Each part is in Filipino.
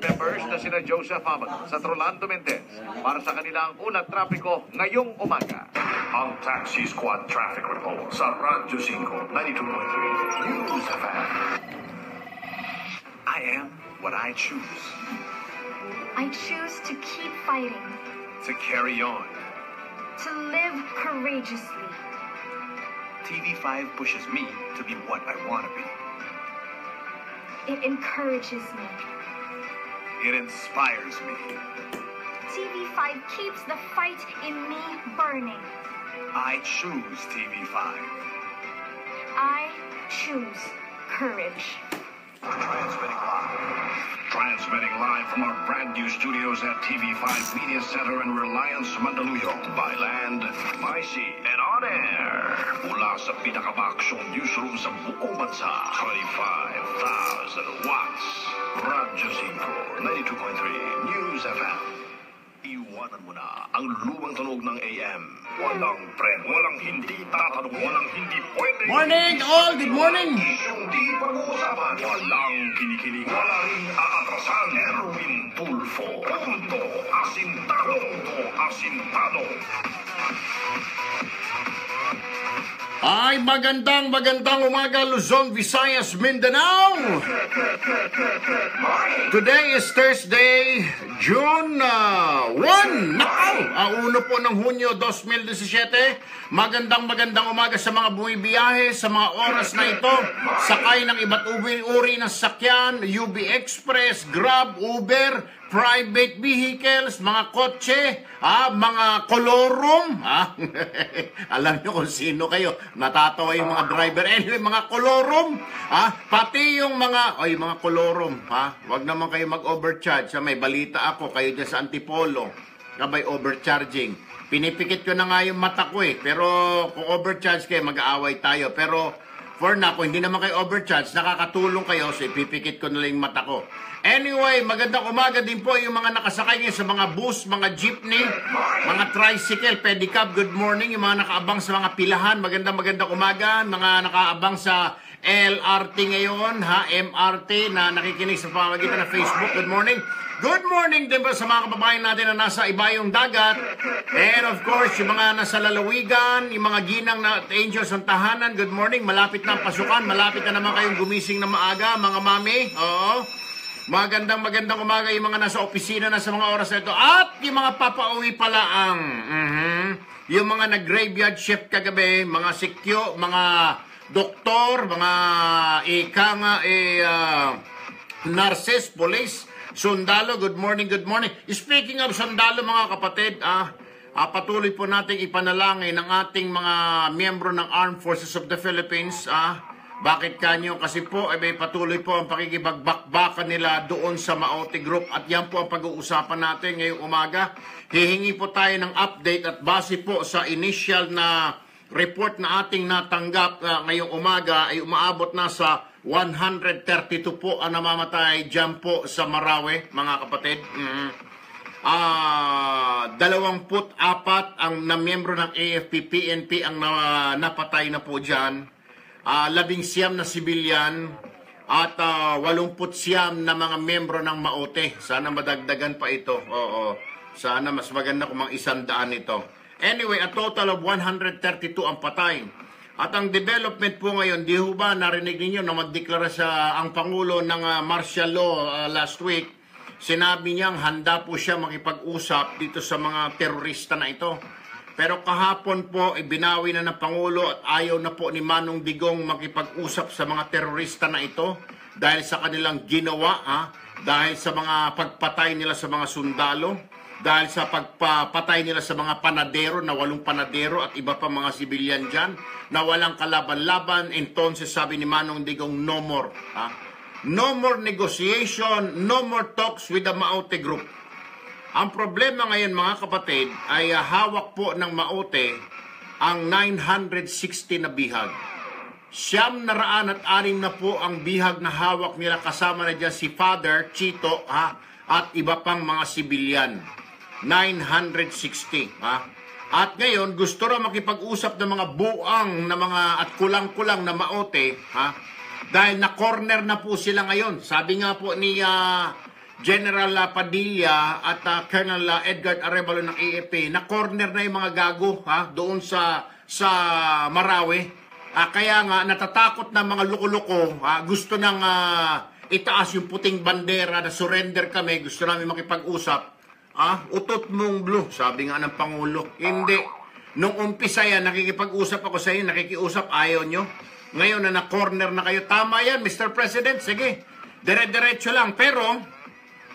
members na sina Joseph Amat sa Rolando Mendez para sa kanilang unang trapiko ngayong umaga. Ang Taxi Squad Traffic Report sa Radyo 5, 92.3 News FM. I am what I choose. I choose to keep fighting, To carry on. to live courageously. TV5 pushes me to be what I want to be. It encourages me. It inspires me. TV5 keeps the fight in me burning. I choose TV5. I choose courage. Transmitting live from our brand new studios at TV5 Media Center in Reliance, Mandaluyong. By land, by sea, and on air. Mula sa pinakabaksyong newsroom sa buong bansa. 25,000 watts. Radyo 5, 92.3 News FM. Iwanan mo na ang lumang tunog ng AM. Walang friend, walang hindi tatanong, walang hindi pwede. Morning all! Good morning! Isyong di pag-uusapan. Walang kinikilig, walang aatrasan. Erwin Tulfo. Punto Asintado. Asintado. Ay, magandang umaga, Luzon, Visayas, Mindanao! Today is Thursday, June 1! Nakaw! Uno po ng Hunyo 2017. Magandang umaga sa mga bumibiyahe sa mga oras na ito. Sakay ng iba't uri ng sakyan, UB Express, Grab, Uber, private vehicles, mga kotse, mga kolorum. Alam niyo kung sino kayo. Natatawa yung mga driver. Anyway, mga kolorum. Pati yung mga kolorum. Wag naman kayo mag-overcharge. May balita ako, kayo dyan sa Antipolo. Kabay overcharging. Pinipikit ko na nga yung mata ko eh. Pero kung overcharge kayo, mag-aaway tayo. Pero for now, kung hindi naman kayo overcharge, nakakatulong kayo, so ipipikit ko na lang yung mata ko. Anyway, magandang umaga din po yung mga nakasakay ngayon sa mga bus, mga jeepney, mga tricycle, pedicab, good morning. Yung mga nakaabang sa mga pilahan, magandang umaga. Mga nakaabang sa LRT ngayon, MRT, na nakikinig sa pamamagitan ng Facebook, good morning. Good morning din po sa mga kababayan natin na nasa ibayong dagat. And of course, yung mga nasa lalawigan, yung mga ginang na angels ng tahanan, good morning. Malapit na ang pasukan, malapit na naman kayong gumising na maaga, mga mami. Oo. Magandang umaga yung mga nasa opisina na sa mga oras na ito. At yung mga papauwi pala ang yung mga nag-graveyard shift kagabi, mga sikyo, mga doktor, mga nurses, police, sundalo, good morning. Speaking of sundalo, mga kapatid, patuloy po nating ipanalangin ang ating mga miyembro ng Armed Forces of the Philippines. Bakit kanyo? Kasi po may patuloy po ang pakikipagbakbakan nila doon sa Maote Group at yan po ang pag-uusapan natin ngayong umaga. Hihingi po tayo ng update at base po sa initial na report na ating natanggap ngayong umaga ay umaabot na sa 132 po ang namamatay dyan po sa Marawi, mga kapatid. 24 ang miyembro ng AFP-PNP ang napatay na po dyan. 19 na sibilyan at 89 na mga miyembro ng Maote. Sana madagdagan pa ito. Oo. Sana mas maganda kung mga 100 ito. Anyway, a total of 132 ang patay. At ang development po ngayon, di ho ba narinig ninyo na magdeklara ang Pangulo ng martial law last week? Sinabi niyang handa po siya makipag-usap dito sa mga terorista na ito. Pero kahapon po, binawi na ng Pangulo at ayaw na po ni Manong Digong makipag-usap sa mga terorista na ito dahil sa kanilang ginawa, dahil sa mga pagpatay nila sa mga sundalo, dahil sa pagpapatay nila sa mga panadero, na 8 panadero at iba pa mga sibilyan dyan, na walang kalaban-laban. Entonces sabi ni Manong Digong, no more. No more negotiation, no more talks with the Maote Group. Ang problema ngayon, mga kapatid, ay hawak po ng Maote ang 960 na bihag. 906 na po ang bihag na hawak nila, kasama na dyan si Father Chito at iba pang mga sibilyan. 960. At ngayon, gusto raw makipag-usap ng mga buang na mga at kulang-kulang na Maote, dahil na-corner na po sila ngayon. Sabi nga po ni General Padilla at Colonel Edgar Arevalo ng AFP na corner na yung mga gago doon sa Marawi. Kaya nga natatakot na mga loko-loko, gusto nang itaas yung puting bandera na surrender kami, gusto namin makipag-usap. Utot mong blue, sabi nga ng Pangulo. Hindi. Nung umpisa yan, nakikipag-usap ako sa inyo, nakikiusap, ayaw nyo. Ngayon na na-corner na kayo, tama yan, Mr. President, sige. Dire-diretso lang, pero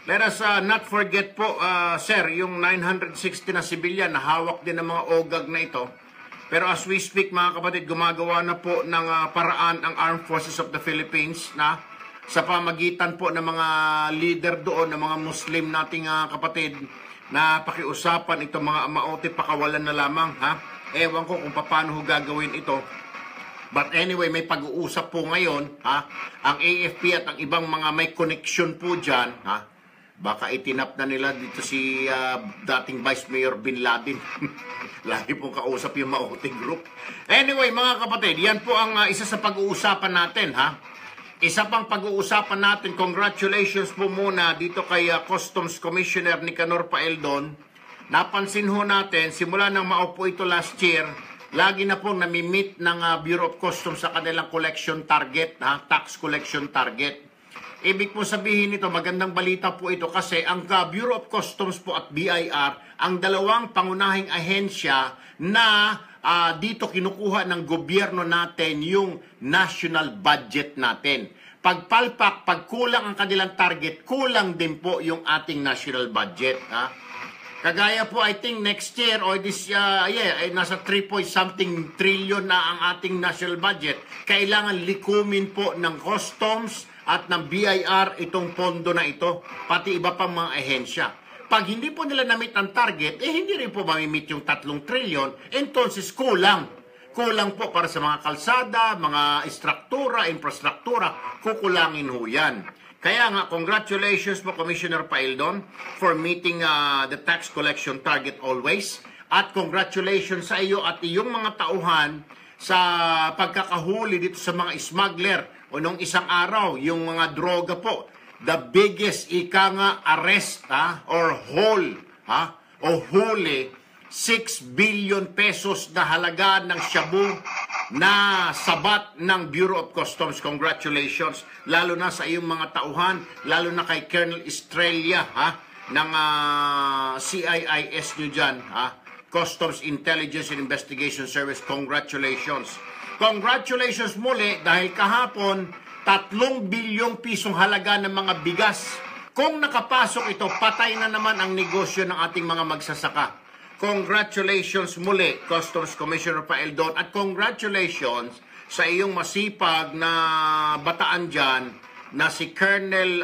let us not forget po, sir, yung 960 na civilian na hawak din ng mga OGAG na ito. Pero as we speak, mga kapatid, gumagawa na po ng paraan ang Armed Forces of the Philippines na sa pamagitan po ng mga leader doon, ng mga Muslim nating kapatid, na pakiusapan itong mga maote pakawalan na lamang. Ewan ko kung paano gagawin ito. But anyway, may pag-uusap po ngayon, ang AFP at ang ibang mga may connection po dyan, baka itinap na nila dito si dating Vice Mayor Bin Laden. Lagi pong kausap yung maoting group. Anyway, mga kapatid, yan po ang isa sa pag-uusapan natin, Isa pang pag-uusapan natin, congratulations po muna dito kay Customs Commissioner Nicanor Paeldon. Napansin ho natin, simula nang maupo ito last year, lagi na pong nami-meet ng Bureau of Customs sa kanilang collection target, tax collection target. Ibig po sabihin nito, magandang balita po ito kasi ang Bureau of Customs po at BIR, ang dalawang pangunahing ahensya na dito kinukuha ng gobyerno natin yung national budget natin. Pagpalpak, pag kulang ang kanilang target, kulang din po yung ating national budget. Kagaya po, I think next year or this, nasa 3-point-something trillion na ang ating national budget. Kailangan likumin po ng customs at ng BIR itong pondo na ito, pati iba pang mga ahensya. Pag hindi po nila na-meet ang target, hindi rin po mamimit yung 3 trillion, entonces kulang. Kulang po para sa mga kalsada, mga infrastruktura, kukulangin ho yan. Kaya nga, congratulations po Commissioner Paeldon for meeting the tax collection target always. At congratulations sa iyo at iyong mga tauhan sa pagkakahuli dito sa mga smuggler o nung isang araw, yung mga droga po. The biggest arrest or huli 6 billion pesos na halaga ng shabu na sabat ng Bureau of Customs. Congratulations lalo na sa iyong mga tauhan, lalo na kay Colonel Estrella ng CIIS nyo dyan, Customs Intelligence and Investigation Service. Congratulations. Congratulations muli dahil kahapon 3 bilyong pisong halaga ng mga bigas. Kung nakapasok ito, patay na naman ang negosyo ng ating mga magsasaka. Congratulations muli, Customs Commissioner Paeldon, at congratulations sa iyong masipag na bataan dyan na si Colonel,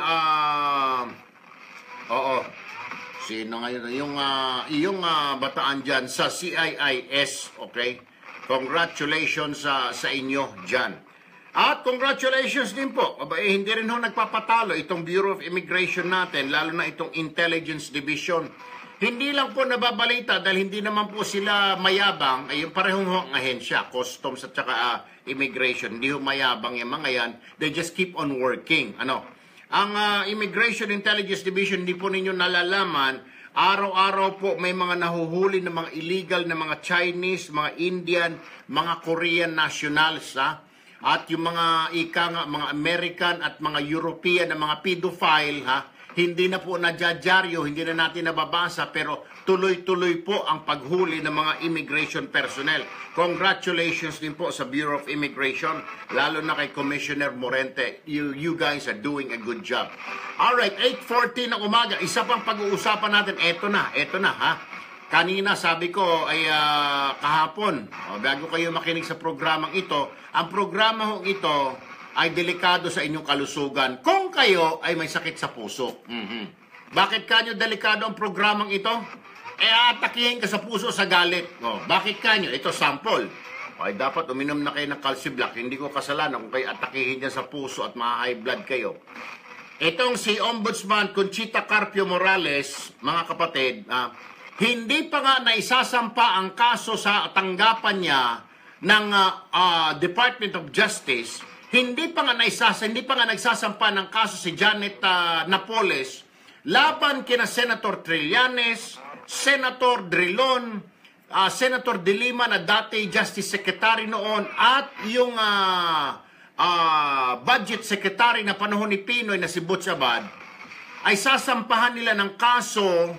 sino ngayon, iyong bataan dyan sa CIIS, okay? Congratulations sa inyo dyan. At congratulations din po. Hindi rin ho nagpapatalo itong Bureau of Immigration natin, lalo na itong Intelligence Division. Hindi lang po nababalita dahil hindi naman po sila mayabang, ay yung parehong ahensya, Customs at saka Immigration. Hindi ho mayabang yung mga yan. They just keep on working. Ang Immigration Intelligence Division, hindi po ninyo nalalaman, araw-araw po may mga nahuhuli ng mga illegal na mga Chinese, mga Indian, mga Korean nationals, at yung mga mga American at mga European na mga pedophile, hindi na po nadyadyaryo, hindi na natin nababasa, pero tuloy-tuloy po ang paghuli ng mga immigration personnel. Congratulations din po sa Bureau of Immigration, lalo na kay Commissioner Morente. You guys are doing a good job. Alright, 8:40 ng umaga, isa pang pag-uusapan natin, eto na, Kanina sabi ko ay kahapon, bago kayo makinig sa programang ito, ang programang ito ay delikado sa inyong kalusugan kung kayo ay may sakit sa puso. Bakit kanyo delikado ang programang ito? Atakihin ka sa puso sa galit. Bakit kanyo? Ito sample. Ay dapat uminom na kayo ng Calciblac. Hindi ko kasalanan kung kayo atakihin niya sa puso at ma-high blood kayo. Itong si Ombudsman Conchita Carpio Morales, mga kapatid, hindi pa nga naisasampa ang kaso sa tanggapan niya ng Department of Justice. Hindi pa nga nagsasampa ng kaso si Janet Napoles laban kina Senator Trillanes, Senator Drilon, Senator De Lima na dati Justice Secretary noon, at yung Budget Secretary na panahon ni Pinoy na si Butch Abad, ay sasampahan nila ng kaso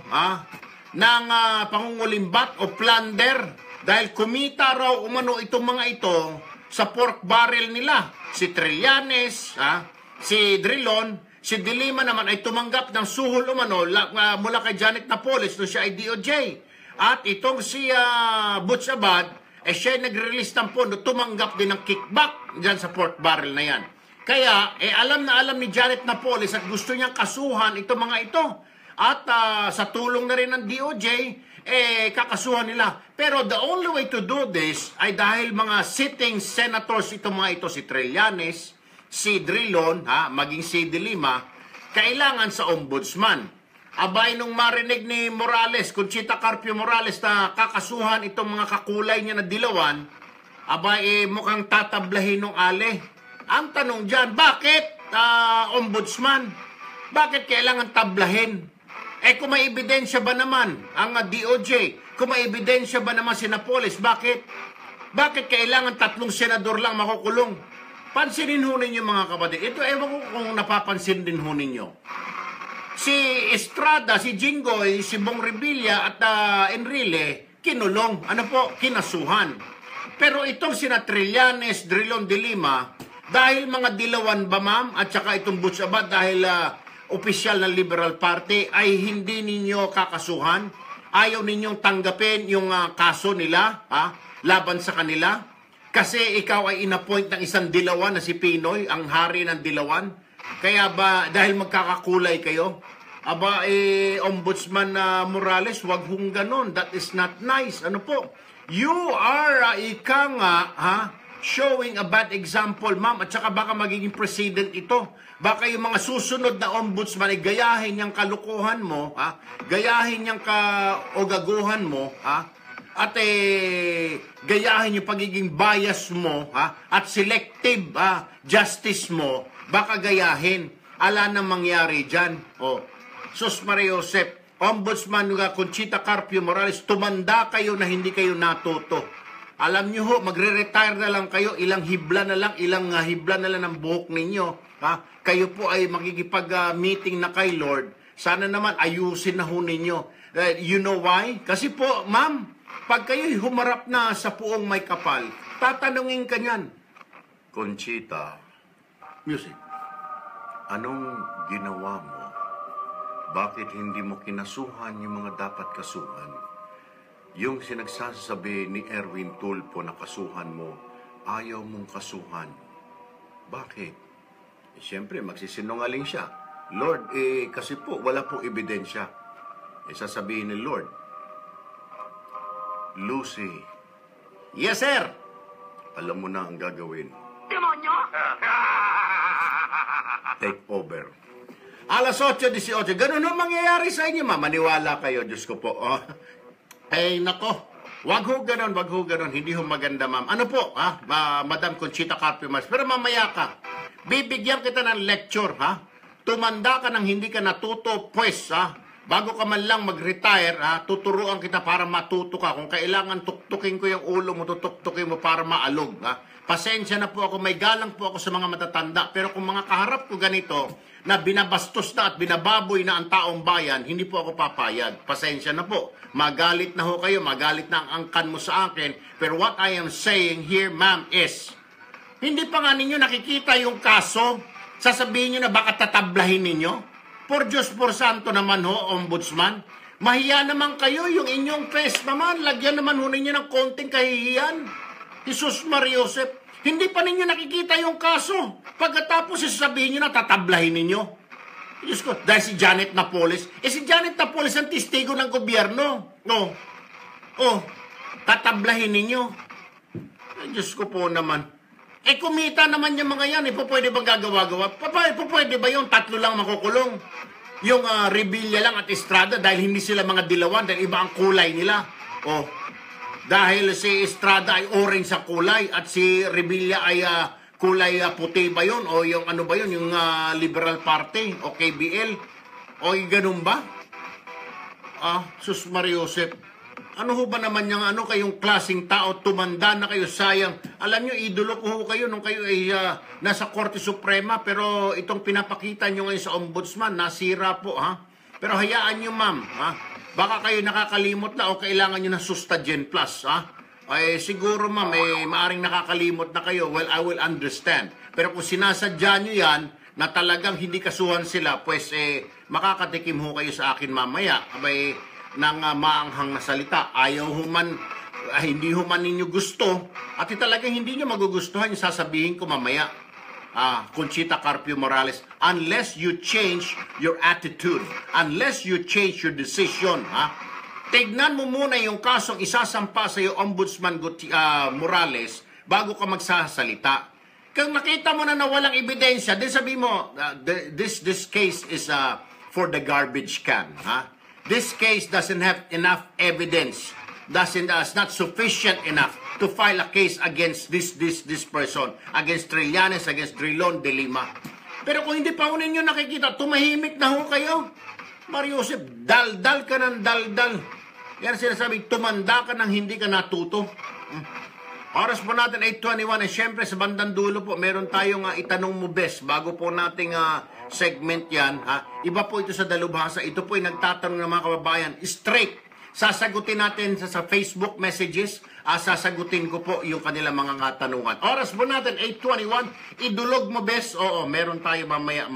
ng pangungulimbat o plunder dahil kumita raw umano itong mga ito sa pork barrel nila. Si Trillanes, si Drilon, si De Lima naman ay tumanggap ng suhol umano mula kay Janet Napoles no siya ay DOJ. At itong si Butch Abad, siya ay nag-release ng pondo, tumanggap din ng kickback dyan sa pork barrel na yan. Kaya, alam na alam ni Janet Napoles at gusto niyang kasuhan itong mga ito. At sa tulong na rin ng DOJ, kakasuhan nila. Pero the only way to do this ay dahil mga sitting senators itong mga ito, si Trillanes, si Drilon, maging si De Lima, kailangan sa ombudsman. Abay nung marinig ni Morales, Conchita Carpio Morales na kakasuhan itong mga kakulay niya na dilawan, abay mukhang tatablahin ng ale. Ang tanong dyan, bakit ombudsman? Bakit kailangan tablahin? Kung may ebidensya ba naman ang DOJ? Kung may ebidensya ba naman si Napoles, bakit? Bakit kailangan 3 senador lang makukulong? Pansinin ho ninyo mga kapatid. Ito, ewan ko kung napapansin din ho ninyo. Si Estrada, si Jinggoy, si Bong Revilla at Enrile, kinulong. Ano po? Kinasuhan. Pero itong sina Trillanes, Drilon, De Lima, dahil mga dilawan ba ma'am at saka itong Butch Abad dahil opisyal ng Liberal Party ay hindi ninyo kakasuhan? Ayaw ninyong tanggapin yung kaso nila laban sa kanila? Kasi ikaw ay inappoint ng isang dilawan na si Pinoy, ang hari ng dilawan. Kaya ba dahil magkakakulay kayo? Ombudsman Morales, wag hong ganon. That is not nice. Ano po? You are showing a bad example, ma'am, at saka baka magiging president ito. Baka yung mga susunod na ombudsman ay gayahin yung kalukuhan mo, gayahin yung kaogaguhan mo, at gayahin yung pagiging bias mo, at selective justice mo, baka gayahin. Ala na mangyari dyan. Sus Maria Josep, Ombudsman Conchita Carpio Morales, tumanda kayo na hindi kayo natuto. Alam nyo ho, magre-retire na lang kayo, ilang hibla na lang ng buhok ninyo. Kayo po ay magigipag-meeting na kay Lord. Sana naman ayusin na ho ninyo. You know why? Kasi po, ma'am, pag kayo'y humarap na sa puong may kapal, tatanungin ka niyan, Conchita, music, anong ginawa mo? Bakit hindi mo kinasuhan yung mga dapat kasuhan? Yung sinagsasabi ni Erwin Tulfo na kasuhan mo, ayaw mong kasuhan. Bakit? Siyempre, magsisinungaling siya. Lord, kasi po, wala pong ebidensya. Sasabihin ni Lord, Lucy, yes, sir! Alam mo na ang gagawin. Demonyo! Take over. Alas 8:18. Ganun ang mangyayari sa inyo, ma. Maniwala kayo, Diyos ko po. Nako. Wag ho ganon. Hindi ho maganda, ma'am. Ano po, Madam Conchita Carpio Morales. Pero mamaya ka. Bibigyan kita ng lecture, Tumanda ka nang hindi ka natuto, pues, bago ka man lang mag-retire, tuturuan kita para matuto ka. Kung kailangan tuktukin ko yung ulo mo, tutuktukin mo para maalog, Pasensya na po ako, may galang po ako sa mga matatanda. Pero kung mga kaharap ko ganito, na binabastos na at binababoy na ang taong bayan, hindi po ako papayag. Pasensya na po. Magalit na ho kayo, magalit na ang angkan mo sa akin. Pero what I am saying here, ma'am, is, hindi pa nga ninyo nakikita yung kaso, sasabihin nyo na baka tatablahin ninyo? Por Diyos, por Santo naman ho, Ombudsman. Mahiya naman kayo, yung inyong face naman, lagyan naman ho ninyo ng konting kahihiyan. Jesus Maria Josep, hindi pa ninyo nakikita yung kaso. Pagkatapos sasabihin nyo na tatablahin ninyo. Diyos ko, dahil si Janet Napoles. Si Janet Napoles ang testigo ng gobyerno. Tatablahin ninyo. Diyos ko po naman. Kumita naman yung mga yan. Pwede bang gagawa-gawa? Pwede ba yung 3 lang makukulong? Yung Revilla lang at Estrada dahil hindi sila mga dilawan, dahil iba ang kulay nila. Dahil si Estrada ay orange sa kulay at si Revilla ay kulay puti ba yun? O yung ano ba yun? Yung Liberal Party o KBL? O ganun ba? Sus Mariosep. Ano ho ba naman yung kayong klaseng tao, tumanda na kayo, sayang. Alam nyo, idolo ko ho kayo nung kayo ay nasa Korte Suprema, pero itong pinapakita nyo ngayon sa Ombudsman, nasira po, ha? Pero hayaan nyo, ma'am, ha? Baka kayo nakakalimot na o kailangan nyo ng Sustagen Plus, ha? Ay, siguro, ma'am, maaring nakakalimot na kayo. Well, I will understand. Pero kung sinasadya nyo yan, na talagang hindi kasuhan sila, pues, makakatikim ho kayo sa akin mamaya. Abay, ng maanghang na salita. Ayaw human, hindi human ninyo gusto, at talagang hindi nyo magugustuhan yung sasabihin ko mamaya. Conchita Carpio Morales, unless you change your attitude, unless you change your decision, tignan mo muna yung kasong isasampa sa iyo, Ombudsman Morales, bago ka magsasalita. Kung nakita mo na walang ebidensya, then sabi mo, this case is for the garbage can, This case doesn't have enough evidence. Is not sufficient enough to file a case against this person, against Trillanes, against Drilon de Lima. Pero kung hindi pa ho ninyo nakikita, tumahimik na ho kayo. Mariosep, daldal ka ng daldal. Yan sinasabi, tumanda ka ng hindi ka natuto. Oras po natin 8:21, eh syempre sa bandang dulo po meron tayong itanong mo best bago po nating segment yan. Iba po ito sa dalubhasa. Ito po ay nagtatanong ng mga kababayan straight. Sasagutin natin sa Facebook messages. Sasagutin ko po yung kanilang mga katanungan. Oras po natin 8:21. Idulog mo best. Oo, meron tayo mamaya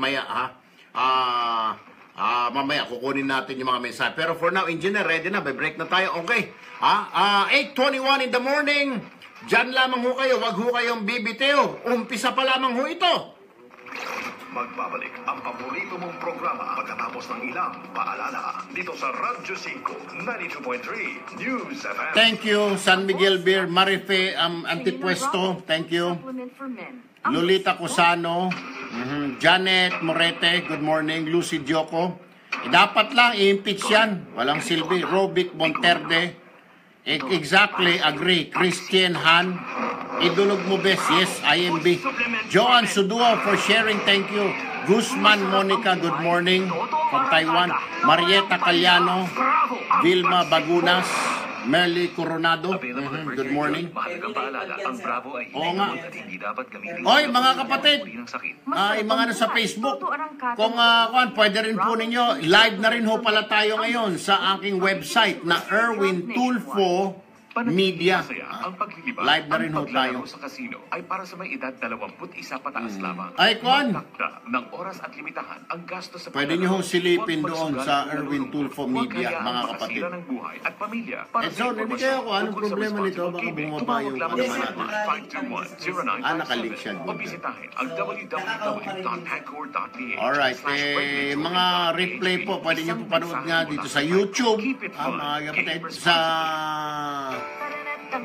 mamaya kukunin natin yung mga mensahe. Pero for now, engineer, ready na. Break na tayo. Okay. 8:21 in the morning. Diyan lamang ho kayo, wag ho kayong bibitiw. Umpisa pa lamang ho ito. Magbabalik ang paborito mong programa pagkatapos ng ilang paalala dito sa Radyo 5 92.3 News FM. Thank you, San Miguel Beer, Marife Antipuesto. Thank you. Lolita Cusano, Janet Morete, good morning. Lucy Dioco. Dapat lang i-impeach yan. Walang silbi. Robic Monterde. Exactly, agree. Christian Han, idulog mo best. Yes, IMB. Joan Sudua for sharing, thank you. Guzman Monica, good morning from Taiwan. Marieta Calyano, Vilma Bagunas, Merly Coronado, good morning. Mahalagang paalala, ang Bravo ay Oo nga. hindi dapat gamitin. Oy, mga kapatid, ng sakit. yung mga nasa Facebook, kung pwede rin po ninyo, live na rin ho pala tayo ngayon sa aking website na Erwin Tulfo Media. Ang paglilibang, Live na rin ho ang tayo. paglalaro sa casino ay para sa may edad 21 pataas lamang. Ay, Kwan. Magtakda ng oras at limitahan ang gasto sa Pwede niyo hong silipin Huwag doon magsugal sa ng Erwin laro. Tulfo Huwag Media, hayaang mga makasira kapatid. ng buhay at pamilya. Para sa Edson, hindi kaya ako, anong tungkol sa problema nito? responsible Baka gaming, bumaba tumawag yung lamang ano sa natin. 521-0957 nakalik siya. o bisitahin ang www.hackor.ph. Alright, mga replay po, pwede niyo po panood nga dito sa YouTube. Mga kapatid, sa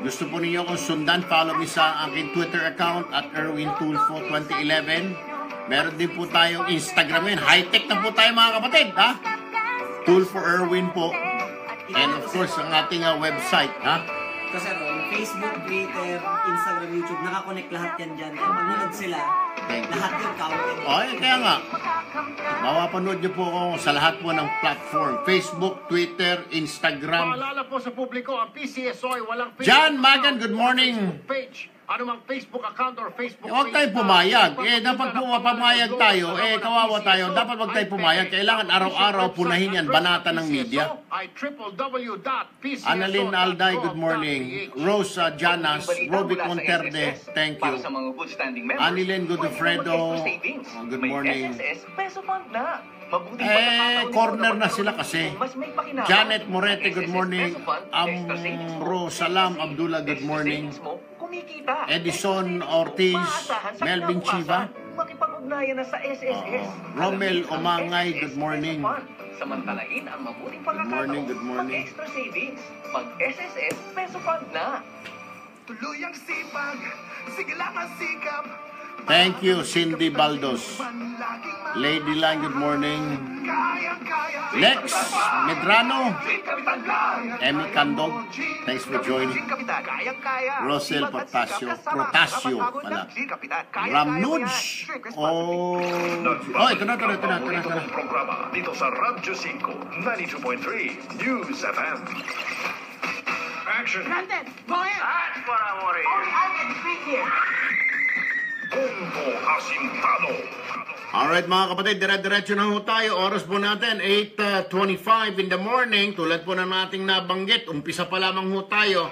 gusto po ninyo akong sundan, follow me sa aking Twitter account at Erwin Tulfo 2011. Meron din po tayong Instagram yun. High-tech na po tayo mga kapatid, Tulfo Erwin po. And of course, ang ating website, Kasi Facebook, Twitter, Instagram, YouTube, nakakonect lahat yan dyan. Kaya pag sila, lahat yung counted. Kaya nga, mapapanood niyo po ako sa lahat po ng platform. Facebook, Twitter, Instagram. Paalala po sa publiko, ang PCSO ay walang Facebook. John Magan, good morning. Page. Ano mang Facebook account or Facebook page. Huwag tayo pumayag. Dapat po mapamayag tayo. Kawawa tayo. Dapat wag tayo pumayag. Kailangan araw-araw punahin yan. Banata ng media. Annalyn Alday, good morning. Rosa Janas, Robic Monterde, thank you. Annalyn Godofredo, good morning. Corner na sila kasi. Janet Morete, good morning. Amro Salam Abdullah, good morning. Edison Ortiz, Melvin Chiva, makipag-ugnayan na sa SSS. Romel Omangay, good morning. Samantalain ang mabuting Good morning. Mag-extra savings. Mag-SSS Peso Fund na. Tuluyang sipag, sige lang ang sikap, Thank you, Cindy Baldos. Lady Lang, good morning. Lex Medrano, Emmy Candog, thanks for joining. Rosel Protasio, pala. Ram Nuj, oh, ito na. Itong programa dito sa Radyo 5, 92.3 News FM. Action! That's what I want to hear. Bombo Asintado. Alright mga kapatid, dire-diretso na ho tayo. Oras po natin, 8:25 in the morning. Tulad po na nating nabanggit, umpisa pa lamang ho tayo.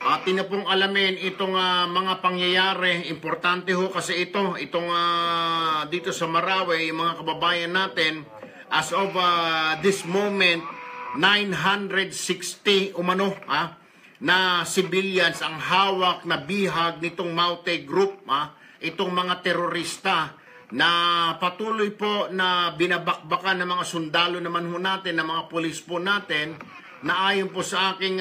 Atin na pong alamin itong mga pangyayari. Importante ho kasi itong dito sa Marawi, yung mga kababayan natin. As of this moment, 960 umano na civilians ang hawak na bihag nitong Maute Group. Itong mga terorista na patuloy po na binabakbakan ng mga sundalo naman ho natin, ng mga pulis po natin, na ayon po sa aking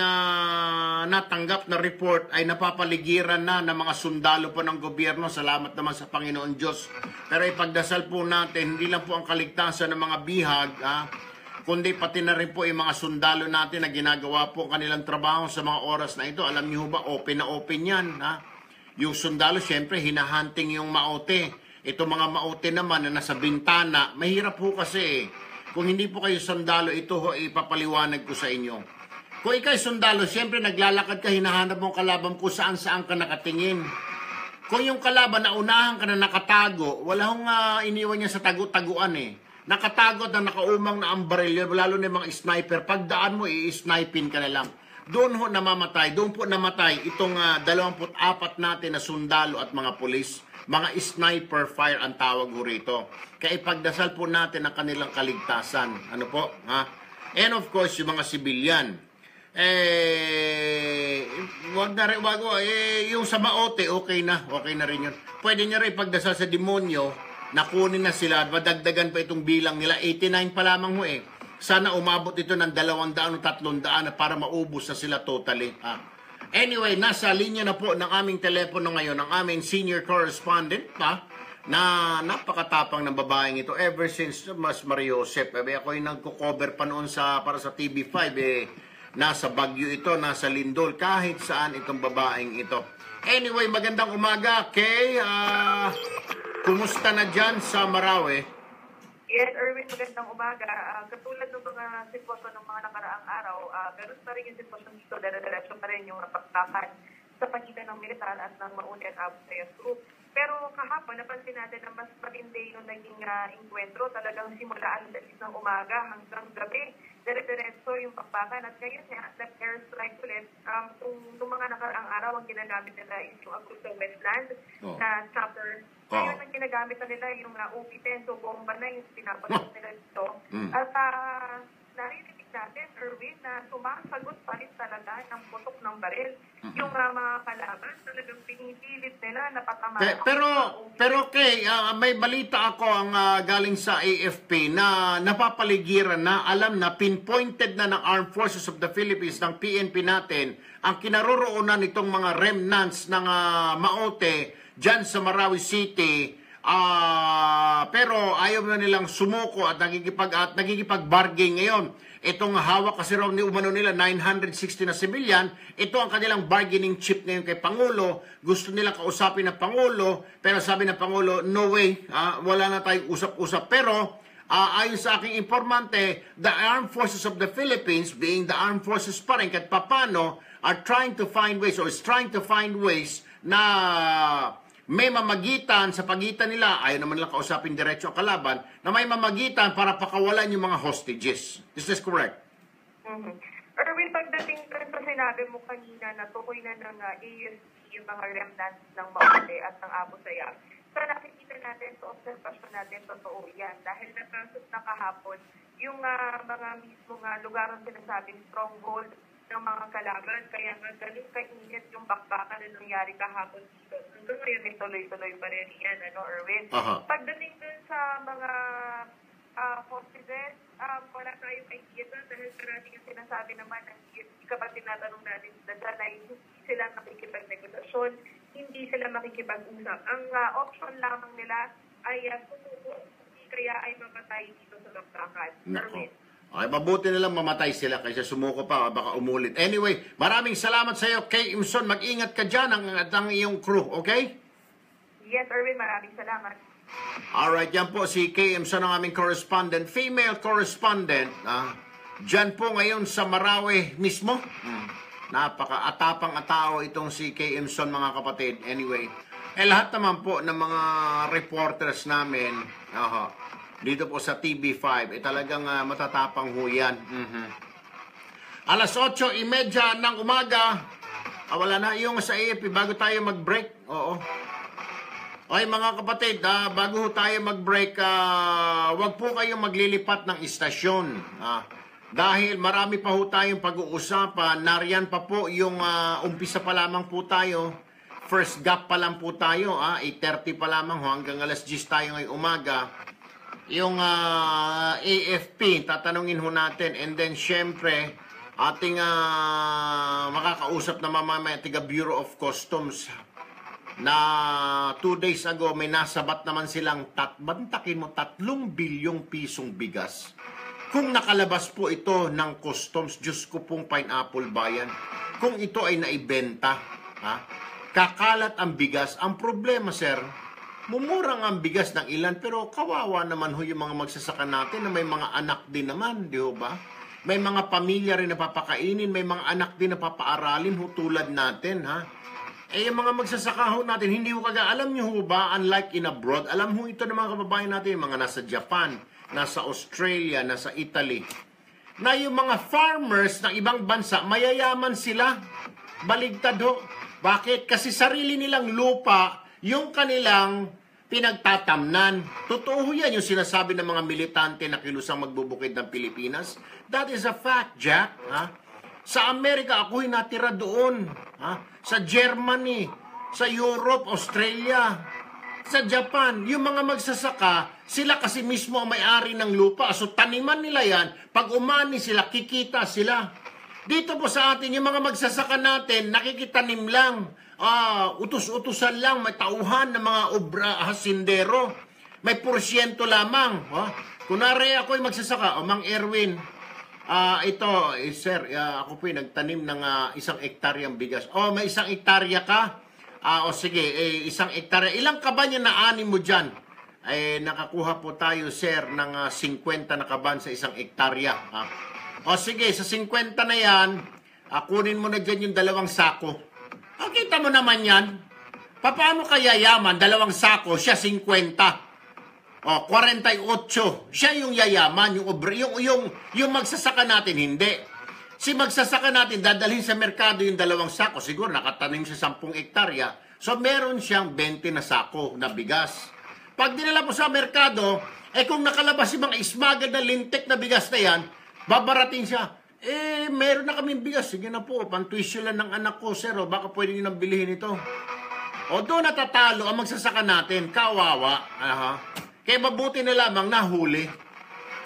natanggap na report ay napapaligiran na ng mga sundalo po ng gobyerno. Salamat naman sa Panginoon Diyos. Pero ipagdasal po natin, hindi lang po ang kaligtasan ng mga bihag, kundi pati na rin po yung mga sundalo natin na ginagawa po kanilang trabaho sa mga oras na ito. Alam niyo ba, open na open yan. Yung sundalo, syempre, hinahunting yung Maute. Ito mga Maute naman na nasa bintana, mahirap po kasi. Kung hindi po kayo sundalo, ito ho, ipapaliwanag ko sa inyo. Kung ikay sundalo, syempre naglalakad ka, hinahanap mong kalaban kung saan-saan ka nakatingin. Kung yung kalaban na unahan ka na nakatago, wala hong iniwan niya sa tagu-taguan Nakatago at na nakaumang na ang baril, lalo na yung mga sniper. Pagdaan mo, i-snipin ka na lang. Doon ho namamatay, doon po namatay itong 24 natin na sundalo at mga pulis. Mga sniper fire ang tawag ho rito. Kaya ipagdasal po natin ang kanilang kaligtasan. Ano po? And of course, yung mga sibilyan. Yung sa Maote, okay na rin yun. Pwede niya rin ipagdasal sa demonyo, nakunin na sila, madagdagan pa itong bilang nila. 89 pa lamang ho Sana umabot ito ng 200 o 300 na para maubos na sila totally. Anyway, nasa linya na po ng aming telepono ngayon ang aming senior correspondent na napakatapang ng babaeng ito ever since Mas Mariosep. Ako yung nagko-cover pa noon para sa TV5 nasa Baguio ito, nasa Lindol, kahit saan itong babaeng ito. Anyway, magandang umaga kay kumusta na dyan sa Marawi? Yes, Erwin, magandang umaga. Katulad ng mga sitwasyon ng mga nakaraang araw, ganun pa rin yung sitwasyon dito, dala-diretso pa rin yung napagtakan sa pagitan ng militar at ng Maute at Abu Sayyaf Group. Pero kahapon, napansin natin na mas matindi yung naging enkwentro. Talagang simula alas 6 ng umaga hanggang gabi. Dire-diretso yung pakbakan. At ngayon nga, nag-airstrike ulit. Nung mga nakaraang araw, ang ginagamit nila is yung Agusta Westland na chopper. Ngayon, ang ginagamit na nila yung OP-10, so bomba na yung pinapalit nila dito. At narinig natin, Erwin, na sumasagot pa rin talaga ng putok ng baril. Yung mga kalaban, talagang pinipilit nila na patamaan. Pero may balita ako ang galing sa AFP na napapaligiran na, alam na, pinpointed na ng Armed Forces of the Philippines, ng PNP natin, ang kinaroroonan nitong mga remnants ng Maute dyan sa Marawi City. Pero ayaw na nilang sumuko at nagkikipag-bargain ngayon. Itong hawak kasi raw ni umano nila 960 na civilian, ito ang kanilang bargaining chip ngayon kay Pangulo. Gusto nilang kausapin ng Pangulo, pero sabi ng Pangulo, no way, wala na tayong usap-usap. Pero ayon sa aking informante, the Armed Forces of the Philippines, being the Armed Forces pa rin, kahit papano, are trying to find ways or is trying to find ways na may mamagitan sa pagitan nila, ayaw naman lang kausapin diretso ang kalaban, na may mamagitan para pakawalan yung mga hostages. Is this correct? Erwin, pagdating sa sinabi mo kanina na tukoy na ng AFP yung mga remnants ng Maute at ng Abu Sayyaf, so nakikita natin sa observasyon natin, totoo yan. Dahil napasok na kahapon yung mga mismong lugar ang sinasabing stronghold ng mga kalaban. Kaya ganun kainit yung bakbakan na nangyari kahapon dito. Hanggang ngayon, tuloy-tuloy pa rin yan, Erwin. Pagdating dun sa mga hostages, wala tayong idea doon dahil karami yung sinasabi naman ng kapag tinatanong natin sila dyan ay hindi sila nakikipag-negosasyon, hindi sila makikipag-usap. Ang option lamang nila ay sumuko, hindi kaya ay mamatay dito sa bakbakan. Nako. Okay, mabuti na lang mamatay sila kaysa sumuko pa, baka umulit. Anyway, maraming salamat sa iyo, Kay Imson. Mag-ingat ka dyan ang iyong crew, okay? Yes, Erwin, maraming salamat. Alright, yan po si Kay Imson ang aming correspondent, female correspondent. Dyan po ngayon sa Marawi mismo. Napaka-atapang-atao itong si Kay Imson, mga kapatid. Anyway, lahat naman po ng mga reporters namin, dito po sa TV5, talagang matatapang ho yan. Alas 8:30 ng umaga, wala na yung sa AFP, bago tayo mag-break. Oo. Okay, mga kapatid, bago tayo mag-break, wag po kayong maglilipat ng istasyon. Dahil marami pa ho tayong pag-uusapan, nariyan pa po yung umpisa pa lamang po tayo. First gap pa lang po tayo, 8:30 pa lamang ho, hanggang alas 10 tayo ngayong umaga. Yung AFP, tatanungin ho natin. And then, syempre, ating makakausap na mamamaya, tiga Bureau of Customs, na 2 days ago, may nasabat naman silang, bantakin mo, 3 bilyong pisong bigas. Kung nakalabas po ito ng customs, Diyos ko pong pineapple bayan, kung ito ay naibenta, kakalat ang bigas. Ang problema, sir, mumurang ang bigas ng ilan, pero kawawa naman ho yung mga magsasaka natin na may mga anak din naman, di ba? May mga pamilya rin na papakainin, may mga anak din na papaaralin ho tulad natin, yung mga magsasaka ho natin, hindi ho alam nyo ho ba, unlike in abroad, alam ho ito ng mga kababayan natin, yung mga nasa Japan, nasa Australia, nasa Italy, na yung mga farmers ng ibang bansa, mayayaman sila, baligtad ho. Bakit? Kasi sarili nilang lupa, yung kanilang pinagtatamnan. Totoo yan yung sinasabi ng mga militante na kilusang magbubukid ng Pilipinas. That is a fact, Jack. Sa Amerika, ako'y natira doon. Sa Germany, sa Europe, Australia, sa Japan. Yung mga magsasaka, sila kasi mismo ang may-ari ng lupa. So, taniman nila yan. Pag umani sila, kikita sila. Dito po sa atin, yung mga magsasaka natin, nakikitanim lang. Utos-utusan lang, may tauhan ng mga obra, hasindero. May porsyento lamang. Kunwari ako'y magsasaka, Mang Erwin, sir, ako po nagtanim ng 1 hektaryang bigas. May 1 hektarya ka? Sige, 1 hektarya. Ilang kaban yung naanim mo dyan? Nakakuha po tayo, sir, ng 50 na kaban sa 1 hektarya. Sige, sa 50 na yan, kunin mo na dyan yung 2 sako. Kita mo naman yan. Paano kaya yaman? 2 sako, siya 50. 48. Siya yung yayaman, yung magsasaka natin, hindi. Si magsasaka natin, dadalhin sa merkado yung 2 sako. Siguro nakatanim siya 10 hektarya. So, meron siyang 20 na sako na bigas. Pag dinala mo sa merkado, kung nakalabas yung mga ismagad na lintik na bigas na yan, babarating siya. Meron na kaming bigas. Sige na po, pantuisyo lang ng anak ko, sir. Baka pwede nyo nang bilhin ito. Doon natatalo ang magsasaka natin. Kawawa. Kaya mabuti na lamang nahuli.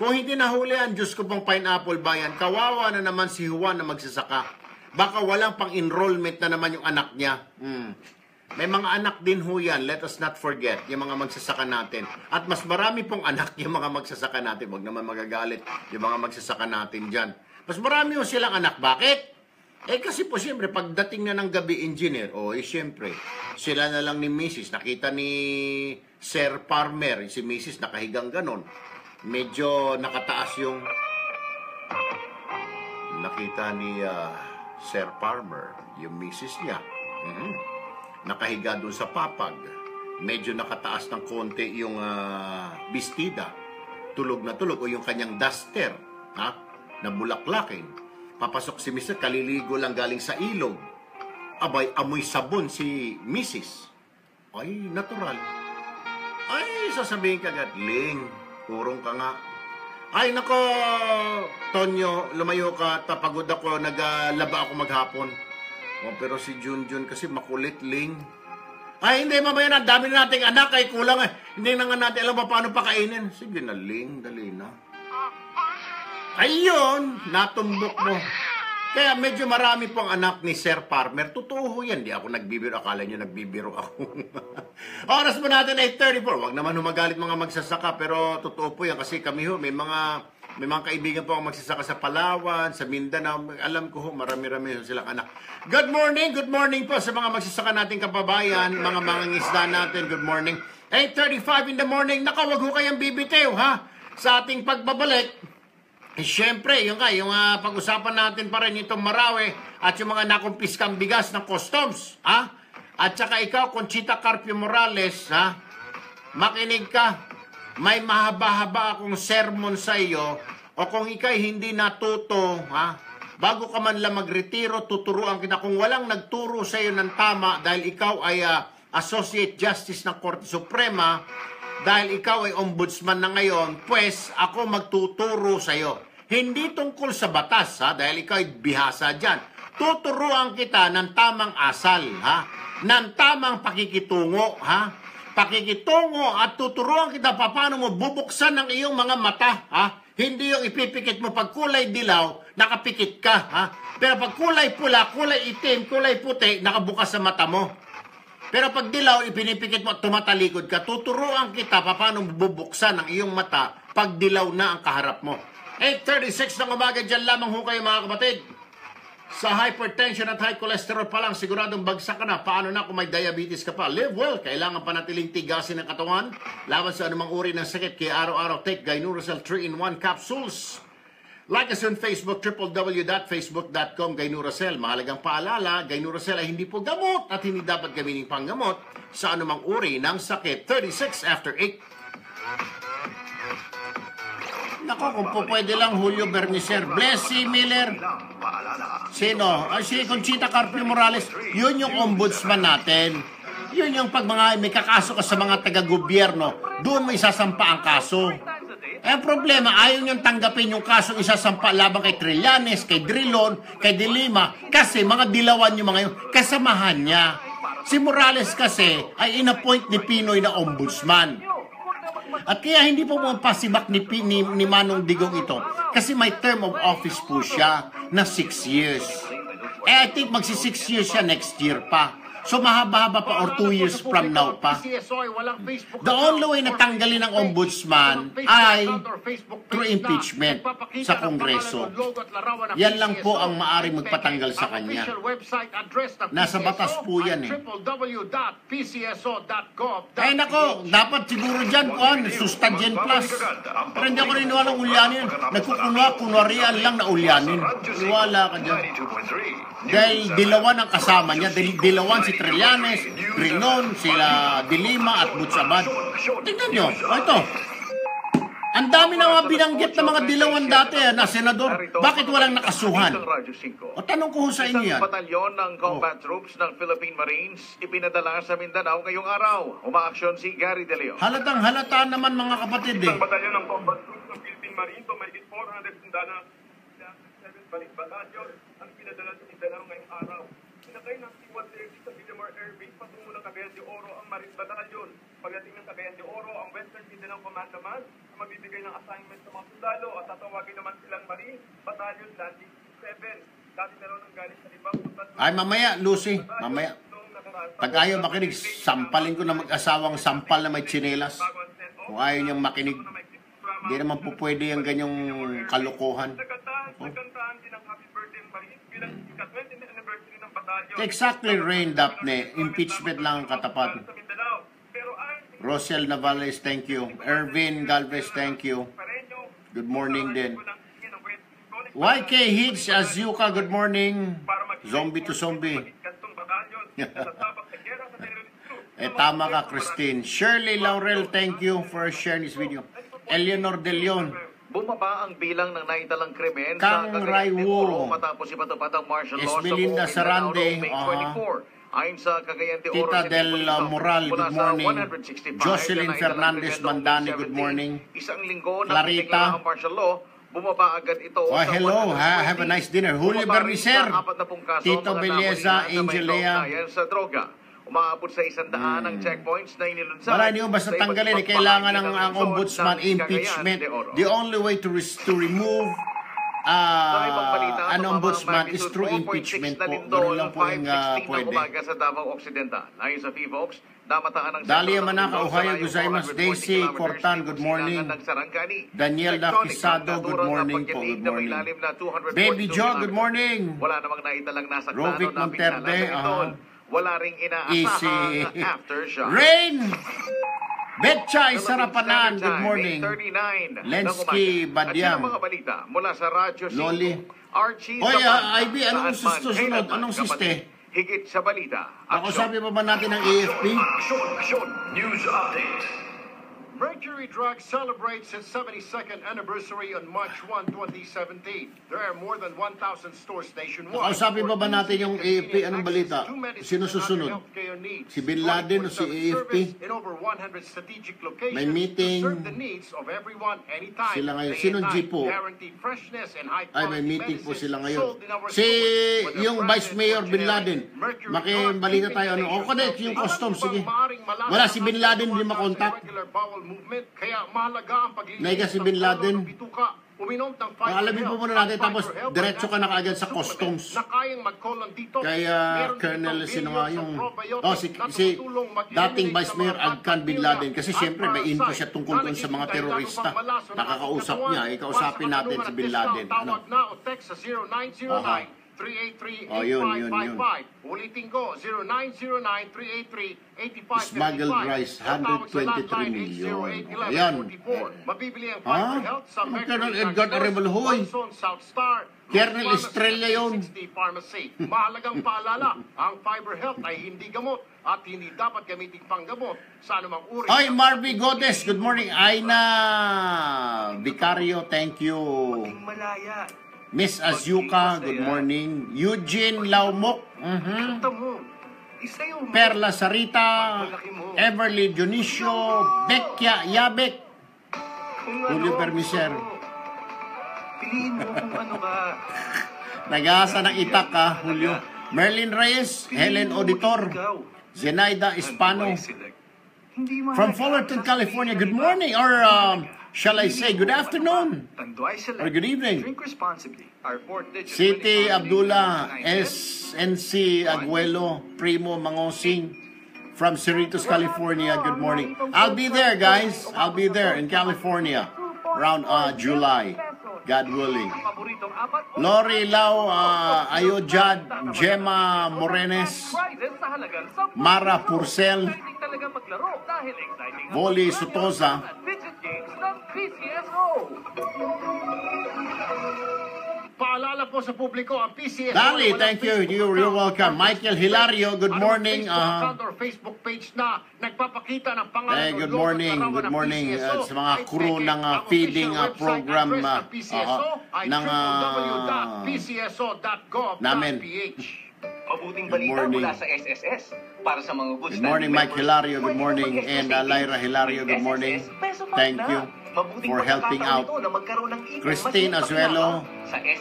Kung hindi nahuli ang Diyos ko pong pineapple bayan, kawawa na naman si Juan na magsasaka. Baka walang pang-enrollment na naman yung anak niya. May mga anak din ho yan. Let us not forget yung mga magsasaka natin. At mas marami pong anak yung mga magsasaka natin. Huwag naman magagalit yung mga magsasaka natin dyan. Mas marami ho silang anak. Bakit? Kasi po siyempre, pagdating na ng gabi engineer, siyempre, sila na lang ni Mrs. Nakita ni Sir Farmer, si Mrs. nakahigang ganon. Medyo nakataas yung nakita ni Sir Farmer, yung Mrs. niya. Nakahiga doon sa papag. Medyo nakataas ng konti yung bestida. Tulog na tulog, o yung kanyang duster, na bulaklakin. Papasok si Mr. kaliligo lang galing sa ilog. Abay, amoy sabon si Mrs. Ay, natural. Ay, sasabihin ka agad, Ling, kurong ka nga. Ay, nako, Tonyo, lumayo ka, tapagod ako, naglaba ako maghapon. Pero si Junjun kasi makulit, Ling. Ay, hindi, mamaya na, dami na nating anak, ay kulang. Hindi na nga natin alam pa paano pakainin. Sige na, Ling, dali na. Ayun, natumbok mo. Kaya medyo marami pong anak ni Sir Farmer. Totoo yan. Di ako nagbibiro. Akala nyo nagbibiro ako. Oras po natin 8:34. Huwag naman humagalit mga magsasaka. Pero totoo po yan. Kasi kami may mga kaibigan po ang magsasaka sa Palawan, sa Mindanao. Alam ko marami-rami silang anak. Good morning po sa mga magsasaka nating kababayan. Mga mangingisda natin. Good morning. 8:35 in the morning. Wag ho kayong bibitiw, ha? Sa ating pagbabalik. Siyempre, yung pag-usapan natin pa rin itong Marawi at yung mga nakumpiskang bigas ng customs, ha? At saka ikaw, Conchita Carpio Morales, ha? Makinig ka. May mahaba-haba akong sermon sa iyo o kung ikay hindi natuto, ha? Bago ka man lang magretiro, tuturuan kita. Kung walang nagturo sa iyo ng tama dahil ikaw ay Associate Justice ng Korte Suprema, dahil ikaw ay ombudsman na ngayon, pues ako magtuturo sa iyo. Hindi tungkol sa batas, ha? Dahil ikaw ay bihasa dyan. Tuturuan kita ng tamang asal, ha? Ng tamang pakikitungo, ha? Pakikitungo at tuturuan kita paano mo bubuksan ng iyong mga mata, ha? Hindi yung ipipikit mo pag kulay dilaw, nakapikit ka, ha? Pero pag kulay pula, kulay itim, kulay puti, nakabukas sa mata mo. Pero pag dilaw, ipinipikit mo at tumatalikod ka, tuturuan kita paano bubuksan ng iyong mata pag dilaw na ang kaharap mo. 8:36 ng umaga, dyan lamang ho kayo mga kapatid. Sa hypertension at high cholesterol pa lang, siguradong bagsak ka na. Paano na kung may diabetes ka pa? Live well. Kailangan panatiling tigasin ng katawan laban sa anumang uri ng sakit. Kaya araw-araw take Gainuracell 3-in-1 capsules. Like us on Facebook, www.facebook.com Gainuracell. Mahalagang paalala, Gainuracell ay hindi po gamot at hindi dapat gamining panggamot sa anumang uri ng sakit. 36 after 8. Nako, kung po pwede lang, Julio Bernicer, Blessy Miller. Sino? Si Conchita Carpio Morales. Yun yung ombudsman natin. Yun yung pag may kakaso ka sa mga taga-gobyerno, doon mo isasampa ang kaso. Ang problema, ayaw niyong tanggapin yung kaso isasampa labang kay Trillanes, kay Drilon, kay De Lima, kasi mga dilawan yung mga yun, kasamahan niya. Si Morales kasi ay inappoint ni Pinoy na ombudsman. At kaya hindi po pasibak ni Manong Digong ito. Kasi may term of office po siya na 6 years. I think magsi 6 years siya next year pa. So mahaba-haba pa or 2 years from now pa. The only way na tanggalin ng ombudsman ay through impeachment sa Kongreso. Yan lang po ang maaaring magpatanggal sa kanya. Nasa batas po yan eh. Ay nako, dapat siguro dyan Sustagen Plus. Pero hindi ako riniwalang ulyanin. Kunwarian lang na ulyanin. Niwala ka dyan. Dahil dilawan ang kasama niya. Dilawan si Trillanes, Drilon, sila De Lima at Butsabad. Tingnan nyo, ito. Ang dami na mga binanggit na mga dilawan dati na senador. Bakit walang nakasuhan? O tanong ko sa inyo yan. Batalyon ng combat troops ng Philippine Marines ipinadala sa Mindanao ngayong araw. Umaaksyon si Gary De Leon. Halatang halata naman mga kapatid eh. Ang batalyon ng combat troops ng Philippine Marines o may 400 sundana 7 balik batalyon ang pinadala sa Mindanao ngayong araw. Sinakay ng C-130 sa Villamor Air Base patungo ng Cagayan de Oro ang Marine Batalyon. Pagdating ng Cagayan de Oro, ang Western Mindanao Command naman magbibigay ng assignment sa mga sundalo at tatawagin naman silang Marine Battalion Landing 7. Dati na raw nang galing sa libang ay mamaya, Lucy, mamaya. Pag ayaw makinig, sampalin ko na mag-asawang sampal na may tsinelas. Kung ayaw niyang makinig, hindi naman po pwede yung ganyang kalokohan. Nagkantaan din ang Happy Birthday Marine bilang ika-20th anniversary ng batalyon. Exactly, Rain Daphne. Impeachment lang ang katapat. Rosel Navales, thank you. Ervin Galvez, thank you. Good morning din. YK Hitch Azuka, good morning. Zombie to zombie. Tama ka, Christine. Shirley Laurel, thank you for sharing this video. Eleanor De Leon. Bumaba ang bilang ng naitalang krimen Kang sa Cagayan de Oro Raiwo. matapos ipatupad ang martial law sa Esmelinda buong Sarande, Mindanao noong May 24. Ayon sa Cagayan de Oro, Tita Del Moral, mula good sa morning. 165 Jocelyn na naitalang Fernandez krimen noong Mandani, 2017, good morning. Isang linggo na Clarita. pinikla ang martial law, bumaba agad ito Oh, sa hello, 120. have a nice dinner. Julio Bumaba rin Bernicer, sa 40 kaso Tito mga Belleza, nahuli na may Angelea. kaugnayan sa droga. Umaabot sa 100 ang checkpoints na inilunsad. Wala, hindi mo basta sa iba't tanggalin. ibang Kailangan bahagi ng lungsod ombudsman ng Cagayan impeachment. de Oro. The only way to remove Sa ibang balita, an ombudsman is through impeachment po. Ganun lang po yung pwede. Umaga sa Davao Occidental. Ayon sa PHOX, namataan ng Dalia Manaka, Ohio gozaimasu. Daisy Cortan, good morning. Daniel Nakisado, good morning po. Good morning. Baby Joe, good morning. Wala namang naitalang nasa Rovic Monterde, wala ring inaasahang aftershock. Rain! Betchay Sarapanan, good morning. 39 Lenski Badyang. At mga balita mula sa Radyo 5. Loli. Archie Oy, Zapan, IB, anong saan man, susunod? kailanman, Anong siste? kapatid, higit sa balita. Ako sabi pa ba natin ng AFP? Aksyon! News update. Mercury Drug celebrates its 72nd anniversary on March 1, 2017. There are more than 1,000 stores nationwide. Nakasabi ba natin yung AFP? Anong balita? Sino susunod? Si Bin Laden o si AFP? May meeting. Sila ngayon. Sinong G po? Ay, may meeting po sila ngayon. Si yung Vice Mayor Bin Laden. Makibalita tayo. O, connect yung customs. Sige. Wala si Bin Laden, hindi makontak. Kaya mahalaga ang paglilinis Naiga si Bin Laden. Uminom ng 5 Alamin po muna natin, tapos diretso ka na kaagad sa customs. Kaya Colonel, sino nga yung... si dating Vice Mayor Agkan Bin Laden. Kasi siyempre may info siya tungkol dun sa mga terorista. Nakakausap niya. Ikausapin natin si Bin Laden. Ano? Yun. Ulitin ko, 0909-383-8555. Smuggled rice, 123 million. Ayan. Mabibili ang Fiber Health sa Colonel Edgar Arevalohoy. Colonel Estrella yun. Pharmacy. Mahalagang paalala, ang Fiber Health ay hindi gamot at hindi dapat gamitin panggamot sa anumang uri. Oy, Marvy Godes, good morning. Aina Vicario, thank you. Malaya. Miss Azuka, good morning. Eugene Laumok. Perla Sarita, Everly Dionisio, Beckia Yabek, Julio Permiser. Piliin mo kung ano ka. Nag-aasa ng itak ka, Julio. Merlin Reyes, Helen Auditor, Zenaida Hispano. From Fullerton, California, good morning. Or shall I say good afternoon? Or good evening? Drink responsibly. City Abdullah, SNC Aguelo, Primo Mangosing from Cerritos, California. Good morning. I'll be there, guys. I'll be there in California around July, God willing. Lori Lau, Ayojad, Gemma Morenes, Mara Purcell, Voli Sotosa. Paalala po sa publiko, ang PCSO. Dali, thank you. You're welcome. Michael Hilario, good morning. Facebook page na nagpapakita ng pangalan. Hey, good morning. Good morning sa mga crew ng feeding program ng namin. Mabuting balita mula sa SSS para sa mga goods. Good morning, Mike Hilario. Good morning. And Lyra Hilario, good morning. Thank you for helping out. Christine Azuelo,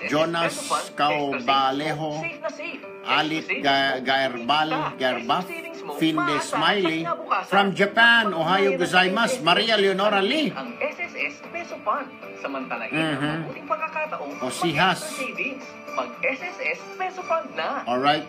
Jonas Caubalejo, Alit Gaerbal, Finde Smiley, from Japan, Ohio gozaimasu, Maria Leonora Lee. Ang SSS Peso Fund. Samantalahin ang mabuting pagkakataong Sihas. Mag-SSS Peso Fund na. Alright.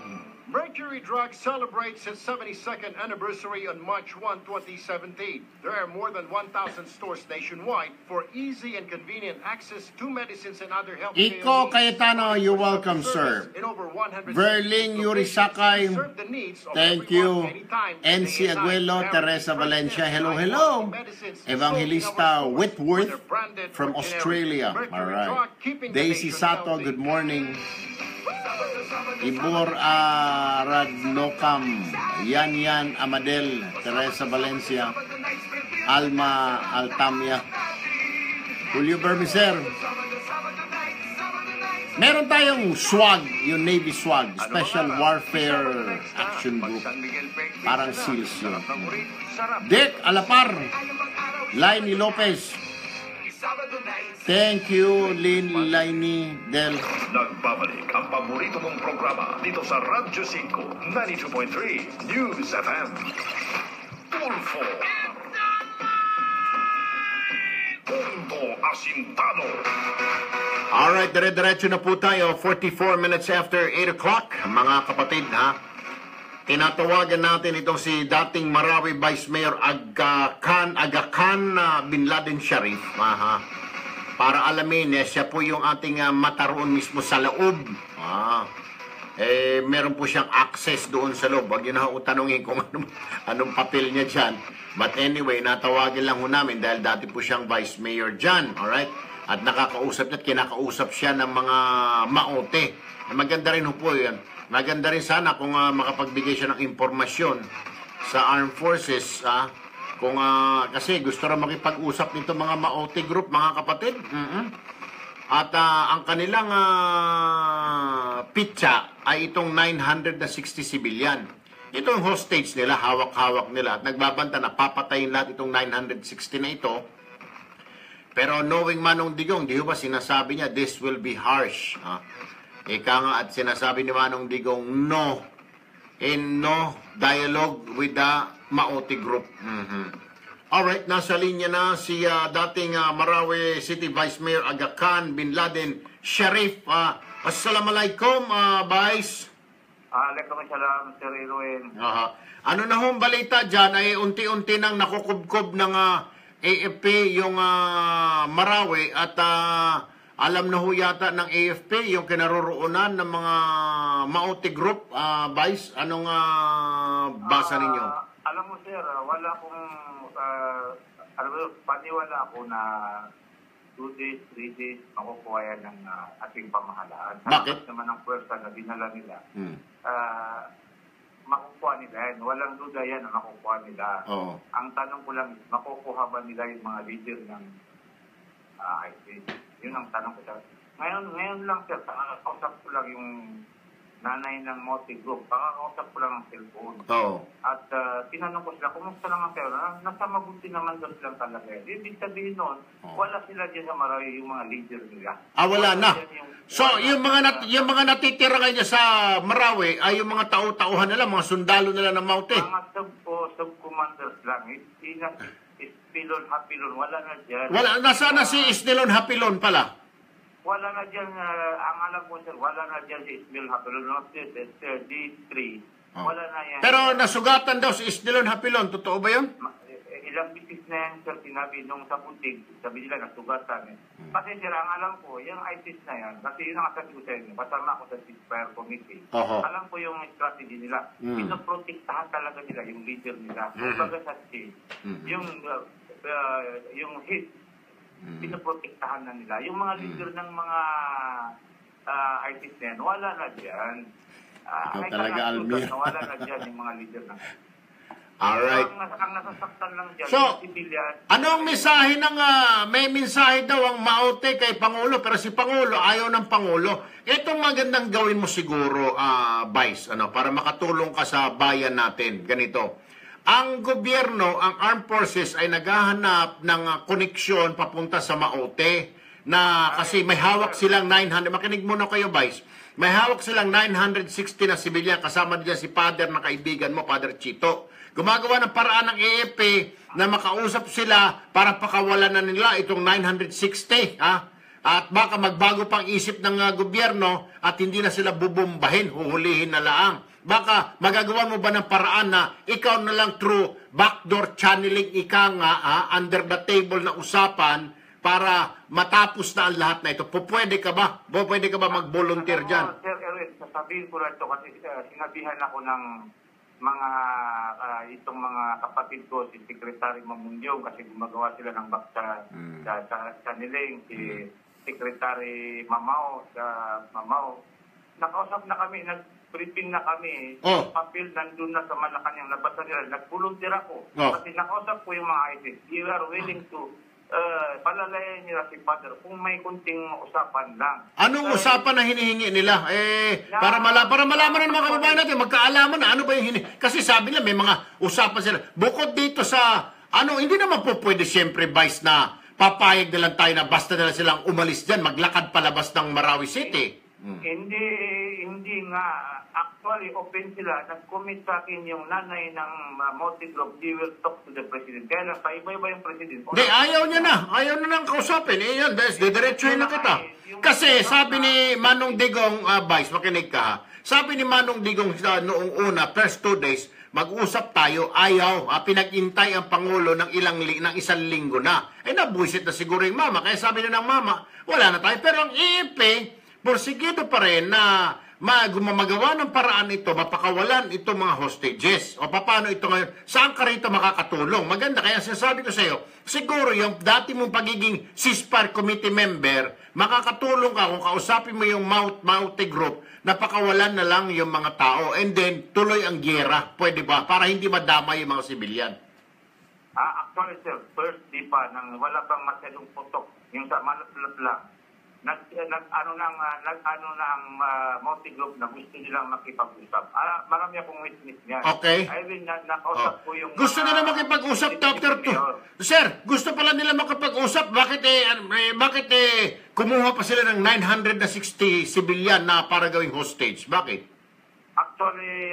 Mercury Drug celebrates its 72nd anniversary on March 1, 2017. There are more than 1,000 stores nationwide for easy and convenient access to medicines and other health care Iko needs. Cayetano, you're welcome, sir. In over 100 Verling Yurisakay, serve the needs of thank everyone you. anytime, NC day and Aguelo, night. Teresa Valencia, hello, hello. Evangelista Whitworth from Australia. Alright. Daisy Sato, good morning. Ibor Aradnokam, Yan Amadel, Teresa Valencia, Alma Altamia, Julio Bermiser. Meron tayong SWAG, yung Navy SWAG, Special Warfare Action Group. Parang SEALs yun. Dick Alapar, Laini Lopez. Thank you, Lynn Laini Del. Nagbabalik ang paborito mong programa dito sa Radyo 5, 92.3 News FM. Tulfo. Punto Asintado. Alright, dire-diretso na po tayo. 44 minutes after 8 o'clock. Mga kapatid, ha? Tinatawagan natin itong si dating Marawi Vice Mayor Aga Khan Bin Laden Sharif. Para alamin, siya po yung ating mataroon mismo sa loob. Meron po siyang access doon sa loob. Huwag yun na utanungin kung anong papel niya dyan. But anyway, natawagin lang ho namin dahil dati po siyang Vice Mayor dyan. Alright? At nakakausap niya at kinakausap siya ng mga maote. Maganda rin ho po yan. Maganda rin sana kung makapagbigay siya ng impormasyon sa Armed Forces. Kung, kasi gusto rin makipag-usap nito mga maote group, mga kapatid. At ang kanilang pitsa ay itong 960 civilian. Ito yung hostage nila, hawak-hawak nila. At nagbabanta na papatayin lahat itong 960 na ito. Pero knowing Manong Digong, di ba sinasabi niya, this will be harsh. Ika nga at sinasabi ni Manong Digong, no. And no dialogue with the Maote group. Alright, nasa linya na si dating Marawi City Vice Mayor Aga Khan Bin Laden Sharif. Assalamualaikum, Vice. Waalaikumsalam, Sir Irwin. Ano na hong balita dyan ay unti-unti nang nakukubkob ng AFP yung Marawi at alam na ho yata ng AFP yung kinaroroonan ng mga Maote Group. Vice, anong basa ninyo? Alam mo, Sir, wala akong paniwala ako na 2 days, 3 days makukuha yan ng ating pamahalaan. Bakit? Naman ang pwersa na dinala nila. Makukuha nila yan. Walang duda yan na makukuha nila. Ang tanong ko lang, makukuha ba nila yung mga leader ng ISIS? Yun ang tanong ko. Ngayon lang, Sir, pakakausap ko lang yung nanay ng Maote Group. Pakakausap ko lang ang cellphone. At tinanong ko sila, kumusta naman kayo? Nasa mabuti naman doon silang talaga. Ibig sabihin noon, wala sila dyan sa Marawi, yung mga leader nila. Wala na. So, yung mga natitira ngayon sa Marawi ay yung mga tao-tauhan nila, mga sundalo nila ng Maote. Mga sub-commanders lang. Ispilon, Hapilon, wala na dyan. Nasaan na si Isnilon Hapilon pala? Wala na dyan, ang alam ko, Sir, wala na dyan si Isnilon Hapilon. D3. Wala na yan. Pero nasugatan daw si Isnilon Hapilon. Totoo ba yun? Ilang bisis na yan, Sir, sinabi nung sa putig, sabi nila nasugatan. Kasi, Sir, ang alam ko, yung ISIS na yan, kasi yun ang asabi ko sa inyo, kasama ako sa ceasefire committee. Alam ko yung strategy nila. Pinoprotektahan talaga nila yung leader nila. Kumbaga sa state, yung hit, pinoprotektahan na nila. Yung mga leader ng mga ISIS na yan, wala na dyan. Talaga, Almir. Wala na dyan yung mga leader ng Alright. Ang nasasaktan lang dyan, so, civilian. Anong mensahe ng, may mensahe daw ang Maote kay Pangulo, pero si Pangulo ayaw ng Pangulo. Itong magandang gawin mo siguro, Vice, para makatulong ka sa bayan natin. Ganito. Ang gobyerno, ang armed forces ay naghahanap ng koneksyon papunta sa Maote na kasi may hawak silang 900. Makinig muna kayo, Vice. May hawak silang 960 na sibilyan. Kasama diyan si Father na kaibigan mo, Father Chito. Gumagawa ng paraan ng AFP na makausap sila para pakawalan na nila itong 960. At baka magbago pang isip ng gobyerno at hindi na sila bubumbahin, huhulihin na laang. Baka magagawa mo ba ng paraan na ikaw na lang through backdoor channeling under the table na usapan para matapos na ang lahat na ito? Pwede ka ba? Pwede ka ba mag-volunteer dyan? Sir Erwin, sasabihin ko na ito kasi sinabihan ako ng mga itong mga kapatid ko, si Secretary Mamundyong, kasi gumagawa sila ng back sa channeling, si Secretary Mamao, nakausap na kami, nag-briefing na kami, papel nandun na sa Malacanang, nabasa nila, nag-volunteer ako, kasi nakausap ko yung mga ISIS, you are willing to palalayan nila si Father kung may kunting usapan lang. Anong usapan na hinihingi nila? Para malaman na ng mga kababayan natin, magkaalaman na ano ba yung hinihingi. Kasi sabi nila may mga usapan sila. Bukod dito sa, hindi naman po pwede siyempre, Vice, na papayag na lang tayo na basta na lang silang umalis dyan, maglakad palabas ng Marawi City. Hindi nga. Actually, open sila. Nag-commit sa akin yung nanay ng multi-group, they will talk to the president. Kaya lang, paiba-iba yung president. Hindi, ayaw niya na. Ayaw na nang kausapin. Eh, yan, didiretsuhin na kita. Kasi sabi ni Manong Digong, Vice, makinig ka ha. Sabi ni Manong Digong noong una, first 2 days, mag-usap tayo, ayaw. Pinag-intay ang Pangulo ng isang linggo na. Eh, nabuisit na siguro yung mama. Kaya sabi na ng mama, wala na tayo. Pero ang IEP, porsigido pa rin na gumagawa ng paraan ito, mapakawalan ito mga hostages. O paano ito ngayon? Saan ka rito makakatulong? Maganda, kaya sinasabi ko sa iyo, siguro yung dati mong pagiging CISPAR committee member, makakatulong ka kung kausapin mo yung multi-group, napakawalan na lang yung mga tao, and then tuloy ang gyera. Pwede ba? Para hindi madama yung mga sibilyan. Actually, sir, first day pa, nang wala pang masyadong putok, yung sa malat-lat lang, nag-ano ng multi-group na gusto nilang makipag-usap. Marami akong witness niyan. Okay. I mean, nakausap ko yung... Gusto nila makipag-usap, Dr. Sir, gusto pala nila makipag-usap. Bakit kumuha pa sila ng 960 civilian na para gawing hostage? Bakit? Actually,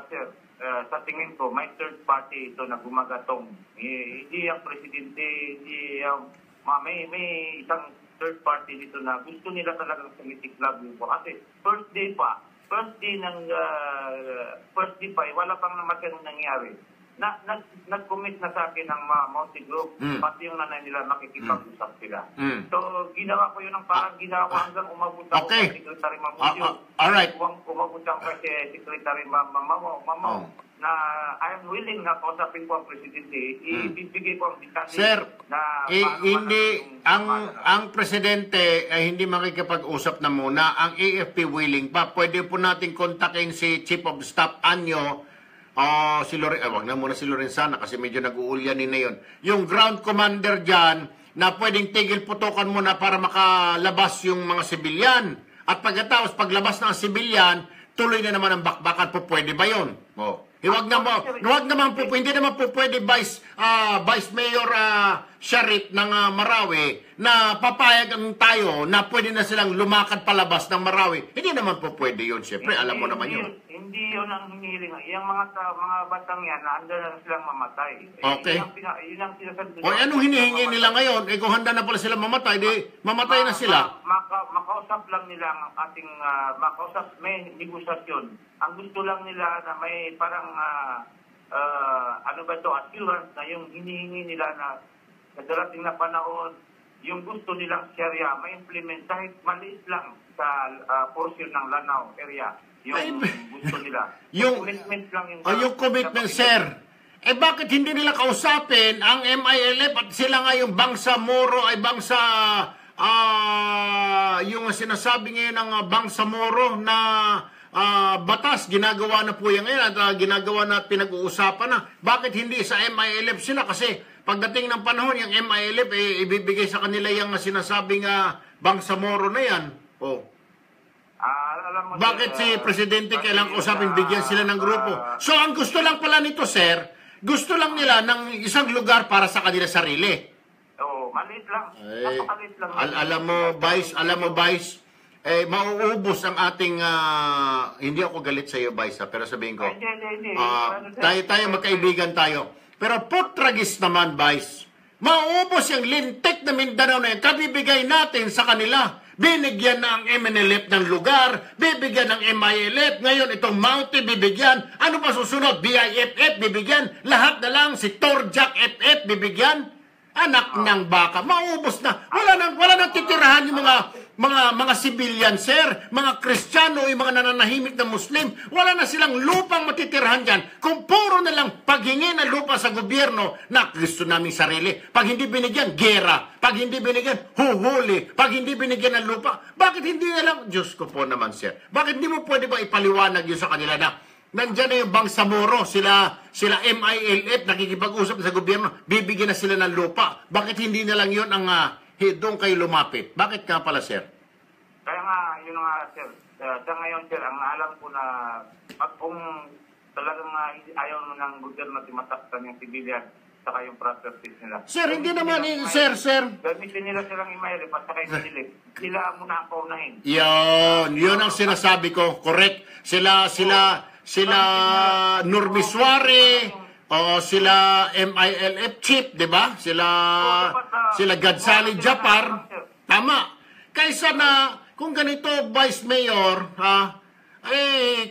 sir, sa tingin ko, may third party ito na gumagatong. Hindi ang presidente, may isang third party dito na gusto nila talagang sumitiklab yung kasi first day pa, wala pang masyadong nangyari. Nag-commit na sa akin ng multi-group, pati yung nanay nila makikipag-usap sila. So, ginawa ko yun ginawa ko hanggang umabot ako kay Secretary Mamudyo. Alright. Umabot ako kay Secretary Mamaw na I am willing na kausapin ko ang presidente, ibibigay ko ang detalye. Sir, na hindi ang presidente ay hindi makikipag-usap na muna. Ang AFP willing pa. Pwede po natin kontakin si Chief of Staff Anyo, si wag na muna si Lorenzana kasi medyo nag-uulyanin na yun. Yung ground commander dyan na pwedeng tigil putukan muna para makalabas yung mga sibilyan. At pagkatapos, paglabas ng sibilyan, tuloy na naman ang bakbakan po. Pwede ba yun? Huwag naman po, hindi naman po pwede Vice Mayor Sharif ng Marawi na papayag ang tayo na pwede na silang lumakad palabas ng Marawi. Hindi naman po pwede yun, siyempre. Alam mo naman yun. Hindi yun ang hinihiling. Yung mga batang yan, naandun na silang mamatay. Okay. Yun ang sinasabi. O anong hinihingi nila ngayon? Kung handa na pala sila mamatay, di mamatay na sila. Makausap lang nila ang ating, may negosasyon. Ang gusto lang nila na may parang, assurance na yung hinihingi nila na sa darating na panahon, yung gusto nilang Sharia, ma-implement kahit maliit lang sa portion ng Lanao area. Yung gusto nila. Yung commitment lang yung commitment, sir. Bakit hindi nila kausapin ang MILF at sila nga yung Bangsamoro ay yung sinasabi ngayon ng Bangsamoro na batas, ginagawa na po yan ngayon at ginagawa na pinag-uusapan na. Bakit hindi sa MILF sila? Kasi pagdating ng panahon, yung MILF, ibibigay sa kanila yung sinasabing Bangsamoro na yan. Bakit si Presidente kailangang usapin, bigyan sila ng grupo? So, ang gusto lang pala nito, sir, gusto lang nila ng isang lugar para sa kanila sarili. Maliit lang. Napakaliit lang. Alam mo, Vice, mauubos ang ating, hindi ako galit sa iyo, Vice, pero sabihin ko, tayo magkaibigan tayo. Pero putragis naman, Vice, mauubos yung lintik na Mindanao na yan, kabibigay natin sa kanila. Binigyan na ang MNLF ng lugar, bibigyan ng MILF, ngayon itong Mountie bibigyan, ano pa susunod? BIFF bibigyan, lahat na lang, si Torjak FF bibigyan, anak ng baka, maubos na, wala nang titirahan yung mga civilian, sir, mga Kristiyano, yung mga nananahimik na Muslim, wala na silang lupang matitirahan dyan. Kung puro na lang paghingi ng lupa sa gobyerno na gusto namin sarili, pag hindi binigyan, gera. Pag hindi binigyan, huhuli. Pag hindi binigyan ng lupa, bakit hindi na lang, Diyos ko po naman, sir, bakit hindi mo pwede ba ipaliwanag yun sa kanila na nandyan na yung Bangsamoro, sila MILF, nakikipag-usap sa gobyerno, bibigyan na sila ng lupa. Bakit hindi na lang yun ang doon kayo lumapit? Bakit nga pala, sir? Kaya nga, yun nga, sir. Sa ngayon, sir, ang alam ko na kung talagang ayaw ng gobyerno timataktan yung civilian, saka yung properties nila. Sir, hindi naman, sir. Gamitin nila silang email, at saka yung silip. Sila muna ang paunahin. Yun ang sinasabi ko. Correct. Sila Nurmiswari, o sila MILF Chief, di ba? Sila Gadsali Japar. Tama. Kaysa na, kung ganito, Vice Mayor,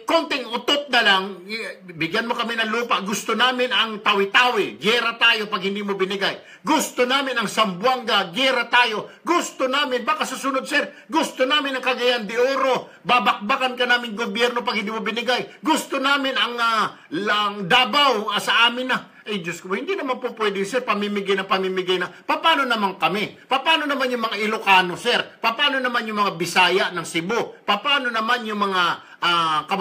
konting utot na lang, bigyan mo kami ng lupa. Gusto namin ang Tawi-Tawi. Gera tayo pag hindi mo binigay. Gusto namin ang Sambuanga. Gera tayo. Gusto namin, baka susunod, sir, gusto namin ang Cagayan de Oro. Babakbakan ka namin gobyerno pag hindi mo binigay. Gusto namin ang Davao sa amin na. Diyos ko, hindi naman po pwede, sir, pamimigay na. Paano naman kami? Paano naman yung mga Ilocano, sir? Paano naman yung mga Bisaya ng Cebu? Paano naman yung mga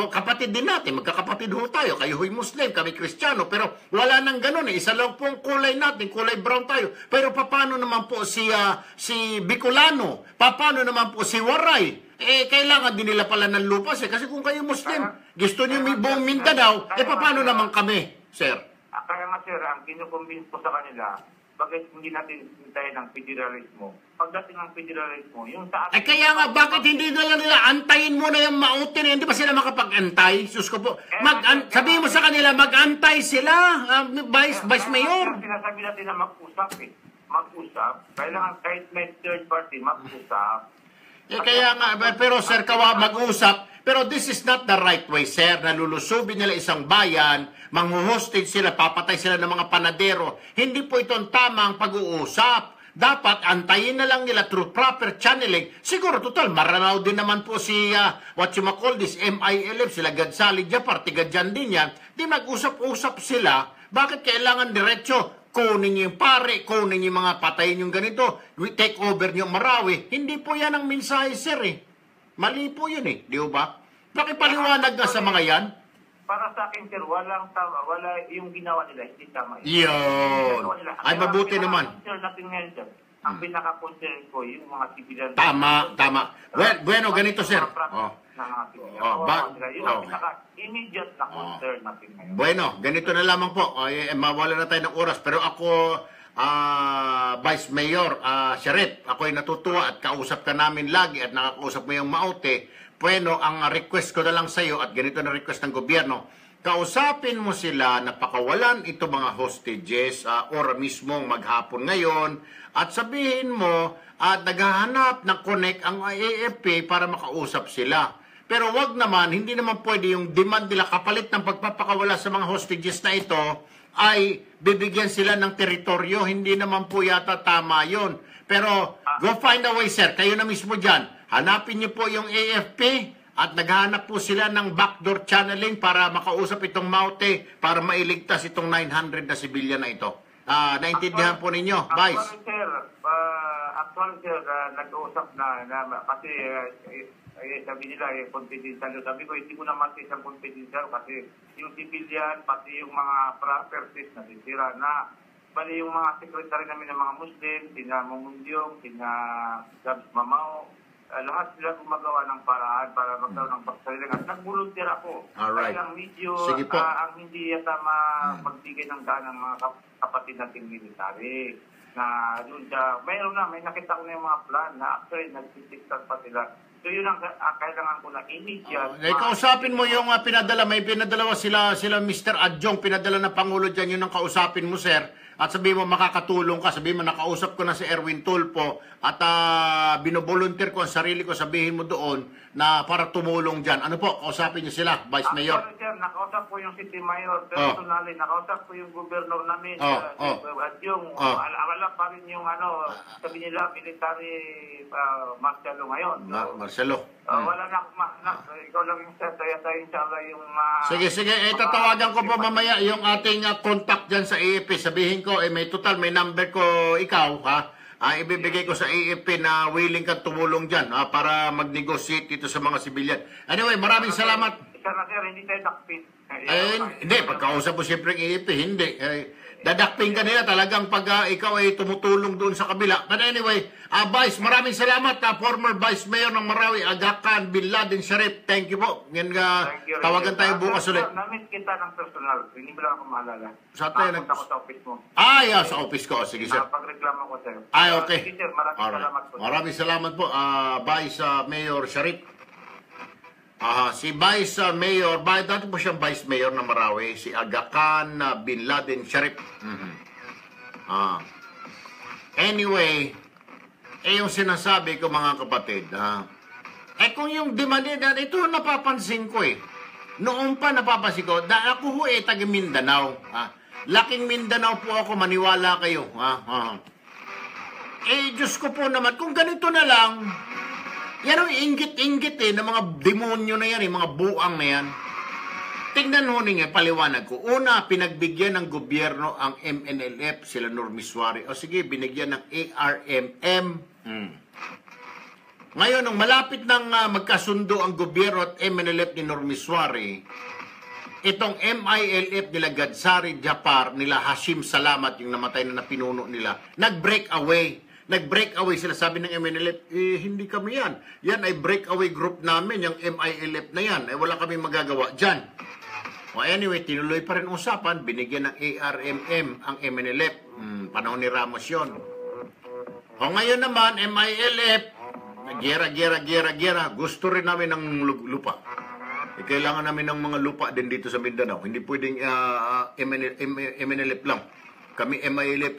kapatid din natin? Magkakapatid ho tayo. Kayo ho'y Muslim, kami Kristiyano. Pero wala nang ganun eh. Isa lang po ang kulay natin. Kulay brown tayo. Pero paano naman po si Bicolano? Paano naman po si Waray? Kailangan din nila pala ng lupa, sir. Kasi kung kayo Muslim, gusto niyo may buong Mindanao, paano naman kami, sir? Kaya nga sir, ang kinukumbins ko sa kanila, bakit hindi natin hintayin ng federalismo? Pagdating ng federalismo, yung sa atin... kaya nga, bakit hindi nila antayin mo na yung mautin? Hindi ba sila makapag-antay? Sus ko po. Sabihin mo sa kanila, mag-antay sila, Vice Mayor. Sinasabi natin na mag-usap eh. Mag-usap. Kailangan kahit may third party, mag-usap. Kaya nga, pero sir, mag-usap. Pero this is not the right way, sir. Nalulusobin nila isang bayan, manghuhostage sila, papatay sila ng mga panadero. Hindi po ito ang tamang pag-uusap. Dapat antayin na lang nila through proper channeling. Siguro, total, maranaw din naman po si, MILF, sila Gadsali Japar, tiga dyan din yan. Di mag-usap-usap sila. Bakit kailangan diretso? Kunin niyo yung pare, kunin niyo yung mga patayin yung ganito, take over niyo Marawi. Hindi po yan ang mensahe, sir eh. Mali po yun eh, di ba? Pakipaliwanag na sa mga yan. Para sa akin, sir, wala yung ginawa nila, hindi tama yun. Ay, mabuti naman. Ang pinaka-concern ko, yung mga sibilan. Tama. Bueno, ganito, sir. Immediate na concern natin ngayon. Bueno, ganito na lamang po. Mawala na tayo ng oras. Pero ako, Vice Mayor Sharet, ako'y natutuwa at kausap ka namin lagi at nakakausap mo yung Maute. Bueno, ang request ko na lang sa iyo at ganito na request ng gobyerno, kausapin mo sila na pakawalan ito mga hostages or mismong maghapon ngayon at sabihin mo at naghahanap ng connect ang AFP para makausap sila. Pero wag naman, hindi naman pwede yung demand nila kapalit ng pagpapakawala sa mga hostages na ito ay bibigyan sila ng teritoryo. Hindi naman po yata tama yun. Pero go find a way, sir. Kayo na mismo dyan. Hanapin niyo po yung AFP at naghahanap po sila ng backdoor channeling para makausap itong Maute para mailigtas itong 900 na sibilyan na ito. Naintindihan po ninyo, Vice? Actually, sir, nag-uusap na kasi sabi nila, confidential. Sabi ko, hindi ko naman isang confidential kasi yung civilian, pati yung mga properties na sisira na. Bali yung mga secretary namin ng mga Muslim, sina Mumundyong, sina Gabs Mamao, lahat sila gumagawa ng paraan para magkaroon ng pagsaliling. At nag-volunteer ako. Alright. Kaya ang medyo, sige po. ang hindi yata magbigay ng daan ng mga kapatid nating military. Na doon siya, may nakita ko na yung mga plan na actually nagsisiktas pa sila. So yun ang kailangan ko na immediate. Kausapin mo yung pinadala, may pinadala sila Mr. Adjong, pinadala na Pangulo dyan, yun ang kausapin mo, sir. At sabihin mo makakatulong ka, sabihin mo nakausap ko na si Erwin Tulfo at binovolunteer ko ang sarili ko, sabihin mo doon na para tumulong dyan. Ano po, kausapin niyo sila, Vice Mayor? Sorry, sir, nakausap ko yung City Mayor personally, nakausap ko yung Governor namin, at yung alam pa rin yung sabi nila, military Marcelo ngayon. Marcelo. Wala na, ikaw lang yung sir, tayo inshallah yung... Sige, tatawagan ko po mamaya yung ating contact dyan sa AFP. Sabihin ko, may number ko ikaw, ha? Ibibigay ko sa AFP na willing kang tumulong dyan para mag-negotiate dito sa mga sibilyan. Anyway, maraming salamat. siya na sir, hindi tayo dakpin. Hindi, pagkausap mo siyempre ng IEP, hindi. Dadakpin ka nila talagang pag ikaw ay tumutulong doon sa kabila. But anyway, Vice, maraming salamat. Former Vice Mayor ng Marawi, Aga Khan Bin Laden Sharif. Thank you po. Yan, tawagan tayo bukas ulit. Namit kita ng personal. Hindi mo lang ako maalala. Sa tayo Nakapunta ko sa office mo. Yeah, sa office ko. Sige, sir. Napagreklamo ko, sir. Okay. Sige, sir. Maraming salamat po. Maraming salamat po, Vice Mayor Sharif. Si Vice Mayor, dati po siyang Vice Mayor ng Marawi, si Aga Khan Bin Laden Sharif. Anyway, yung sinasabi ko mga kapatid, kung yung demand ito napapansin ko Noon pa napapansin ko, ako taga Mindanao. Laking Mindanao po ako, maniwala kayo. Diyos ko po naman, kung ganito na lang, yan ang inggit-inggit ng mga demonyo na yan, mga buang na yan. Tingnan ho ninyo, paliwanag ko. Una, pinagbigyan ng gobyerno ang MNLF, sila Normiswari. O sige, binigyan ng ARMM. Ngayon, nung malapit nang magkasundo ang gobyerno at MNLF ni Normiswari, itong MILF nila Gadsari Japar, nila Hashim Salamat, yung namatay na pinuno nila, nag-break away. Nag-break away sila, sabi ng MNLF, hindi kami yan. Yan ay breakaway group namin, yung MILF na yan. Wala kami magagawa dyan. Anyway, tinuloy pa rin usapan, binigyan ng ARMM ang MNLF. Panahon ni Ramos yun. Ngayon naman, MILF, gera. Gusto rin namin ng lupa. Kailangan namin ng mga lupa din dito sa Mindanao. Hindi pwedeng MNLF lang. Kami MILF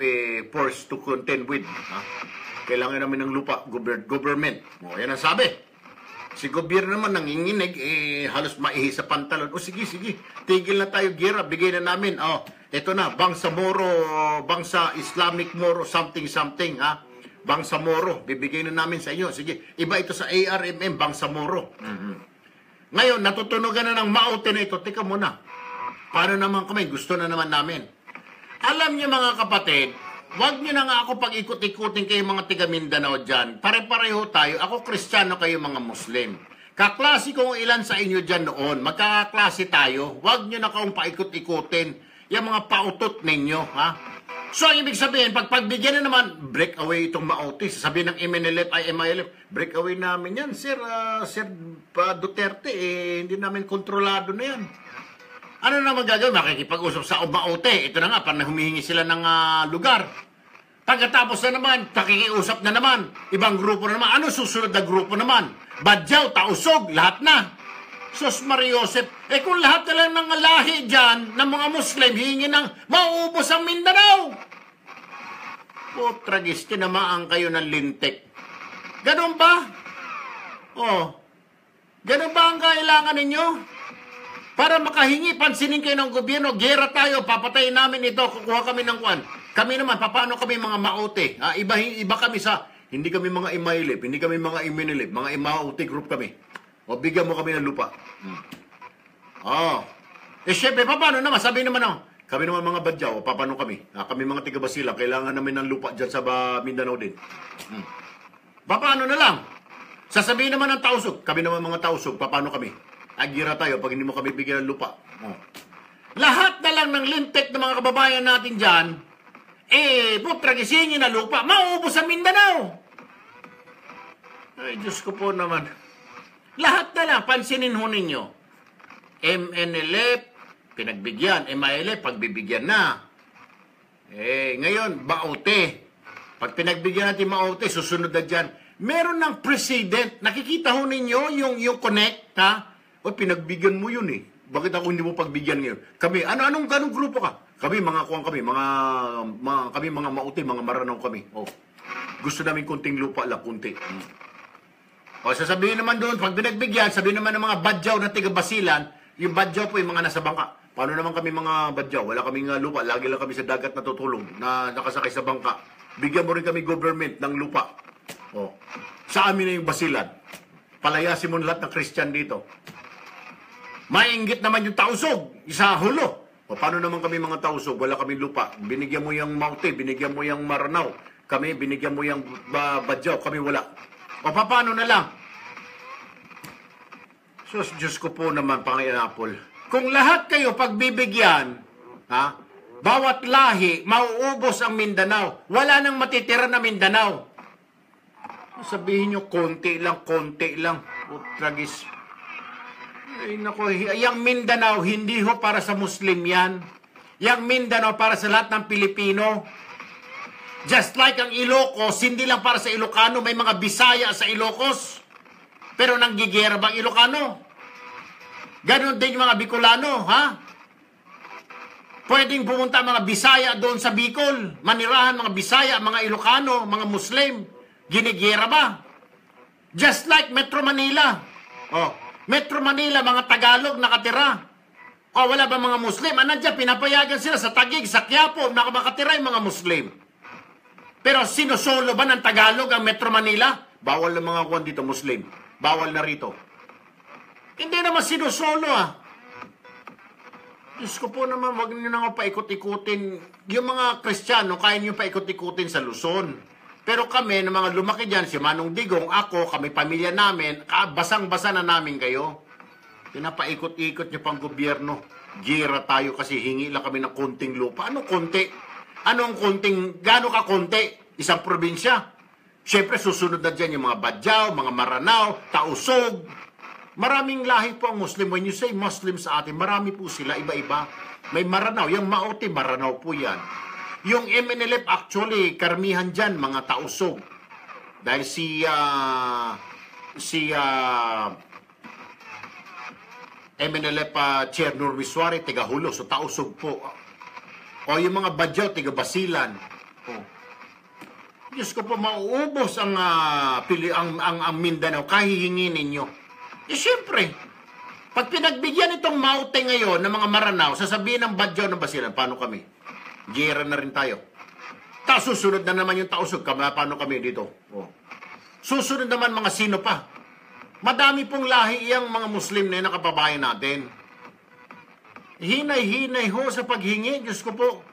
forced to contend with. Kailangan namin ng lupa, government. Yan ang sabi. Si gobyerno naman nanginginig, halos maihi sa pantalon. Sige, tigil na tayo, gera, bigay na namin. Ito na, Bangsa Moro, Bangsa Islamic Moro, something, Bangsa Moro, bibigay na namin sa inyo. Sige, iba ito sa ARMM, Bangsa Moro. Ngayon, natutunugan na ng maute na ito. Teka muna, paano naman kami? Gusto na naman namin. Alam niyo mga kapatid, wag niyo na nga ako pag-ikot-ikutin kayo mga tiga Mindanao dyan. Pare-pareho tayo. Ako Kristiyano, kayo mga Muslim. Kaklase kong ilan sa inyo dyan noon. Magkakaklase tayo. Wag niyo na akong paikot-ikutin yung mga pautot ninyo. So, ang ibig sabihin, pag pagbigyan na naman, break away itong maute. Sasabihin ng MNLF ay MILF, break away namin yan. Sir Duterte, hindi namin kontrolado na yan. Ano naman gagawin? Makikipag-usap sa maute. Ito na nga, parang humihingi sila ng lugar. Pagkatapos na naman, pakikiusap na naman. Ibang grupo na naman. Ano susunod na grupo naman? Badyaw, Tausog, lahat na. Sus Mariosep, kung lahat na lang ng lahi dyan, ng mga Muslim, hihingi ng mauubos ang Mindanao. Tragis, tinamaan kayo ng lintik. Ganon ba? Ganon ba ang kailangan ninyo? Para makahingi, pansinin kayo ng gobyerno, gera tayo, papatayin namin ito, kukuha kami ng kuwan. Kami naman, paano kami mga maute? Iba kami sa, hindi kami mga MILF, hindi kami mga MNLF, mga maute group kami. Bigyan mo kami ng lupa. Syempre, paano naman? Sabi naman kami naman mga Badyaw, paano kami? Kami mga tiga-Basila, kailangan namin ng lupa dyan sa Mindanao din. Paano na lang? Sasabihin naman ng Tausog, kami naman mga Tausog, paano kami? Agira tayo pag hindi mo kami bigyan ng lupa. Lahat na lang ng lintik ng mga kababayan natin dyan, tragisingin na lupa, mauubos sa Mindanao. Ay, Diyos ko po naman. Lahat na lang, pansinin ho ninyo. MNLF, pinagbigyan. MILF, pagbibigyan na. Ngayon, maute. Pag pinagbigyan natin maute, susunod na dyan. Meron ng president. Nakikita ho ninyo yung connect, pinagbigyan mo yun Bakit ako hindi mo pagbigyan ngayon? Kami, anong grupo ka? Kami, kami mga maute, mga maranaw kami. Gusto namin kunting lupa lang, kunti. Sasabihin naman doon, pag pinagbigyan, sabihin naman ng mga Badyaw na tiga-Basilan, yung Badyaw po yung mga nasa bangka. Paano naman kami mga Badyaw? Wala kaming lupa, lagi lang kami sa dagat natutulog, na nakasakay sa bangka. Bigyan mo rin kami government ng lupa. Sa amin na yung Basilan. Palayasin mo lahat ng Christian dito. Mainggit naman yung Tausog, isa hulo. Paano naman kami mga Tausog? Wala kaming lupa. Binigyan mo yung Maute, binigyan mo yung Maranao. Kami, binigyan mo yung Badyaw, kami wala. Paano na lang? Sus, Diyos ko po naman, Panginoon Apple. Kung lahat kayo pagbibigyan, bawat lahi, mauubos ang Mindanao. Wala nang matitira na Mindanao. Sabihin nyo, konti lang. Tragis. Ay, naku, yung Mindanao, hindi ho para sa Muslim yan. Yung Mindanao para sa lahat ng Pilipino. Just like ang Ilocos, hindi lang para sa Ilocano, may mga Bisaya sa Ilocos. Pero nanggigera bang Ilocano? Ganon din yung mga Bicolano, ha? Pwedeng pumunta mga Bisaya doon sa Bicol. Manirahan mga Bisaya, mga Ilocano, mga Muslim. Ginigera ba? Just like Metro Manila. Metro Manila, mga Tagalog nakatira. Wala ba mga Muslim? Nandiyan, pinapayagan sila sa Taguig, sa Quiapo, makatira yung mga Muslim. Pero sinusolo ba ng Tagalog ang Metro Manila? Bawal na mga kuwan dito, Muslim. Bawal na rito. Hindi naman sinusolo, Diyos ko po naman, wag niyo na paikot-ikutin. Yung mga Kristiyano, kaya niyo paikot-ikutin sa Luzon. Pero kami, na mga lumaki dyan, si Manong Digong, ako, kami, pamilya namin, basang-basa na namin kayo. Pinapaikot-ikot niyo pang gobyerno. Gira tayo kasi hingi lang kami ng konting lupa. Anong konti? Anong konting, gaano ka konti? Isang probinsya. Siyempre, susunod na dyan yung mga Badyaw, mga Maranao, Tausog. Maraming lahi po ang Muslim. When you say Muslim sa atin, marami po sila, iba-iba. May Maranao. Yung Maote, Maranao po yan. Yung MNLF, actually, karamihan dyan, mga Tausog. Dahil MNLF Chair Nurmiswari, tiga Hulo, so Tausog po. O yung mga Badyaw, tiga Basilan. Diyos ko po, mauubos ang Mindanao, kahihingin ninyo. Siyempre, pag pinagbigyan itong Maute ngayon ng mga Maranao, sasabihin ng Badyaw ng Basilan, paano kami? Gera na rin tayo. Susunod na naman yung Tausog, paano kami dito? Susunod naman mga sino pa. Madami pong lahi iyang mga Muslim na nakababayan natin. Hinay-hinay ho sa paghingi, Diyos ko po.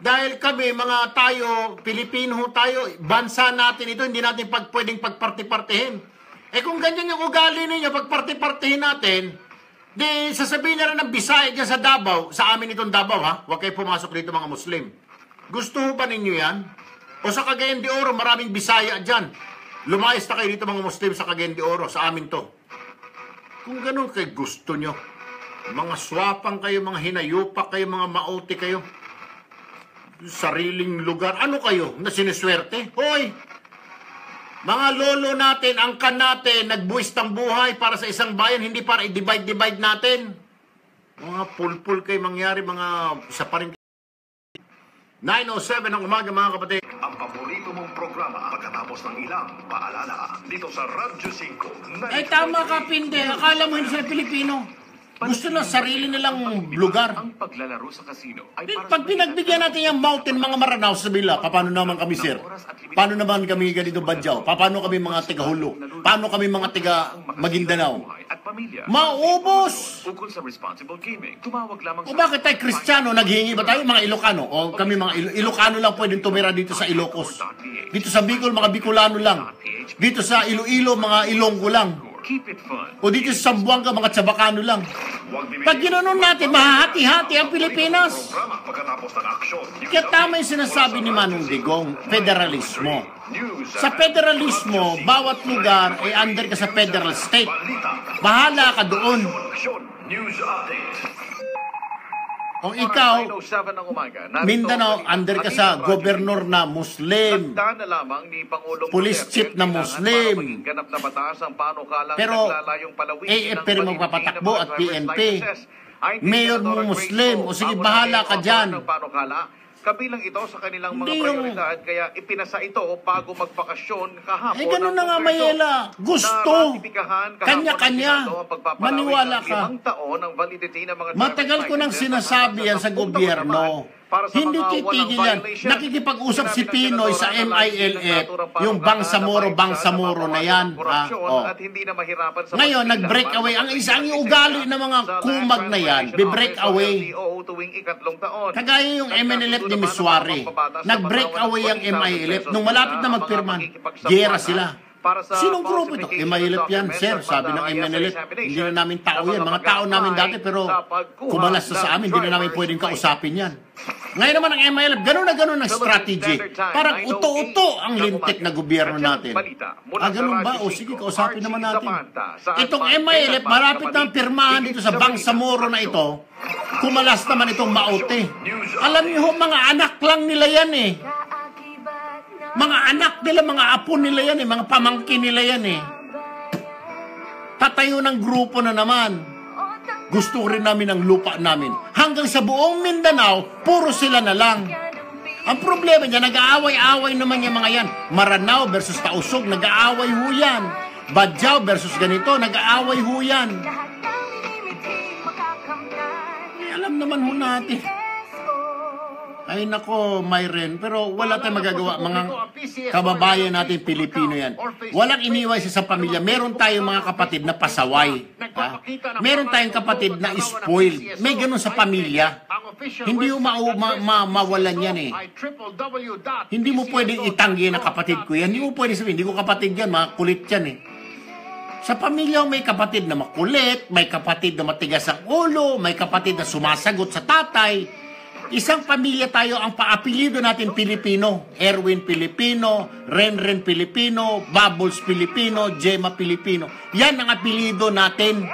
Dahil kami, mga tayo, Pilipino tayo, bansa natin ito, hindi natin pwedeng pagparti-partihin. Kung ganyan yung ugali ninyo, pagparti-partihin natin, di sasabihin na rin ng Bisaya dyan sa Davao, sa amin itong Davao, huwag kayo pumasok dito mga Muslim. Gusto ho ba ninyo yan? O sa Cagayan de Oro, maraming Bisaya dyan. Lumayas na kayo dito mga Muslim sa Cagayan de Oro, sa amin to. Kung ganun kayo gusto nyo, mga swapang kayo, mga hinayupak kayo, mga maote kayo, sariling lugar, ano kayo, na siniswerte? Hoy! Mga lolo natin, angkan natin, nagbuwis ng buhay para sa isang bayan, hindi para i-divide natin. Mga pulpul kayo mangyari, mga isa pa rin. 9:07 ng umaga mga kapatid. Ang paborito mong programa pagkatapos ng ilang paalala dito sa Radyo 5. Tama ka, Pinde. Akala mo hindi sila Pilipino. Gusto na sarili nilang lugar. Ang paglalaro sa casino ay pag pinagbigyan natin yung mountain mga Maranao sa bila, paano naman kami, sir? Paano naman kami ganito Badyaw? Paano kami mga tiga-Hulo? Paano kami mga tiga Maguindanao? Maubos! Ukol sa responsible gaming, tumawag lamang O bakit tayo Kristiyano? Naghihingi ba tayo mga Ilocano? O kami mga Ilocano lang pwedeng tumira dito sa Ilocos? Dito sa Bicol, mga Bicolano lang. Dito sa Iloilo, mga Ilonggo lang. O dito sa Zamboanga, mga Chabacano lang. Pag ginanon natin, mahahati-hati ang Pilipinas. Kaya tama yung sinasabi ni Manong Digong, federalismo. Sa federalismo, bawat lugar ay under ka sa federal state. Bahala ka doon. Kung ikaw, Mindanao, under ka sa gobernur na Muslim, police chief na Muslim, pero AFP rin magpapatakbo at PNP, mayor mo Muslim, o sige, bahala ka dyan. Kabilang ito sa kanilang mga prioridad, kaya ipinasa ito bago magbakasyon kahapon. Ganun na nga, Mayela. Gusto. Kanya-kanya. Maniwala ka. Matagal ko nang sinasabi yan sa gobyerno. Hindi titigil yan. Nakikipag-usap si Pinoy sa MILF, yung Bangsamoro na yan. Ngayon, nag-break away. Ang isang ugali ng mga kumag na yan, be-break away. Kagaya yung MNLF ni Miswari. Nag-break away ang MILF. Nung malapit na magpirma, gera sila. para sa Sinong grupo ito? falsification MILF yan, documents sir. at Sabi ng pag-aaya sa MNLF, examination hindi na namin tao ng yan. Mga tao mag-apply namin dati, pero sa pagkuha kumalas na sa ng amin, hindi na namin driver's pwedeng license. kausapin yan. Ngayon naman ang MILF, gano'n na gano'n ang strategy. Parang uto-uto ang lintik na gobyerno natin. Ganun ba? O sige, kausapin naman natin. Itong MILF, malapit na ang pirmahan dito sa Bangsamoro na ito, kumalas naman itong Maute. Alam niyo ho, mga anak lang nila yan eh. Mga anak nila, mga apo nila yan eh, mga pamangkin nila yan eh. Tatayo ng grupo na naman. Gusto rin namin ang lupa namin. Hanggang sa buong Mindanao, puro sila na lang. Ang problema niya, nag-aaway-aaway naman yung mga yan. Maranao versus Tausog, nag-aaway ho yan. Badjao versus ganito, nag-aaway ho yan. Alam naman ho natin. Ay nako, Myren, pero wala tayong magagawa. Mga kababayan natin, Pilipino yan. Walang iniway sa pamilya. Meron tayong mga kapatid na pasaway. Ha? Meron tayong kapatid na spoiled. May ganun sa pamilya. Hindi mo mawalan yan eh. Hindi mo pwedeng itanggi na kapatid ko yan. Hindi mo pwedeng sabihin, hindi ko kapatid yan, mga kulit yan eh. Sa pamilya, may kapatid na makulit, may kapatid na matigas ang ulo, may kapatid na sumasagot sa tatay. Isang pamilya tayo, ang paapelido natin Pilipino. Erwin Pilipino, Renren Pilipino, Bubbles Pilipino, Gemma Pilipino. Yan ang apelido natin.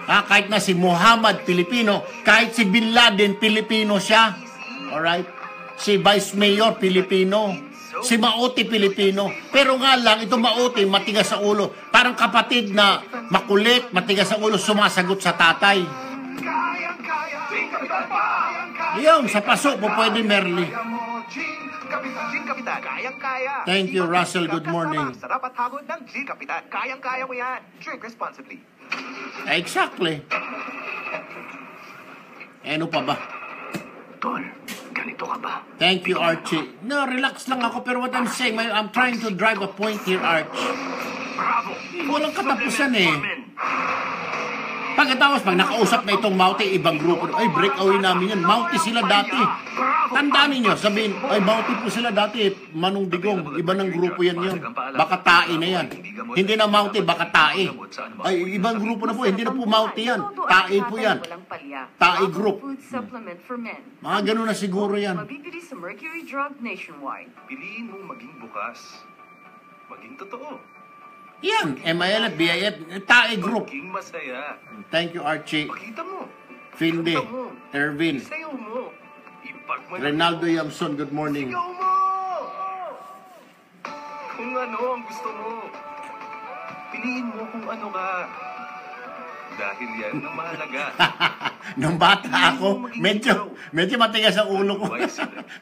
Kahit na si Muhammad Pilipino, kahit si Bin Laden Pilipino siya. Alright? Si Vice Mayor Pilipino. Si Maute Pilipino. Pero nga lang, ito Maute, matigas sa ulo. Parang kapatid na makulit, matigas sa ulo, sumasagot sa tatay. Yung, sa paso po pwede, Merly. Thank you, Russell. Good morning. Sarap at hagod ng G, Kapitan. Kayang-kaya mo yan. Drink responsibly. Exactly. Ano pa ba? Tol, ganito ka ba? Thank you, Archie. No, relax lang ako. Pero what I'm saying, I'm trying to drive a point here, Arch. Bravo! Walang katapusan eh. Pagkatapos, pag nakausap na itong Maute, ibang grupo, ay, breakaway namin yan. Maute sila dati. Tandaan ninyo, sabihin, ay, Maute po sila dati. Manong Digong, iba ng grupo yan yun. Baka tae na yan. Hindi na Maute, baka tae. Ay, ibang grupo na po, hindi na po Maute yan. Tae po yan. Tae group. Mga ganun na siguro yan. Mabibili sa Mercury Drug nationwide. Piliin mo maging bukas. Maging totoo. Yan, MILF, BIF, Tae Group. Maging masaya. Thank you, Archie. Pakita mo. Finde, Pakita mo. Ervin, Sayaw mo. Ipagmalaki Renaldo mo. Yamson, good morning. Sigaw mo! Kung ano ang gusto mo. Piliin mo kung ano ka. Dahil yan ang mahalaga. Nung bata ako, medyo matigas ang ulo ko.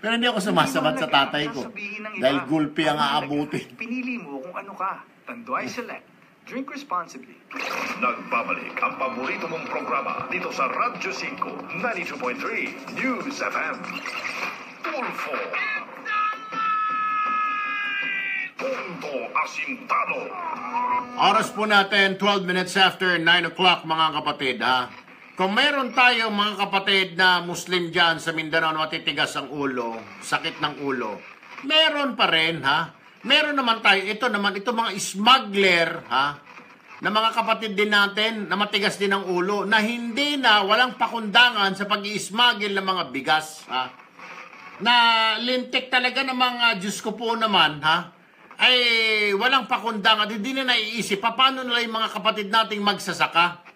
Pero hindi ako sumasabat sa tatay ko. Dahil gulpi ang aabutin. Pinili mo kung ano ka. Tanduay Select. Drink responsibly. Nagbabalik ang paborito mong programa dito sa Radyo 5, 92.3 News FM. Tulfo. Punto Asintado. Oras po natin, 12 minutes after 9 o'clock, mga kapatid. Kung meron tayong mga kapatid na Muslim dyan sa Mindanao na matitigas ang ulo, sakit ng ulo, meron pa rin, Meron naman tayo, ito mga smuggler, na mga kapatid din natin na matigas din ang ulo, na hindi na, walang pakundangan sa pag-i-smuggle ng mga bigas, na lintik talaga ng mga, Diyos ko po naman, ay walang pakundangan, hindi na naiisip, paano nila yung mga kapatid nating magsasaka?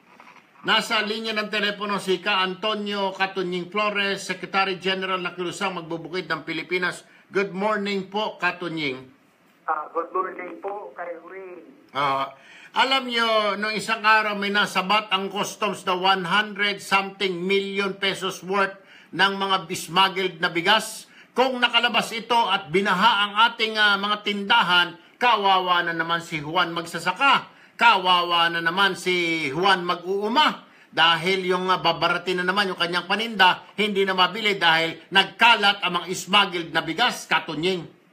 Nasa linya ng telepono si Ka Antonio Catunying Flores, Secretary General ng Kilusang Magbubukid ng Pilipinas. Good morning po, Catunying. Good morning po, kay Wayne. Alam nyo, noong isang araw may nasabat ang customs na 100-something million pesos worth ng mga smuggled na bigas. Kung nakalabas ito at binaha ang ating mga tindahan, kawawa na naman si Juan magsasaka. Kawawa na naman si Juan mag-uuma. Dahil yung babaratin na naman yung kanyang paninda, hindi na mabili dahil nagkalat ang mga smuggled na bigas, Katunying.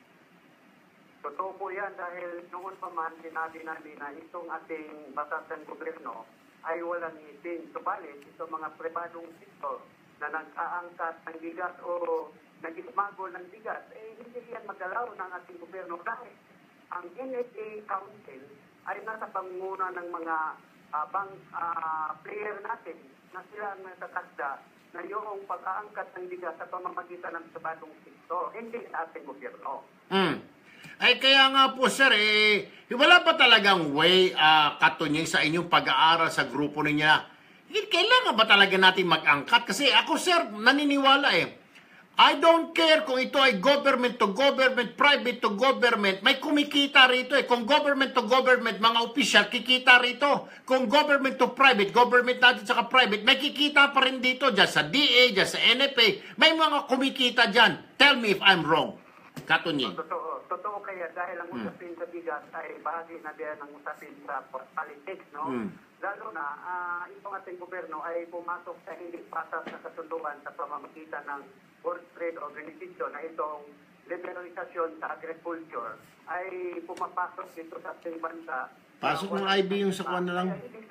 Totoo po yan dahil noon pa man sinabi namin na itong ating batasang gobyerno ay walang ngipin. Subalit, itong mga pribadong sektor na nag-aangkat ng bigas o nag-ismagol ng bigas, hindi yan magalaw ng ating gobyerno dahil ang NFA Council ay nasa pangunguna ng mga player natin na sila ang nagkakasda na yung pag-aangkat ng bigas sa pamamagitan ng sabadong sektor, hindi sa ating gobyerno. Ay kaya nga po sir, wala pa talagang way katunyay sa inyong pag-aaral sa grupo ninyo. Kailangan ba talaga natin mag-angkat? Kasi ako sir, naniniwala I don't care kung ito ay government to government, private to government, may kumikita rito Kung government to government, mga opisyal, kikita rito. Kung government to private, government natin saka private, may kikita pa rin dito. Diyan sa DA, diyan sa NFA, may mga kumikita dyan. Tell me if I'm wrong. Katunying. Totoo kaya dahil ang usapin sa bigas ay bahagi na din ng usapin sa politics, no? Lalo na, itong ating gobyerno ay pumasok sa hindi patas na kasunduan sa pamamagitan ng World Trade Organization na itong liberalisasyon sa agriculture ay pumapasok dito sa ating bansa. Pasok ng IB yung sa kuwan na lang.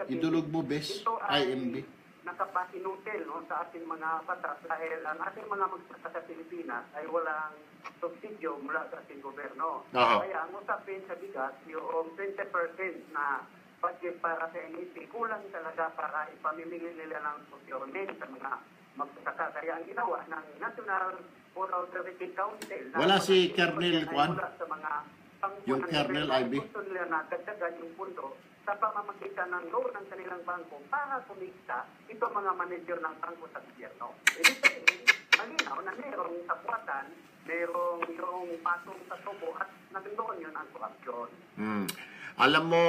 Idulog mo, bes. IMB. Nakapahinutil sa ating mga batas dahil ang ating mga magsasaka sa Pilipinas ay walang subsidyo mula sa ating gobyerno. Kaya ang usapin sa bigas, yung 20% na budget para sa NEP, kulang talaga para ipamimigay nila ng procurement sa mga magsasaka. Kaya ang ginawa ng National Food Authority Council, wala si Kernel Kwan? Sa mga yung Kernel IB? Gusto nila na dagdagan yung pundo sa pamamagitan ng loan ng kanilang bangko para kumita ito mga manager ng bangko sa gobyerno. Ibig sabihin, malinaw na mayroong sapuatan, mayroong yung patong sa tubo at nagdoon yun ang korupsyon. Alam mo,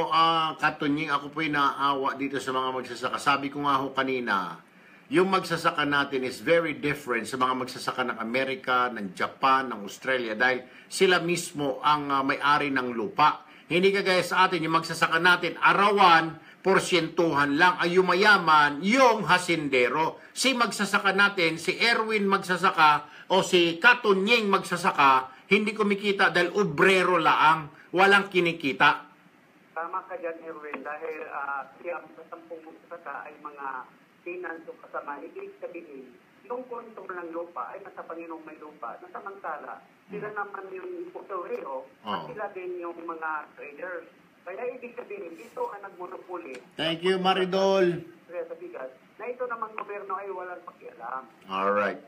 Katunying, ako po'y naaawa dito sa mga magsasaka. Sabi ko nga ho kanina, yung magsasaka natin is very different sa mga magsasaka ng Amerika, ng Japan, ng Australia dahil sila mismo ang may-ari ng lupa. Hindi kagaya sa atin, yung magsasaka natin, arawan, porsyentuhan lang. Ay yumayaman, yung hasindero. Si magsasaka natin, si Erwin magsasaka o si Katunying magsasaka, hindi kumikita dahil obrero laang, walang kinikita. Tama ka dyan, Erwin, dahil siyang sa 10 magsasaka ay mga finance o kasama, ibig sabihin, yung kontrol ng lupa ay nasa Panginoong may lupa, nasamantala, sila naman yung iputoreo at sila din yung mga traders. Kaya ibig sabihin, ito ang nagmonopoli. Thank you, Maridol. Sa bigas, na ito naman gobyerno ay walang pakialam. Alright.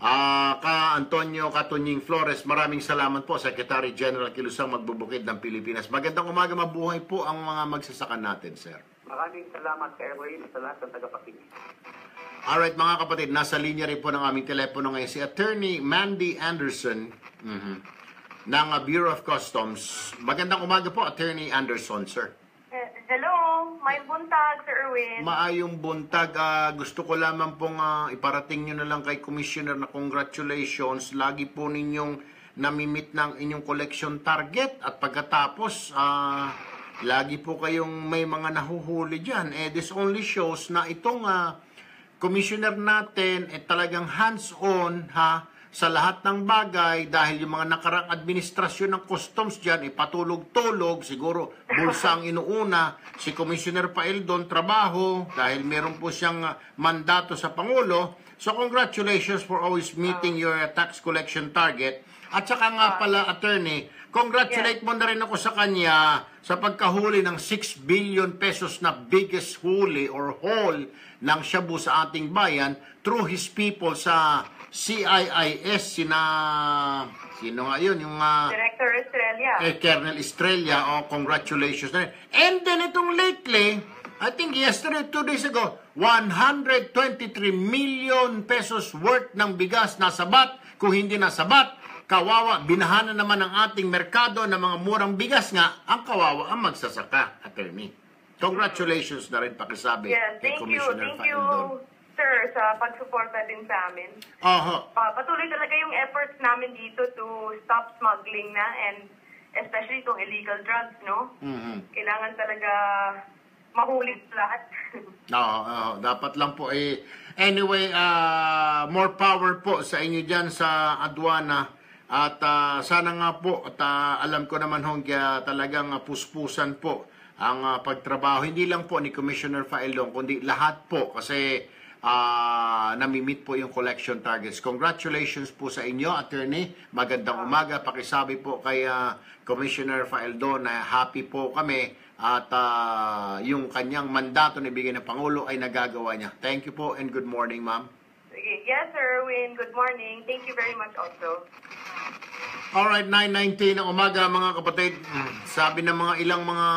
Antonio Katunying Flores, maraming salamat po, Secretary General Kilusang Magbubukid ng Pilipinas. Magandang umaga, mabuhay po ang mga magsasaka natin, sir. Maraming salamat kay Erwin sa lahat ng tagapakinig. Alright mga kapatid, nasa linya rin po ng aming telepono ngayon si Attorney Mandy Anderson ng Bureau of Customs. Magandang umaga po, Attorney Anderson, sir. Hello, may buntag, Sir Erwin. Maayong buntag. Gusto ko lamang pong iparating nyo na lang kay Commissioner na congratulations. Lagi po ninyong namimit ng inyong collection target at pagkatapos lagi po kayong may mga nahuhuli dyan. This only shows na itong commissioner natin talagang hands-on sa lahat ng bagay dahil yung mga nakarang administrasyon ng customs dyan patulog-tulog, siguro bulsa ang inuuna, si Commissioner Paildon trabaho dahil meron po siyang mandato sa Pangulo. So congratulations for always meeting your tax collection target. At saka nga pala, Attorney, congratulate mo na rin ako sa kanya sa pagkahuli ng 6 billion pesos na biggest huli or haul ng shabu sa ating bayan through his people sa CIIS. Sino nga yun? Yung Director Estrella. Colonel Estrella. Congratulations na rin. And then itong lately, I think yesterday, 2 days ago, 123 million pesos worth ng bigas nasabat. Kung hindi nasabat, kawawa, binahanan naman ng ating merkado ng mga murang bigas nga, ang kawawa ang magsasaka, Attorney. Congratulations na rin pakisabi kay Commissioner Faindon. Sir, sa pagsuporta din sa amin. Patuloy talaga yung efforts namin dito to stop smuggling na and especially itong illegal drugs, no? Kailangan talaga mahuli lahat. Dapat lang po anyway, more power po sa inyo dyan sa aduana. At sana nga po, at alam ko naman talagang puspusan po ang pagtrabaho. Hindi lang po ni Commissioner Faildon, kundi lahat po. Kasi namimit po yung collection targets. Congratulations po sa inyo, Attorney. Magandang umaga. Pakisabi po kay Commissioner Faeldo na happy po kami at yung kanyang mandato na ibigay ng Pangulo ay nagagawa niya. Thank you po and good morning, ma'am. Yes, Sir Erwin. Good morning. Thank you very much also. Alright, 9:19 ng umaga mga kapatid. Sabi ng mga ilang mga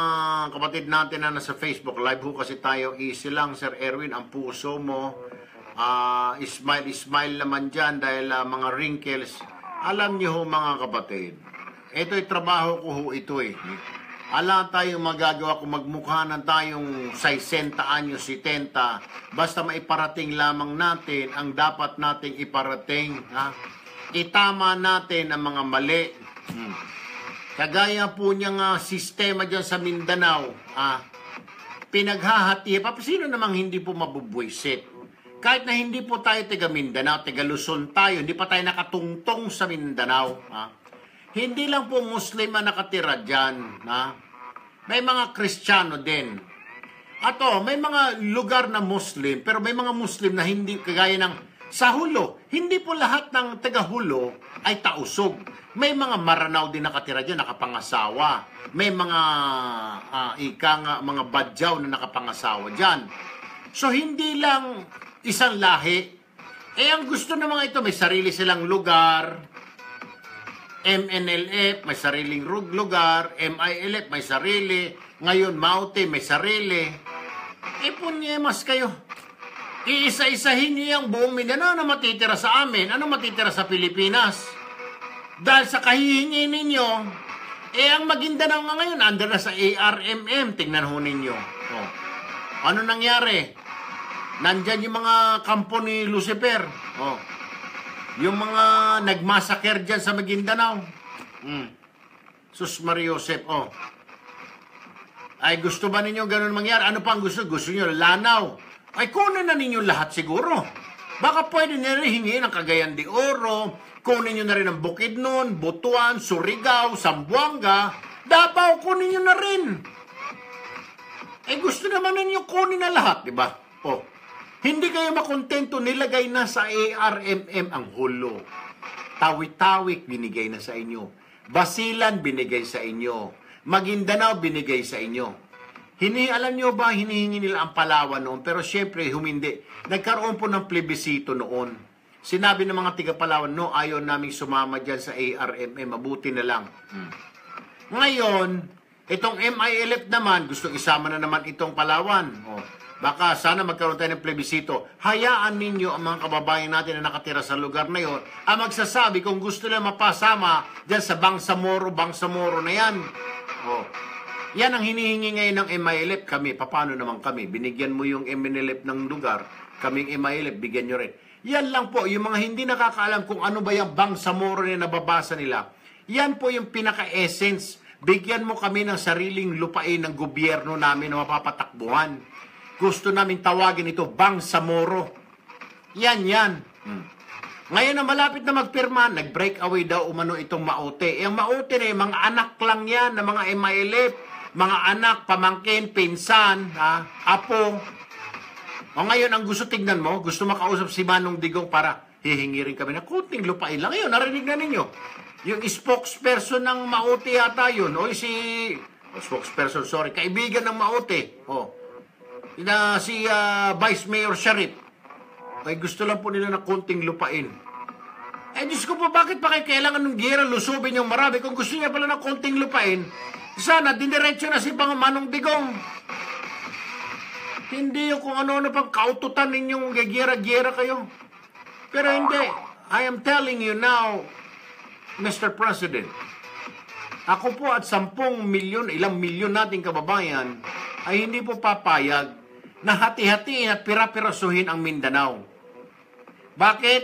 kapatid natin na nasa Facebook Live ho kasi tayo, easy lang Sir Erwin, ang puso mo. Smile naman dyan dahil mga wrinkles. Alam niyo ho mga kapatid, ito'y trabaho ko ho ito eh. Ala tayong magagawa kung magmukha na tayong 60 anyos, 70. Basta maiparating lamang natin ang dapat nating iparating. Itama natin ang mga mali. Kagaya po niyang sistema dyan sa Mindanao. Pinaghahati. Sino namang hindi po mabubwisit? Kahit na hindi po tayo taga Mindanao, taga Luzon tayo, hindi pa tayo nakatungtong sa Mindanao. Hindi lang po Muslim ang nakatira dyan. May mga Kristiyano din. At may mga lugar na Muslim, pero may mga Muslim na hindi kagaya ng sa Hulo. Hindi po lahat ng taga Hulo ay tausog. May mga Maranao din nakatira dyan, nakapangasawa. May mga mga Badyaw na nakapangasawa dyan. So hindi lang isang lahi. Ang gusto ng mga ito, may sarili silang lugar. MNLF, may sariling lugar. MILF, may sarili. Ngayon, Maute, may sarili. Punyemas kayo. Iisa-isahin niyo yung buong Mindanao. Ano matitira sa amin? Ano matitira sa Pilipinas? Dahil sa kahihingi ninyo, ang Maguindanao nga ngayon, under na sa ARMM. Tingnan ho ninyo. Ano nangyari? Nandyan yung mga kampo ni Lucifer. Yung mga nagmasaker dyan sa Maguindanao. Sus Mariosep. Ay, gusto ba ninyo ganun mangyari? Ano pa ang gusto? Gusto nyo Lanao. Ay, kunin na ninyo lahat siguro. Baka pwede nyo rin hingin ang Cagayan de Oro, kunin nyo na rin ang Bukidnon, Butuan, Surigao, Zamboanga, Davao, kunin nyo na rin. Gusto naman ninyo kunin na lahat, di ba? Hindi kayo makontento, nilagay na sa ARMM ang Hulo. Tawik-tawik, binigay na sa inyo. Basilan, binigay sa inyo. Maguindanao, binigay sa inyo. Alam nyo ba, hinihingi nila ang Palawan noon, pero syempre, humindi. Nagkaroon po ng plebisito noon. Sinabi ng mga tiga-Palawan, no, ayaw naming sumama dyan sa ARMM, mabuti na lang. Ngayon, itong MILF naman, gustong isama na naman itong Palawan. Baka sana magkaroon tayo ng plebisito. Hayaan ninyo ang mga kababayan natin na nakatira sa lugar na yon ang magsasabi kung gusto nila mapasama dyan sa Bangsamoro na yan. Yan ang hinihingi ngayon ng MILF. Kami, paano naman kami? Binigyan mo yung MNLF ng lugar, kaming MILF, bigyan nyo rin. Yan lang po, yung mga hindi nakakaalam kung ano ba yung Bangsamoro na nababasa nila. Yan po yung pinaka-essence. Bigyan mo kami ng sariling lupain ng gobyerno namin na mapapatakbuhan. Gusto namin tawagin ito Bangsamoro. Yan. Ngayon na malapit na magpirma, nag-breakaway daw umano itong Maute. Yung Maute na yung mga anak lang yan ng mga MILF. Mga anak, pamangkin, pinsan, apo. Ngayon, ang gusto tignan mo, gusto makausap si Manong Digong para hihingi rin kami na kunting lupain lang. Ngayon, narinig na ninyo. Yung spokesperson ng Maute yata yun. Kaibigan ng Maute. Si Vice Mayor Sharif. Ay gusto lang po nila na kunting lupain. Diyos ko po, bakit pa kayo kailangan ng giyera lusubin yung marami? Kung gusto niya pala ng kunting lupain, sana, diniretso na si Manong Digong. Hindi yung kung ano-ano pang kaututan ninyong gagiyera-giyera kayo. Pero hindi. I am telling you now, Mr. President, ako po at 10 milyon, ilang milyon nating kababayan, ay hindi po papayag na hati-hatiin at pira-pirasuhin ang Mindanao. Bakit?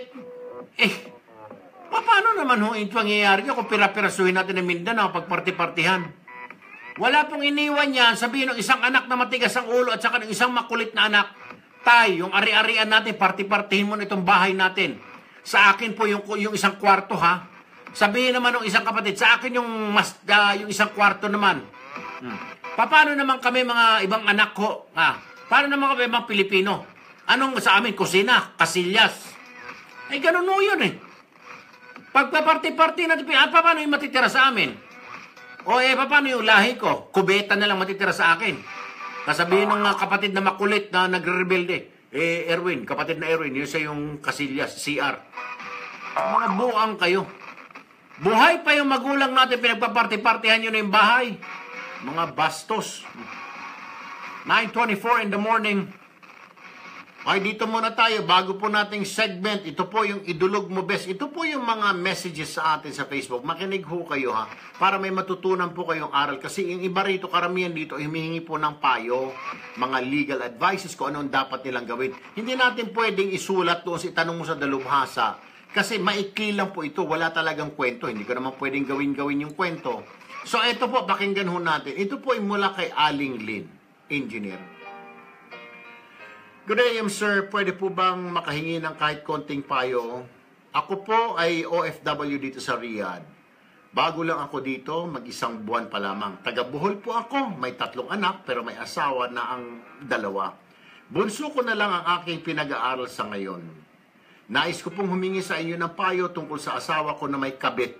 Paano naman ito mangyayari nyo kung pira-pirasuhin natin ang Mindanao pag parti-partihan? Wala pong iniwan niya, sabihin ng isang anak na matigas ang ulo at saka ng isang makulit na anak, tay, yung ari-arian natin, parti-partihin mo na itong bahay natin. Sa akin po yung isang kwarto, ha? Sabihin naman ng isang kapatid, sa akin yung isang kwarto naman. Paano naman kami mga ibang anak ko? Paano naman kami mga Pilipino? Anong sa amin? Kusina, kasilyas. Ay, ganun mo yun eh. Pagpaparty-party natin, paano yung matitira sa amin? O paano yung lahi ko? Kubeta na lang matitira sa akin. Kasabihin ng kapatid na makulit na nagre-rebelde. Erwin, kapatid na Erwin, yun sa yung kasilyas, CR. Mga buang kayo. Buhay pa yung magulang natin, pinagpaparty-partyhan nyo na yung bahay. Mga bastos. 9:24 in the morning. Ay, dito muna tayo, bago po nating segment, ito po yung idulog mo best. Ito po yung mga messages sa atin sa Facebook. Makinig ho kayo ha, para may matutunan po kayong aral. Kasi yung iba rito, karamihan dito, humihingi po ng payo, mga legal advices kung anong dapat nilang gawin. Hindi natin pwedeng isulat doon sa itanong mo sa dalubhasa. Kasi maikli lang po ito, wala talagang kwento. Hindi ko naman pwedeng gawin yung kwento. So ito po, pakinggan ho natin. Ito po ay mula kay Aling Lin, engineer. Good day, sir. Pwede po bang makahingi ng kahit konting payo? Ako po ay OFW dito sa Riyadh. Bago lang ako dito, mag-isang buwan pa lamang. Taga Bohol po ako. May 3 anak, pero may asawa na ang 2. Bunso ko na lang ang aking pinag-aaral sa ngayon. Nais ko pong humingi sa inyo ng payo tungkol sa asawa ko na may kabit.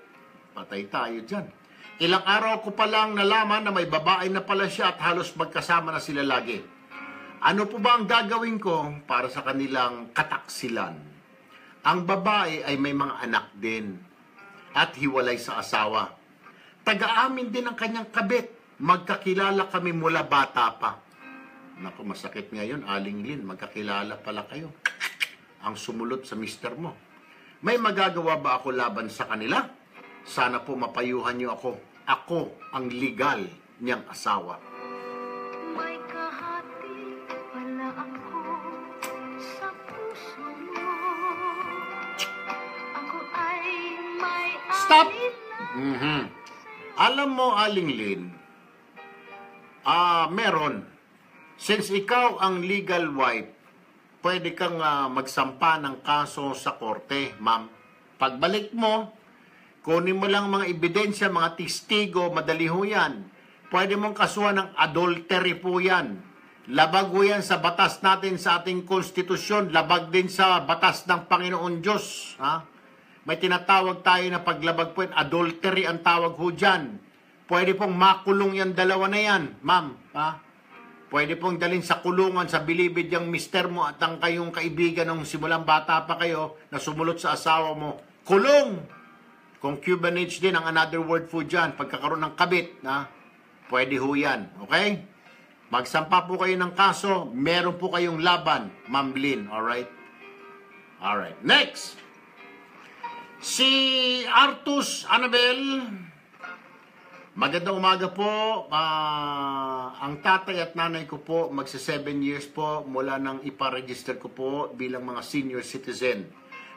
Patay tayo dyan. Ilang araw ko pa lang nalaman na may babae na pala siya at halos magkasama na sila lagi. Ano po ba ang gagawin ko para sa kanilang kataksilan? Ang babae ay may mga anak din at hiwalay sa asawa. Taga-amin din ang kanyang kabit. Magkakilala kami mula bata pa. Naku, masakit ngayon, Aling Lin. Magkakilala pala kayo. Ang sumulot sa mister mo. May magagawa ba ako laban sa kanila? Sana po mapayuhan niyo ako. Ako ang legal niyang asawa. Stop! Alam mo, Aling Lin, meron. Since ikaw ang legal wife, pwede kang magsampa ng kaso sa korte, ma'am. Pagbalik mo, kunin mo lang mga ebidensya, mga testigo, madali ho yan. Pwede mong kasuhan ng adultery po yan. Labag ho yan sa batas natin sa ating konstitusyon. Labag din sa batas ng Panginoon Diyos. Ha? May tinatawag tayo na paglabag po yan. Adultery ang tawag ho dyan. Pwede pong makulong yan, 2 na yan, ma'am. Ha? Pwede pong dalhin sa kulungan, sa bilibid yung mister mo at ang kayong kaibigan nung simulang bata pa kayo na sumulot sa asawa mo. Kulong! Concubinage din ang another word po dyan. Pagkakaroon ng kabit. Ha? Pwede ho yan. Okay? Magsampa po kayo ng kaso. Meron po kayong laban, Ma'am Lynn. Alright? Alright. Next! Si Artus Annabel. Magandang umaga po. Ang tatay at nanay ko po, magsa 7 years po mula nang iparegister ko po bilang mga senior citizen.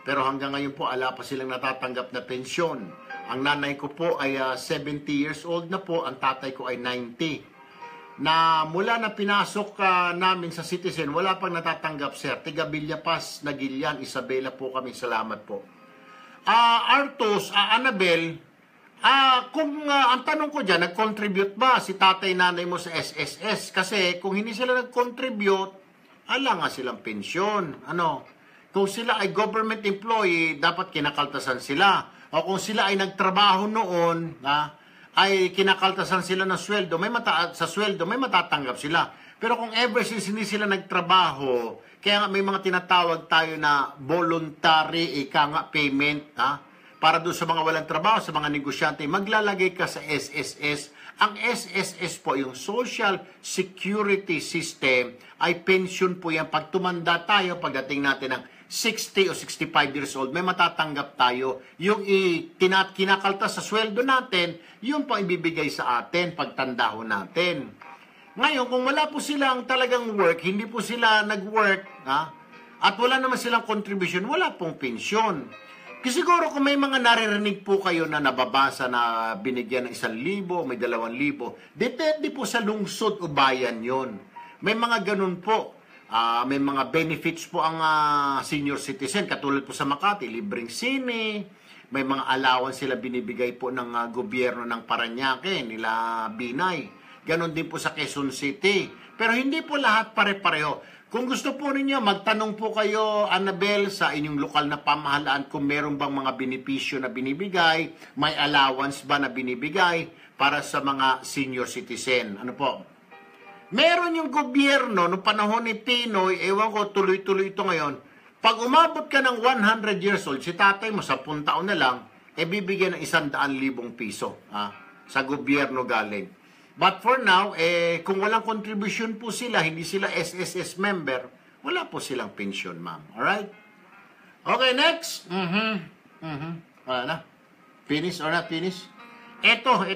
Pero hanggang ngayon po, ala pa silang natatanggap na pensyon. Ang nanay ko po ay 70 years old na po, ang tatay ko ay 90. Na mula na pinasok namin sa citizen, wala pang natatanggap, sir. Tiga Villapas, Nagilian, Isabela po kami. Salamat po. Artus, Annabel, kung ang tanong ko dyan, nag-contribute ba si tatay nanay mo sa SSS? Kasi kung hindi sila nag-contribute, ala nga silang pensyon. Ano? Kung sila ay government employee, dapat kinakaltasan sila. O kung sila ay nagtrabaho noon, ay kinakaltasan sila ng sweldo, sa sweldo, may matatanggap sila. Pero kung ever since hindi sila nagtrabaho, kaya nga may mga tinatawag tayo na voluntary payment, para doon sa mga walang trabaho, sa mga negosyante, maglalagay ka sa SSS. Ang SSS po, yung Social Security System, ay pension po yan. Pag tumanda tayo, pagdating natin ng 60 o 65 years old, may matatanggap tayo. Yung kinakaltas sa sweldo natin, yun po ibibigay sa atin pagtanda ho natin. Ngayon, kung wala po silang talagang work, hindi po sila nag-work, at wala naman silang contribution, wala pong pensyon. Kasi siguro kung may mga naririnig po kayo na nababasa na binigyan ng 1,000, may 2,000, depende po sa lungsod o bayan yon. May mga ganun po. May mga benefits po ang senior citizen. Katulad po sa Makati, libreng sine, may mga allowance sila binibigay po ng gobyerno ng Parañaque, nila Binay. Ganon din po sa Quezon City. Pero hindi po lahat pare-pareho. Kung gusto po ninyo, magtanong po kayo, Annabel, sa inyong lokal na pamahalaan kung meron bang mga benepisyo na binibigay, may allowance ba na binibigay para sa mga senior citizen. Ano po? Meron yung gobyerno, noong panahon ni Pinoy, ewan ko, tuloy-tuloy ito ngayon, pag umabot ka ng 100 years old, si tatay mo, 10 taon na lang, bibigyan ng 100,000 piso sa gobyerno galing. But for now, kung walang contribution po sila, hindi sila SSS member, wala po silang pension, ma'am. Alright? Okay, next. Wala na. Finish or not finish? Ito.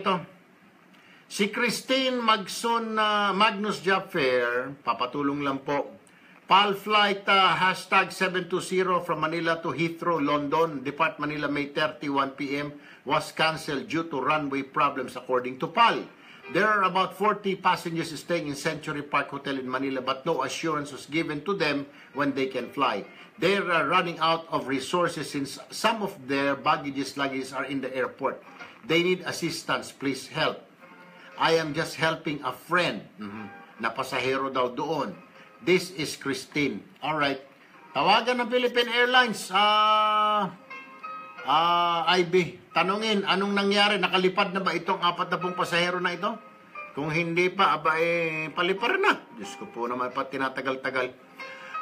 Si Christine Magson Magnus Job Fair, papatulong lang po. PAL flight hashtag 720 from Manila to Heathrow, London. Depart Manila May 31 p.m. was cancelled due to runway problems according to PAL. There are about 40 passengers staying in Century Park Hotel in Manila, but no assurance was given to them when they can fly. They are running out of resources since some of their luggage are in the airport. They need assistance. Please help. I am just helping a friend. Na pasahero daw doon. This is Christine. Alright. Tawagan ng Philippine Airlines. IB, tanungin, anong nangyari? Nakalipad na ba itong 40 pasahero na ito? Kung hindi pa, palipar na. Diyos ko po naman, tinatagal-tagal.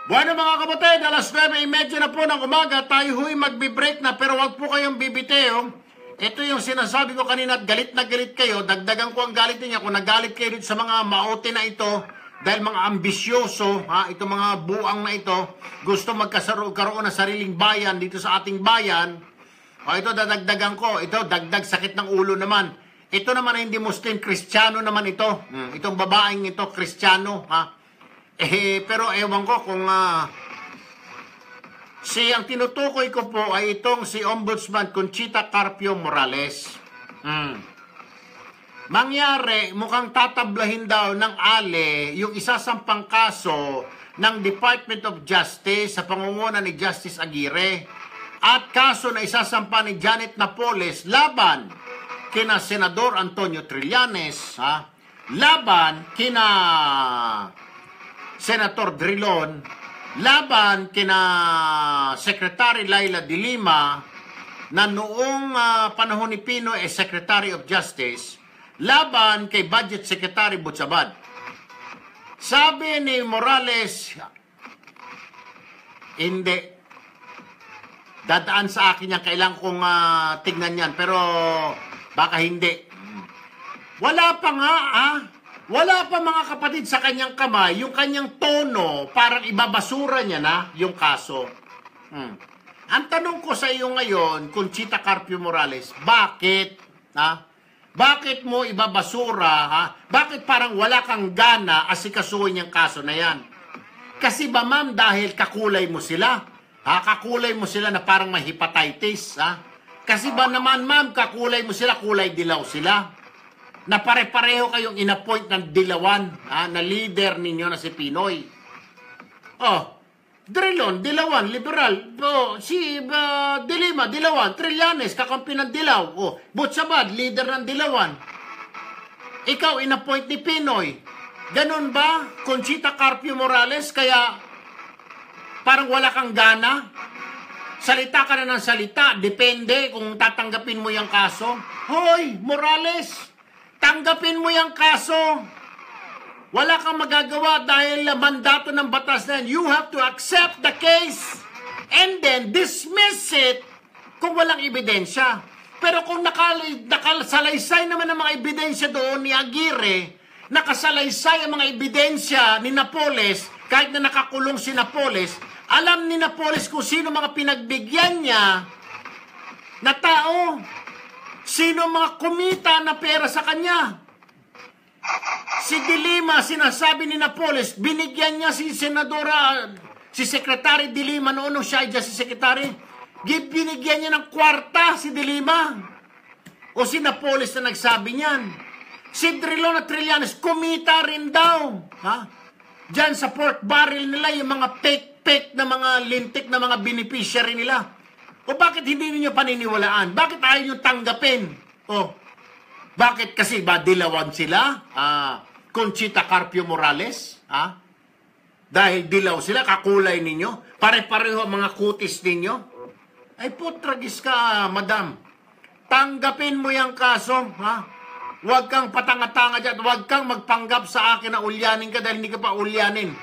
Bueno mga kapatid, alas 9:30 na po ng umaga, tayo huy magbi-break na, pero wag po kayong bibiteo. Ito yung sinasabi ko kanina, galit na galit kayo, dagdagan ko ang galit niya. Kung nagalit kayo dito sa mga maote na ito, dahil mga ambisyoso, itong mga buang na ito, gusto magkaroon ng sariling bayan dito sa ating bayan. Ito dadagdagan ko. Ito, dagdag sakit ng ulo naman. Ito naman ay hindi Muslim, Kristiyano naman ito. Itong babaeng ito, Kristiyano. Pero ewan ko kung ang tinutukoy ko po ay itong si Ombudsman Conchita Carpio Morales. Mangyari, mukhang tatablahin daw ng ALE yung isasampang kaso ng Department of Justice sa pangunguna ni Justice Aguirre. At kaso na isasampa ni Janet Napoles laban kina Senador Antonio Trillanes, laban kina Senator Drilon, laban kina Secretary Laila de Lima na noong panahon ni Pino Secretary of Justice, laban kay Budget Secretary Butsabad. Sabi ni Morales, hindi. Dadaan sa akin yan, kailangan kong tignan yan, pero baka hindi. Wala pa nga, wala pa mga kapatid sa kanyang kamay, yung kanyang tono, parang ibabasura niya na yung kaso. Ang tanong ko sa iyo ngayon, Conchita Carpio Morales, bakit? Bakit mo ibabasura? Bakit parang wala kang gana asikasuhin yung kaso na yan? Kasi ba ma'am, dahil kakulay mo sila? Kakulay mo sila na parang may hepatitis, Kasi ba naman, ma'am, kakulay mo sila, kulay dilaw sila? Na pare-pareho kayong inappoint ng dilawan, na leader ninyo na si Pinoy. Drilon, dilawan, liberal. Si de Lima, dilawan. Trillanes, kakampi ng dilaw. Butsabad, leader ng dilawan. Ikaw, inappoint ni Pinoy. Ganon ba, Conchita Carpio Morales? Kaya parang wala kang gana? Salita ka na ng salita. Depende kung tatanggapin mo yung kaso. Hoy, Morales, tanggapin mo yung kaso. Wala kang magagawa dahil mandato ng batas na yan. You have to accept the case and then dismiss it kung walang ebidensya. Pero kung nakasalaysay naman ang mga ebidensya doon ni Aguirre, nakasalaysay ang mga ebidensya ni Napoles, kahit na nakakulong si Napoles, alam ni Napoles kung sino mga pinagbigyan niya na tao, sino mga kumita na pera sa kanya. Si de Lima, sinasabi ni Napoles, binigyan niya si Senadora, si Secretary de Lima noon siya ay si Secretary, binigyan niya ng kwarta si de Lima. O si Napoles na nagsabi niyan. Si Drilon at Trillanes, kumita rin daw. Diyan sa pork barrel nila, yung mga fake na mga lintik na mga beneficiary nila. O bakit hindi niyo paniniwalaan? Bakit ayaw niyo tanggapin? Bakit? Kasi ba dilawan sila? Conchita Carpio Morales? Dahil dilaw sila, kakulay ninyo. Pare-pareho ang mga kutis ninyo. Ay putragis ka, madam. Tanggapin mo yung kaso, ha? Huwag kang patanga-tanga dyan. Huwag kang magpanggap sa akin na ulyanin ka dahil hindi ka pa ulyanin.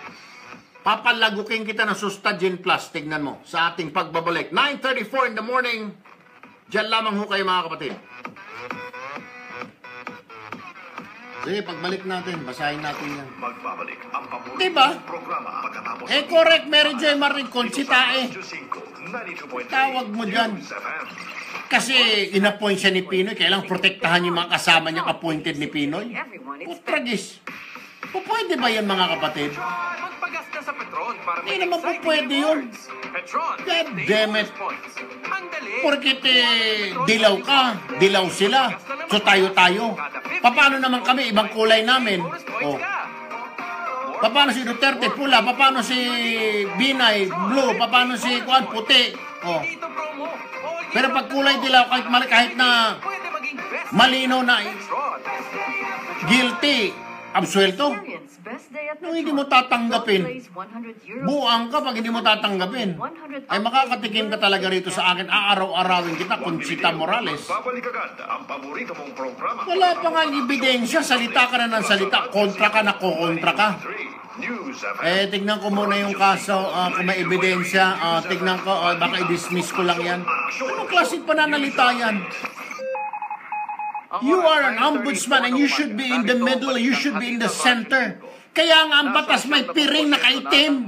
Papalagukin kita ng Sustadgen Plus. Tignan mo sa ating pagbabalik. 9:34 in the morning. Diyan lamang ho kayo mga kapatid. Sige, pagbalik natin, basahin natin yan. Magbabalik ang paborito diba? Programa pagkatapos correct, Mary Joy Marin Conchita Tawag mo dyan. Kasi in-appoint siya ni Pinoy, kailang protektahan yung mga kasama niyang appointed ni Pinoy. Putragis. Pwede ba yan mga kapatid? Magpagas na sa Petron para hindi naman po pwede yun. God damn it. Porkit dilaw ka, dilaw sila. So tayo-tayo. Paano naman kami, ibang kulay namin? Oh. Paano si Duterte, pula? Paano si Binay, blue? Paano si Juan, puti? Oh. Pero pag kulay dilaw, kahit na malino na guilty, absuelto. Nung hindi mo tatanggapin, buang ka pag hindi mo tatanggapin, ay makakatikim ka talaga rito sa akin. Aaraw-arawin kita, Conchita Morales. Wala pa nga ebidensya, salita ka na ng salita, kontra ka na kukontra ka. Tignan ko muna yung kaso, kung may ebidensya, tignan ko, baka i-dismiss ko lang yan. Anong klaseng pananalita yan? You are an ombudsman and you should be in the middle, you should be in the center. Kaya nga ang batas may piring nakaitim.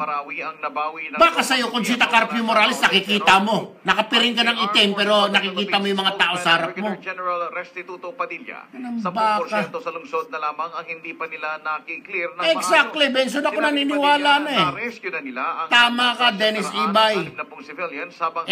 Baka sa'yo, Conchita Carpio Morales, nakikita mo. Nakapiring ka ng itim, pero nakikita mo yung mga tao sa harap mo. General Restituto Padilla, 10% sa lungsod na lamang ang hindi pa nila nakiklear ng exactly, Benson, ako naniniwala na eh. Tama ka, Dennis Ibay.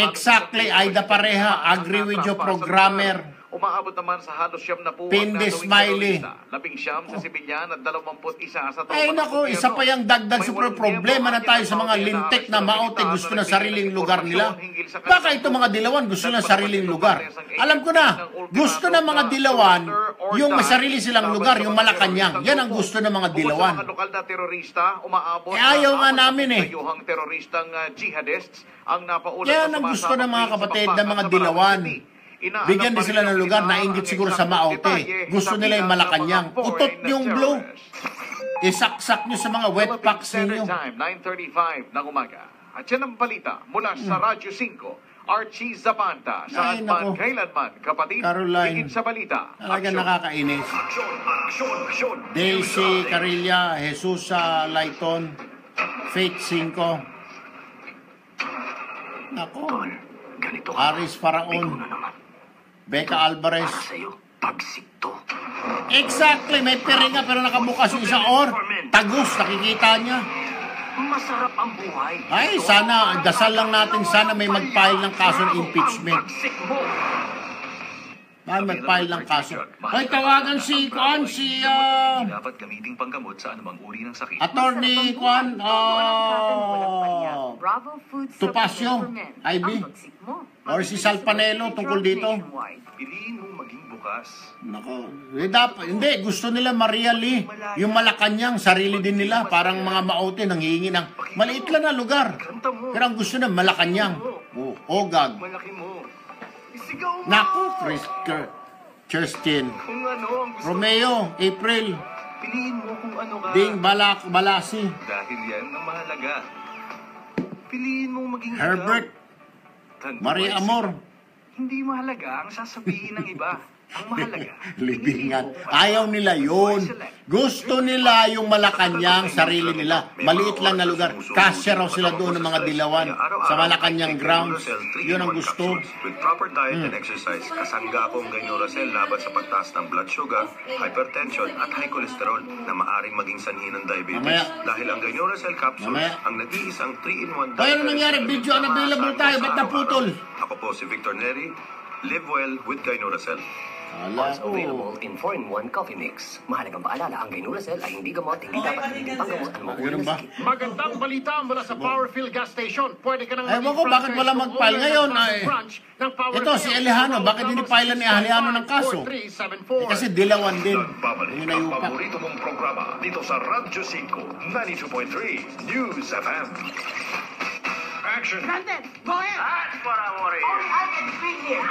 Exactly, Aida Pareha, agree with you, programmer. Umaabot naman sa halos 70 Pindi Smiley. 19 sa Sibilyan at 21 sa ay nako, isa pa yung dagdag sa problema na tayo sa mga lintik na maote gusto na sariling lugar nila. Baka ito mga dilawan gusto na sariling lugar. Alam ko na, gusto na mga dilawan yung may sarili silang lugar, yung Malacanang. Yan ang gusto ng mga dilawan. Ayaw nga namin eh. Yan ang gusto ng mga kapatid ng mga dilawan. Bigyan din sila ng lugar, nainggit siguro sa maote. Gusto nila yung Malacanang. Utot yung blue. Isaksak nyo sa mga wet packs ninyo. 9:35 ng umaga. At yan ang balita mula sa Radyo 5. Archie Zapanta. Saan man, kailanman, kapatid, higit sa balita. Talaga nakakainis. Daisy Carilla, Jesusa Layton, Faith 5. Nako. Aris Faraon. Becca Alvarez. Exactly, may piringa pero nakabukas yung isang or. Tagus, nakikita niya. Masarap ang buhay. Ay, sana, dasal lang natin, sana may mag-file ng kaso ng impeachment. Mag-file ng kaso. Ay, tawagan si Kwan, dapat gamiting panggamot sa anumang uri ng sakit. Attorney Kwan, Tupasio, IB, or si Salpanelo tungkol dito. Piliin mong maging bukas. Nako, hindi, gusto nila Maria Lee, yung Malacanang, sarili din nila, parang mga maote, nanghihingi ng maliit lang na lugar. Pero ang gusto na Malacanang. Ogag. Nako, Kirsten. Romeo, April. Piliin mo kung ano ka. Ding Balasi. Dahil yan ang mahalaga. Piliin mo maging Herbert. Maria Amor. Hindi mahalaga ang sasabihin ng iba. Ang mahalaga. Libingan. Ayaw nila yun. Gusto nila yung Malacanang, sarili nila. Maliit lang na lugar. Kasya raw sila doon ng mga dilawan sa Malacanang grounds. Yun ang gusto. With proper diet and exercise, kasangga ko ang Gainuracell laban sa pagtaas ng blood sugar, hypertension at high cholesterol na maaring maging sanhi ng diabetes. Dahil ang Gainuracell capsule ang nag-iisang 3-in-1 diet. Kaya ano nangyari? Video unavailable tayo. Ba't naputol? Ako po si Victor Neri. Live well with Gainuracell. Also available in 4-in-1 coffee mix. Mahalagang paalala, ang Gainuracell ay hindi gamot, hindi dapat gamitin panggamot ang magulang na sakit. Magandang balita mula sa Powerfill gas station. Pwede ka nang ewan ko, bakit wala mag-file ngayon? Ito, si Alejano, bakit hindi file ni Alejano ng kaso? Kasi dilawan din. Nagbabalik ang paborito mong programa dito sa Radyo 5, 92.3 News FM. Action! Granted, go ahead! That's what I'm worried. Only I can speak here.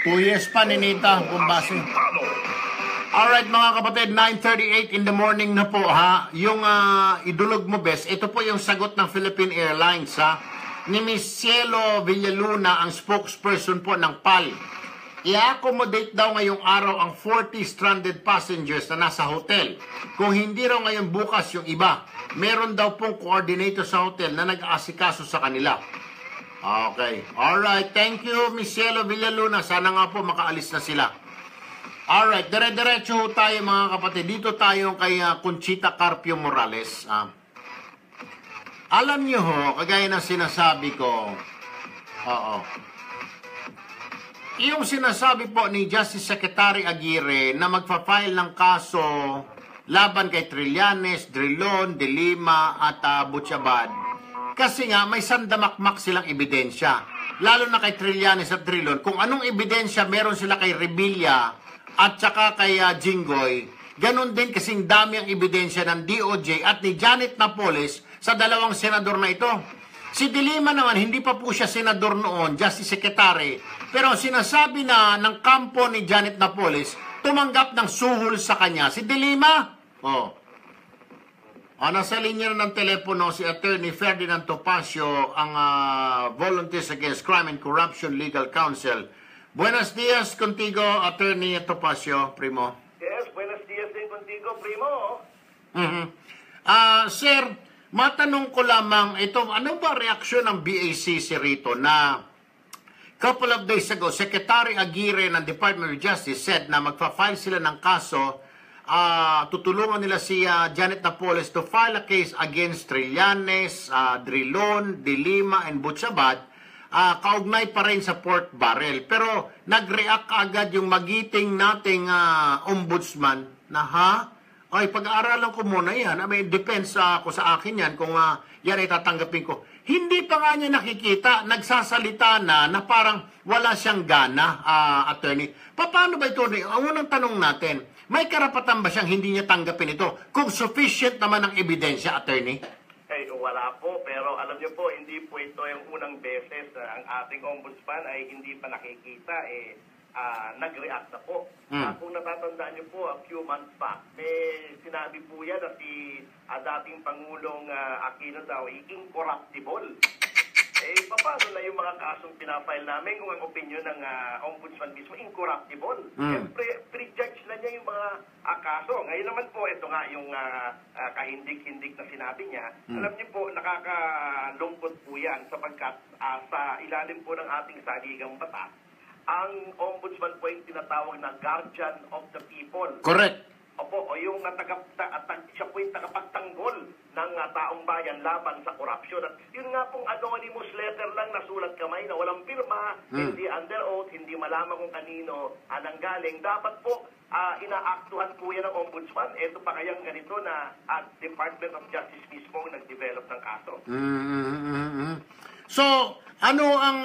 2 years pa ni Nita Bombasi. Alright mga kapatid, 9:38 in the morning na po ha. Yung idulog mo bes, ito po yung sagot ng Philippine Airlines ha. Ni Miss Cielo Villaluna, ang spokesperson po ng PAL. I-accommodate daw ngayong araw ang 40 stranded passengers na nasa hotel. Kung hindi raw ngayon bukas yung iba, meron daw pong coordinator sa hotel na nag-aasikaso sa kanila. Okay. Alright. Thank you, Miss Cielo Villaluna. Sana nga po makaalis na sila. Alright. Dire-diretso tayo mga kapatid. Dito tayo kay Conchita Carpio Morales. Alam niyo ho, kagaya ng sinasabi ko, yung sinasabi po ni Justice Secretary Aguirre na magpa-file ng kaso laban kay Trillanes, Drilon, De Lima at Butchabad. Kasi nga, may sandamakmak silang ebidensya. Lalo na kay Trillanes at Drilon. Kung anong ebidensya meron sila kay Revilla at saka kay Jinggoy, ganun din kasing dami ang ebidensya ng DOJ at ni Janet Napoles sa dalawang senador na ito. Si De Lima naman, hindi pa po siya senador noon, Justice Secretary. Pero sinasabi na ng kampo ni Janet Napoles, tumanggap ng suhol sa kanya. Si De Lima, nasa linya na ng telepono si Attorney Ferdinand Topacio, ang Volunteers Against Crime and Corruption Legal Counsel. Buenos dias contigo, Attorney Topacio, primo. Yes, buenos dias din contigo, primo. Sir, matanong ko lamang ito, ano ba reaksyon ng BACC rito na couple of days ago, Secretary Aguirre ng Department of Justice said na magpa-file sila ng kaso, tutulungan nila si Janet Napoles to file a case against Trillanes, Drilon, De Lima, and Butchabad, kaugnay pa rin sa pork barrel. Pero nag-react agad yung magiting nating ombudsman na ay pag-aaralan ko muna yan. I mean, depends ako sa akin yan kung yan ay tatanggapin ko. Hindi pa nga niya nakikita, nagsasalita na parang wala siyang gana, attorney. Paano ba ito? Ang unang tanong natin, may karapatan ba siyang hindi niya tanggapin ito kung sufficient naman ang ebidensya, attorney? Wala po, pero alam niyo po, hindi po ito yung unang beses na ang ating ombudsman ay hindi pa nakikita, nag-react na po. Kung natatandaan niyo po, a few months back, may sinabi po yan na si dating Pangulong Aquino daw ay incorruptible. Paano na yung mga kasong pinafile namin kung ang opinion ng ombudsman mismo incorruptible? Siyempre, pre-judge na niya yung mga kaso. Ngayon naman po, ito nga yung kahindik-hindik na sinabi niya. Alam niyo po, nakakalungkot po yan sapagkat sa ilalim po ng ating saligang batas, ang ombudsman po yung tinatawag na guardian of the people. Correct. Opo, o yung siya po yung tagapagtanggol ng taong bayan laban sa korupsyon. At yun nga pong anonymous letter lang na sulat kamay na walang pirma, hindi under oath, hindi malaman kung kanino nanggaling. Dapat po inaaktuhan po yan ng ombudsman. Ito pa kayang ganito na Department of Justice mismo nag-develop ng kaso. So, ano ang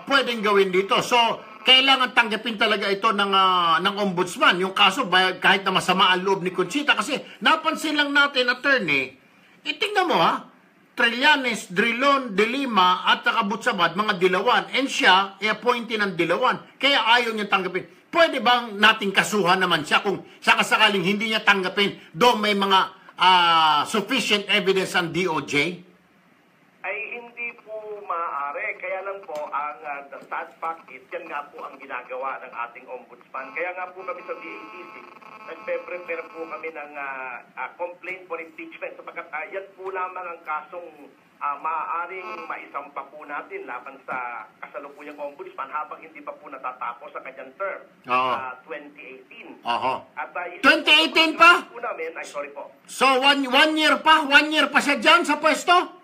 pwedeng gawin dito? So, kailangan tanggapin talaga ito ng ombudsman, yung kaso, kahit na masama ang loob ni Conchita. Kasi napansin lang natin, attorney, tingnan mo Trillanes, Drilon, De Lima, at Butchabad, mga dilawan. And siya, i-appointee ng dilawan. Kaya ayaw niya tanggapin. Pwede bang nating kasuhan naman siya kung sakasakaling hindi niya tanggapin, doon may mga sufficient evidence ang DOJ? Kaya lang po, the sad fact is, yan nga po ang ginagawa ng ating ombudsman. Kaya nga po kami sa BACC, nagpe-prepare po kami ng complaint for impeachment sapagkat yan po lamang ang kasong maaaring maisampa po natin laban sa kasalukuyang ombudsman habang hindi pa po natatapos sa kanyang term, 2018. At 2018 pa? Po namin, sorry po. So, one year pa? 1 year pa siya dyan sa pwesto?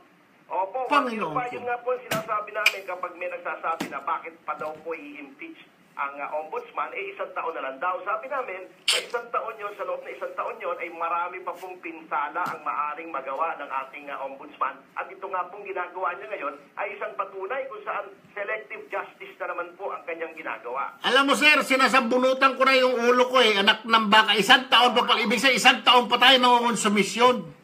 Opo, yun nga po ang sinasabi namin kapag may nagsasabi na bakit pa daw po i-impeach ombudsman, isang taon na lang daw. Sabi namin, sa sa loob na isang taon yon ay marami pa pong pinsala ang maaring magawa ng ating ombudsman. At ito nga pong ginagawa niya ngayon ay isang patunay kung saan selective justice na naman po ang kanyang ginagawa. Alam mo sir, sinasabunutan ko na yung ulo ko anak ng baka. Isang taon pa pala, ibig sabihin isang taon pa tayo mangonsumisyon.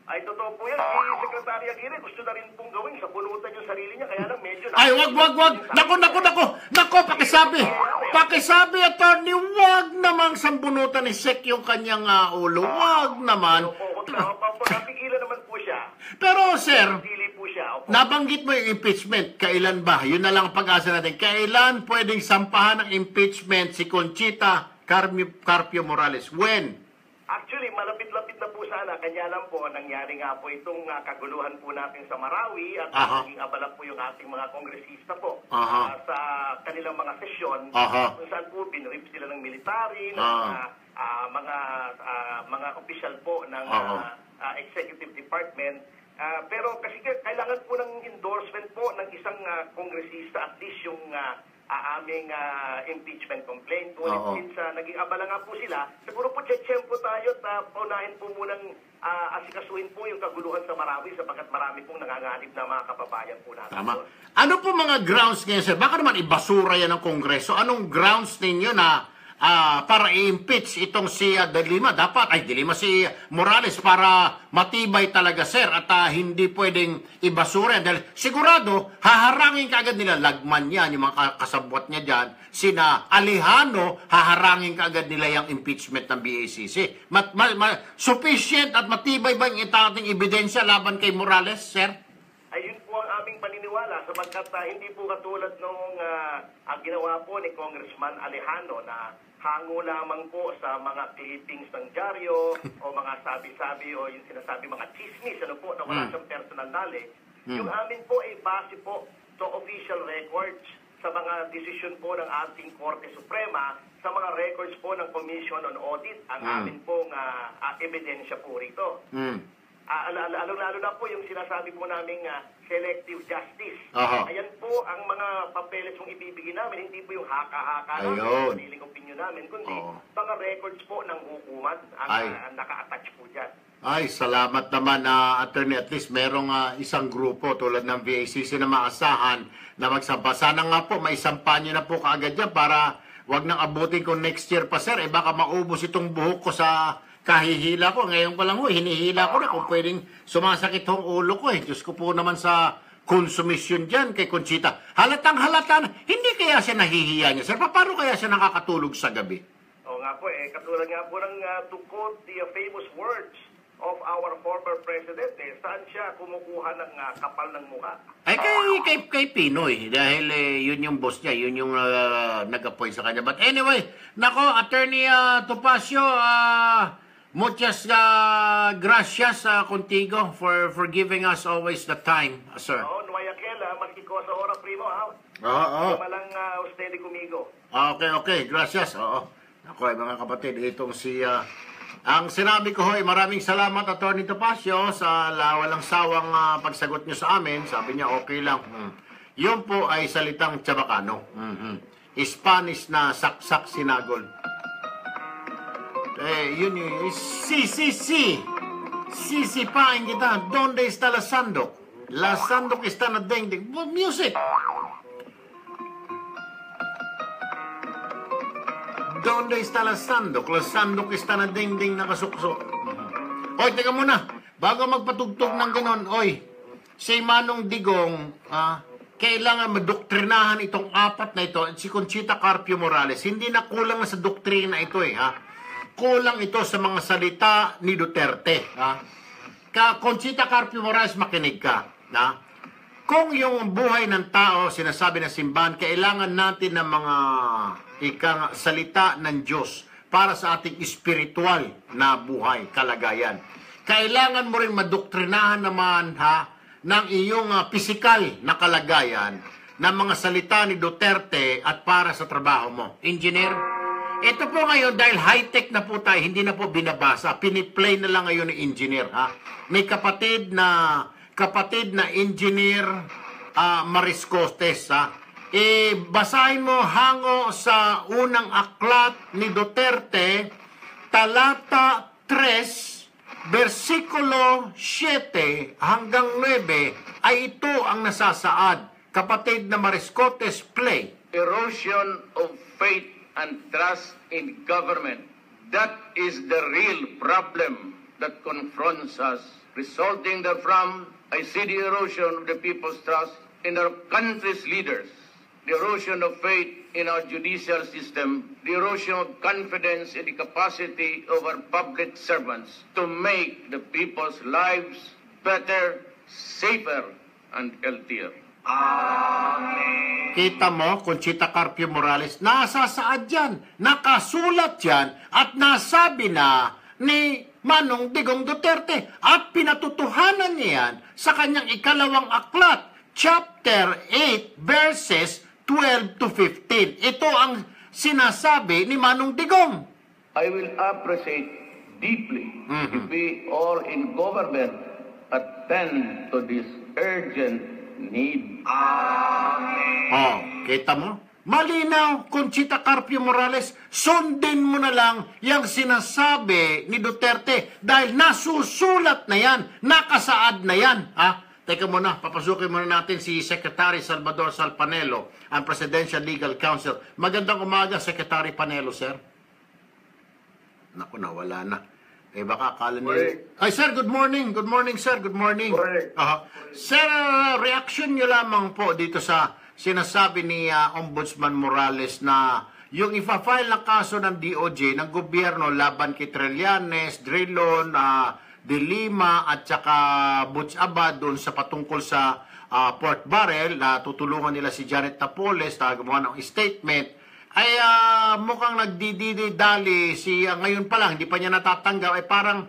Ay, totoo po yan. Si Secretary Aguirre gusto na rin pong gawin sa bunutan yung sarili niya. Kaya lang medyo... Ay, wag. Nako, pakisabi, attorney, wag namang sambunutan ni Sec yung kanyang ulo. Wag naman. Napigilan naman po siya. Pero, sir, po siya. nabanggit mo yung impeachment. Kailan ba? Yun na lang ang pag-asa natin. Kailan pwedeng sampahan ng impeachment si Conchita Carpio Morales? When? Actually, malapit-lapit na po sana. Kanya lang po, nangyari nga po itong kaguluhan po natin sa Marawi at naging abala po yung ating mga kongresista po sa kanilang mga sesyon kung saan po binrip sila ng military, ng mga opisyal po ng executive department. Pero kasi kailangan po ng endorsement po ng isang kongresista, at least yung aming impeachment complaint. Since naging abala nga po sila, siguro po po tayo at paunahin po munang asikasuhin po yung kaguluhan sa Marawi sapagkat marami pong nanganganib na mga kababayan po natin. Tama. Ano po mga grounds ngayon, sir? Baka naman ibasura yan ng Kongreso. Anong grounds ninyo na para i-impeach itong si si Morales para matibay talaga, sir, at hindi pwedeng ibasura dahil sigurado haharangin kaagad nila, lagman yan, yung mga kasabwat niya dyan, sina Alejano, haharangin kaagad nila yung impeachment ng BACC. Sufficient at matibay ba yung ating ebidensya laban kay Morales, sir? Ayun po ang aming paniniwala sapagkat hindi po katulad nung ginawa po ni Congressman Alejano na hango lamang po sa mga clippings ng dyaryo o mga sabi-sabi o yung sinasabi mga chismis na wala siyang personal knowledge. Yung amin po ay base po sa official records, sa mga desisyon po ng ating Korte Suprema, sa mga records po ng Commission on Audit, ang amin pong ebidensya po rito. Lalo na po yung sinasabi po naming selective justice. Ayan po ang mga papeles yung ibibigay namin, hindi po yung haka-haka namin, sariling opinion namin, kundi mga records po ng hukuman ang naka-attach po dyan. Ay, salamat naman, attorney. At least merong isang grupo tulad ng VACC na maasahan na magsampa. Sana nga po, maisampa nyo na po kaagad yan para wag nang abutin ko next year pa, sir. Baka maubos itong buhok ko sa kahihila ko. Ngayon pa lang hinihila ko na kung pwedeng sumasakit ang ulo ko. Diyos ko po naman sa konsumisyon dyan kay Conchita. Halatang-halata na, hindi kaya siya nahihiya niya, sir? Paano kaya siya nakakatulog sa gabi? Oo nga po, katulad nga po ng to quote the famous words of our former president, saan siya kumukuha ng kapal ng mukha? Ay, kay Pinoy. Dahil yun yung boss niya, yun yung nag-appoint sa kanya. But anyway, nako, Attorney Topacio, muchas gracias contigo for giving us always the time, sir. Nuaya Kela, maski ko sa ora primo, malang usted kumigo. Okay, gracias. Ako mga kapatid, itong si ang sinabi ko maraming salamat, Attorney Topacio, sa walang sawang pagsagot niyo sa amin. Sabi niya okay lang. Yun po ay salitang Chabacano. Spanish na saksak sinagol. Yun yung sisipain kita. Donde está la sandok? La sandok está na dengdeng. Music! Donde está la sandok? La sandok está na dengdeng nakasuksok. Oy, teka muna. Bago magpatugtog ng ganon, si Manong Digong, kailangan madoktrinahan itong apat na ito, si Conchita Carpio Morales. Hindi na kulang sa doktrina ito kulang ito sa mga salita ni Duterte. Conchita Carpio Morales, makinig ka. Kung yung buhay ng tao, sinasabi ng simbahan, kailangan natin ng mga salita ng Diyos para sa ating espiritual na buhay, kalagayan. Kailangan mo rin madoktrinahan naman ng iyong pisikal na kalagayan ng mga salita ni Duterte at para sa trabaho mo. Engineer, ito po ngayon dahil high-tech na po tayo, hindi na po binabasa, piniplay na lang ngayon ni engineer. May kapatid na engineer Mariscotes, basahin mo hango sa unang aklat ni Duterte, talata 3, versikulo 7 hanggang 9, ay ito ang nasasaad. Kapatid na Mariscotes, play. Erosion of faith and trust in government. That is the real problem that confronts us. Resulting therefrom, I see the erosion of the people's trust in our country's leaders, the erosion of faith in our judicial system, the erosion of confidence in the capacity of our public servants to make the people's lives better, safer, and healthier. Amen. Kita mo, Conchita Carpio Morales, nasasaad yan, nakasulat yan, at nasabi na ni Manong Digong Duterte, at pinatutuhanan niya yan sa kanyang ikalawang aklat, chapter 8, verses 12 to 15. Ito ang sinasabi ni Manong Digong. I will appreciate deeply if we all in government attend to this urgent need. Amen. Oh, kita mo? Malinaw, Conchita Carpio Morales, sundin mo na lang yung sinasabi ni Duterte dahil nasusulat na yan, nakasaad na yan. Teka muna, papasukin muna natin si Secretary Salvador Salpanelo, ang Presidential Legal Counsel. Magandang umaga, Secretary Panelo, sir. Naku, nawala na. Baka akala niyo... Ay, sir, good morning. Good morning, sir. Good morning. Sir, reaction niyo lamang po dito sa sinasabi ni Ombudsman Morales na yung ipa-file na kaso ng DOJ, ng gobyerno, laban kay Trillanes, Drilon, De Lima, at saka Butch Abad doon sa patungkol sa Port Barrel, na tutulungan nila si Janet Napoles na gumawa ng statement, ay mukhang nagdididali ngayon pa lang, hindi pa niya natatanggap, ay parang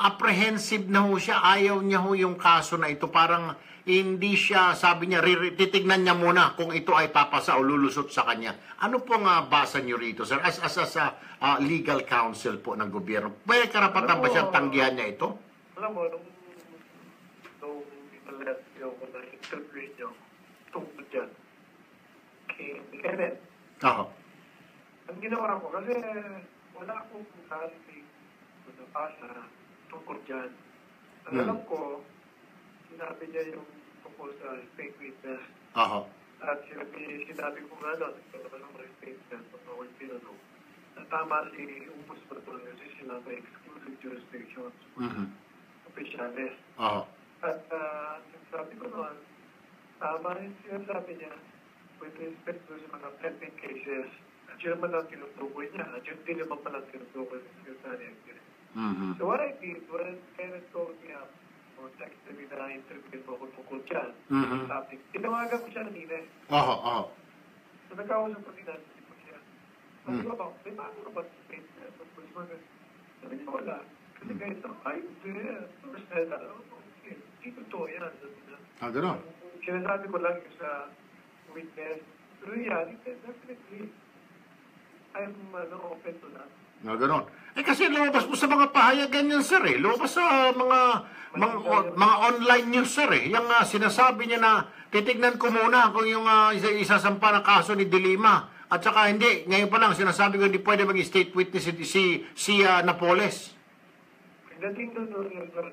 apprehensive na ho siya, ayaw niya ho yung kaso na ito, parang hindi siya, sabi niya, titignan niya muna kung ito ay papasa o lulusot sa kanya. Ano pong basa niyo rito, sir, as legal counsel po ng gobyerno? May karapatan ba siyang tanggihan niya ito? Alam mo, nung ipalat yung interview niyo tungkol dyan, kay Kenneth, ang ginawa ko, kasi wala akong clarity kung nabasa tungkol dyan. Ang alam ko, sinabi niya yung tungkol sa fake witness. At sinabi ko nga doon, nagkaroon ng statement ng mga tinanong, na tama si Ombudsman kasi sila may exclusive jurisdiction officiales. At sabi ko noon, tama rin sinasabi niya with respect to sa mga pending cases, at yun naman ang tinutukoy niya, at yun din naman palang tinutukoy sa Secretary. So what I did was Kenneth told me up or texted me na interview ko tungkol dyan. Tinawagan ko siya kanina. So nagkausap ko din natin ko siya. Sabi ko, may bago ka ba sa statement? Sabi niya, wala. Kasi guys, first head, hindi totoo yan. Gano'n? Sinasabi ko lang yung sa witness. Pero yan, definitely, I'm open to that. Gano'n. Kasi lumabas po sa mga pahayagan yan, sir, lumabas sa mga online news, sir, yung sinasabi niya na titignan ko muna kung yung isasampa ng kaso ni De Lima. At saka hindi, ngayon pa lang sinasabi ko hindi pwede mag-state witness si Napoles. Pagdating doon sa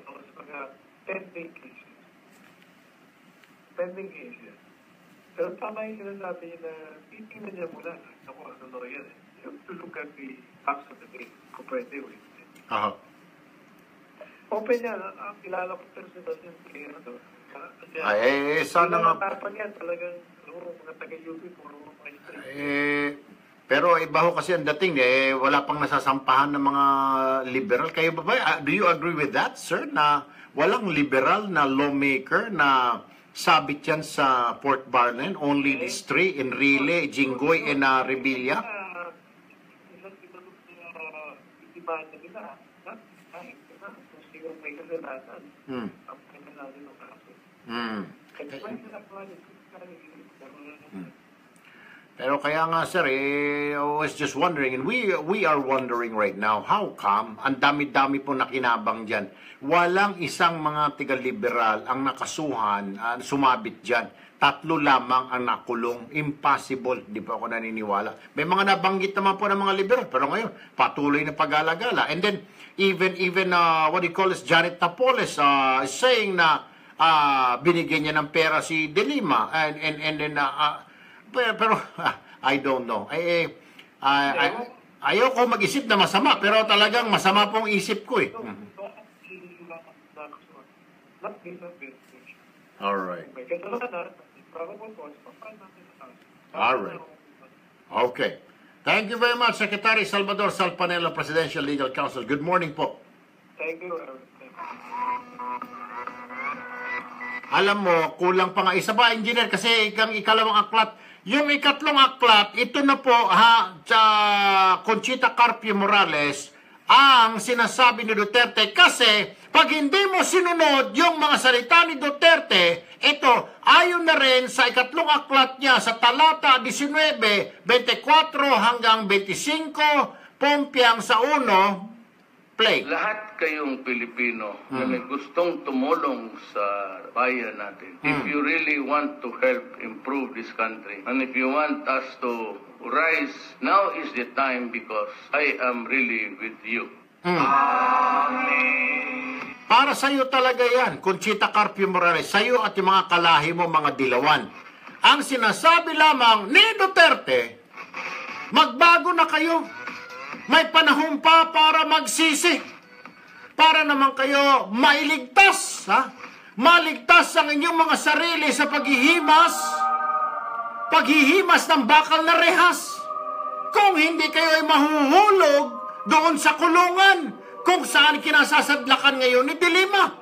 mga pending cases. Pending cases. Pero tama yung sinasabi niya na titignan niya muna. Ako, ano yan. You have to look at the facts of the case. Kung pwede, open yan. Ang kilala ko personal yung player na doon. Sana nga. Tapan yan talagang mga taga-UP pero iba ho kasi ang dating wala pang nasasampahan ng mga liberal. Kayo ba? Do you agree with that, sir? Na walang liberal na lawmaker na sabit yan sa Port Barlen, only these three, Enrile, Jinggoy, and Revilla? Pero kaya nga sir, I was just wondering, and we are wondering right now, how come ang dami-dami po nakinabang dyan? Walang isang mga tiga-liberal ang nakasuhan, sumabit dyan. 3 lamang ang nakulong. Impossible. Di pa ako naniniwala. May mga nabanggit naman po ng mga liberal, pero ngayon, patuloy na pag-alagala. And then, even what do you call this, Janet Napoles, saying na binigyan niya ng pera si De Lima. And then, pero I don't know. Ayoko mag-isip na masama, pero talagang masama pong isip ko eh. Alright. Alright. Okay. Thank you very much, Secretary Salvador Salpanelo, Presidential Legal Counsel. Good morning po. Thank you. Alam mo, kulang pa nga isa ba, engineer, kasi ikalawang aklat. Yung ikatlong aklat, ito na po, sa Conchita Carpio Morales, ang sinasabi ni Duterte, kasi pag hindi mo sinunod yung mga salita ni Duterte, ito, ayon na rin sa ikatlong aklat niya sa talata 19, 24 hanggang 25, Pompiang sa 1, play. Lahat kayong Pilipino na may gustong tumulong sa bayan natin, if you really want to help improve this country, and if you want us to rise, now is the time because I am really with you. Para sa iyo talaga yan, Conchita Carpio Morales, sa iyo at yung mga kalahi mo, mga dilawan. Ang sinasabi lamang ni Duterte, magbago na kayo. May panahon pa para magsisi. Para naman kayo mailigtas, maligtas ang inyong mga sarili sa paghihimas ng bakal na rehas. Kung hindi kayo ay mahuhulog doon sa kulungan kung saan kinasasadlakan ngayon ni De Lima.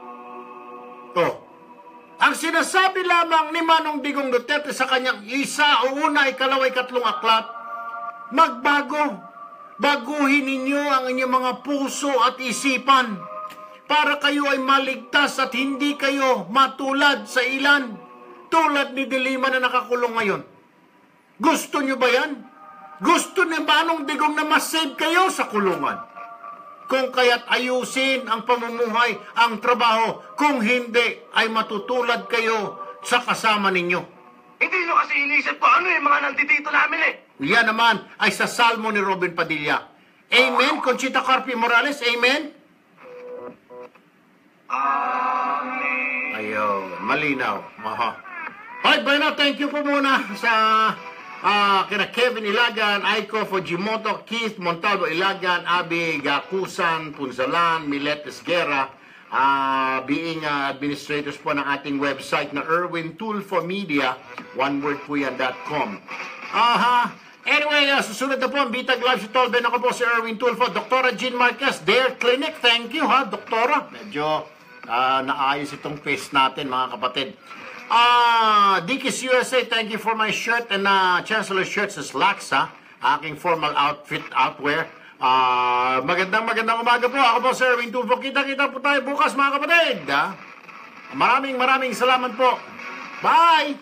Ang sinasabi lamang ni Manong Digong Duterte sa kanyang una, ikalawa, ikatlong aklat, magbago. Baguhin ninyo ang inyong mga puso at isipan para kayo ay maligtas at hindi kayo matulad sa ilan tulad ni De Lima na nakakulong ngayon. Gusto nyo ba yan? Gusto ni Manong Digong na masave kayo sa kulungan? Kung kaya't ayusin ang pamumuhay, ang trabaho, kung hindi ay matutulad kayo sa kasama ninyo. Hindi nyo kasi inisip ko ano yung mga nandito namin eh. Yan naman ay sa salmo ni Robin Padilla. Amen, Conchita Carpio Morales, amen? Amen. Ayun, malinaw. Alright, by now, thank you po muna sa kina Kevin Ilagan, Aiko Fujimoto, Keith Montalvo Ilagan, Abi Gakusan, Punzalan, Milet Esguerra, being administrators po ng ating website na Erwin Tulfo Media, one word po yan.com. Anyway, susunod na po ang Bitag Live si Tolben. Ako po si Erwin Tulfo. Dr. Jean Marquez, Dare Clinic. Thank you, Doktora. Medyo naayos itong face natin, mga kapatid. Dickies USA, thank you for my shirt and Chancellor shirts is Laxa, aking formal outwear. Magandang umaga po. Ako po si Erwin Tulfo. Kita-kita po tayo bukas, mga kapatid. Maraming salamat po. Bye!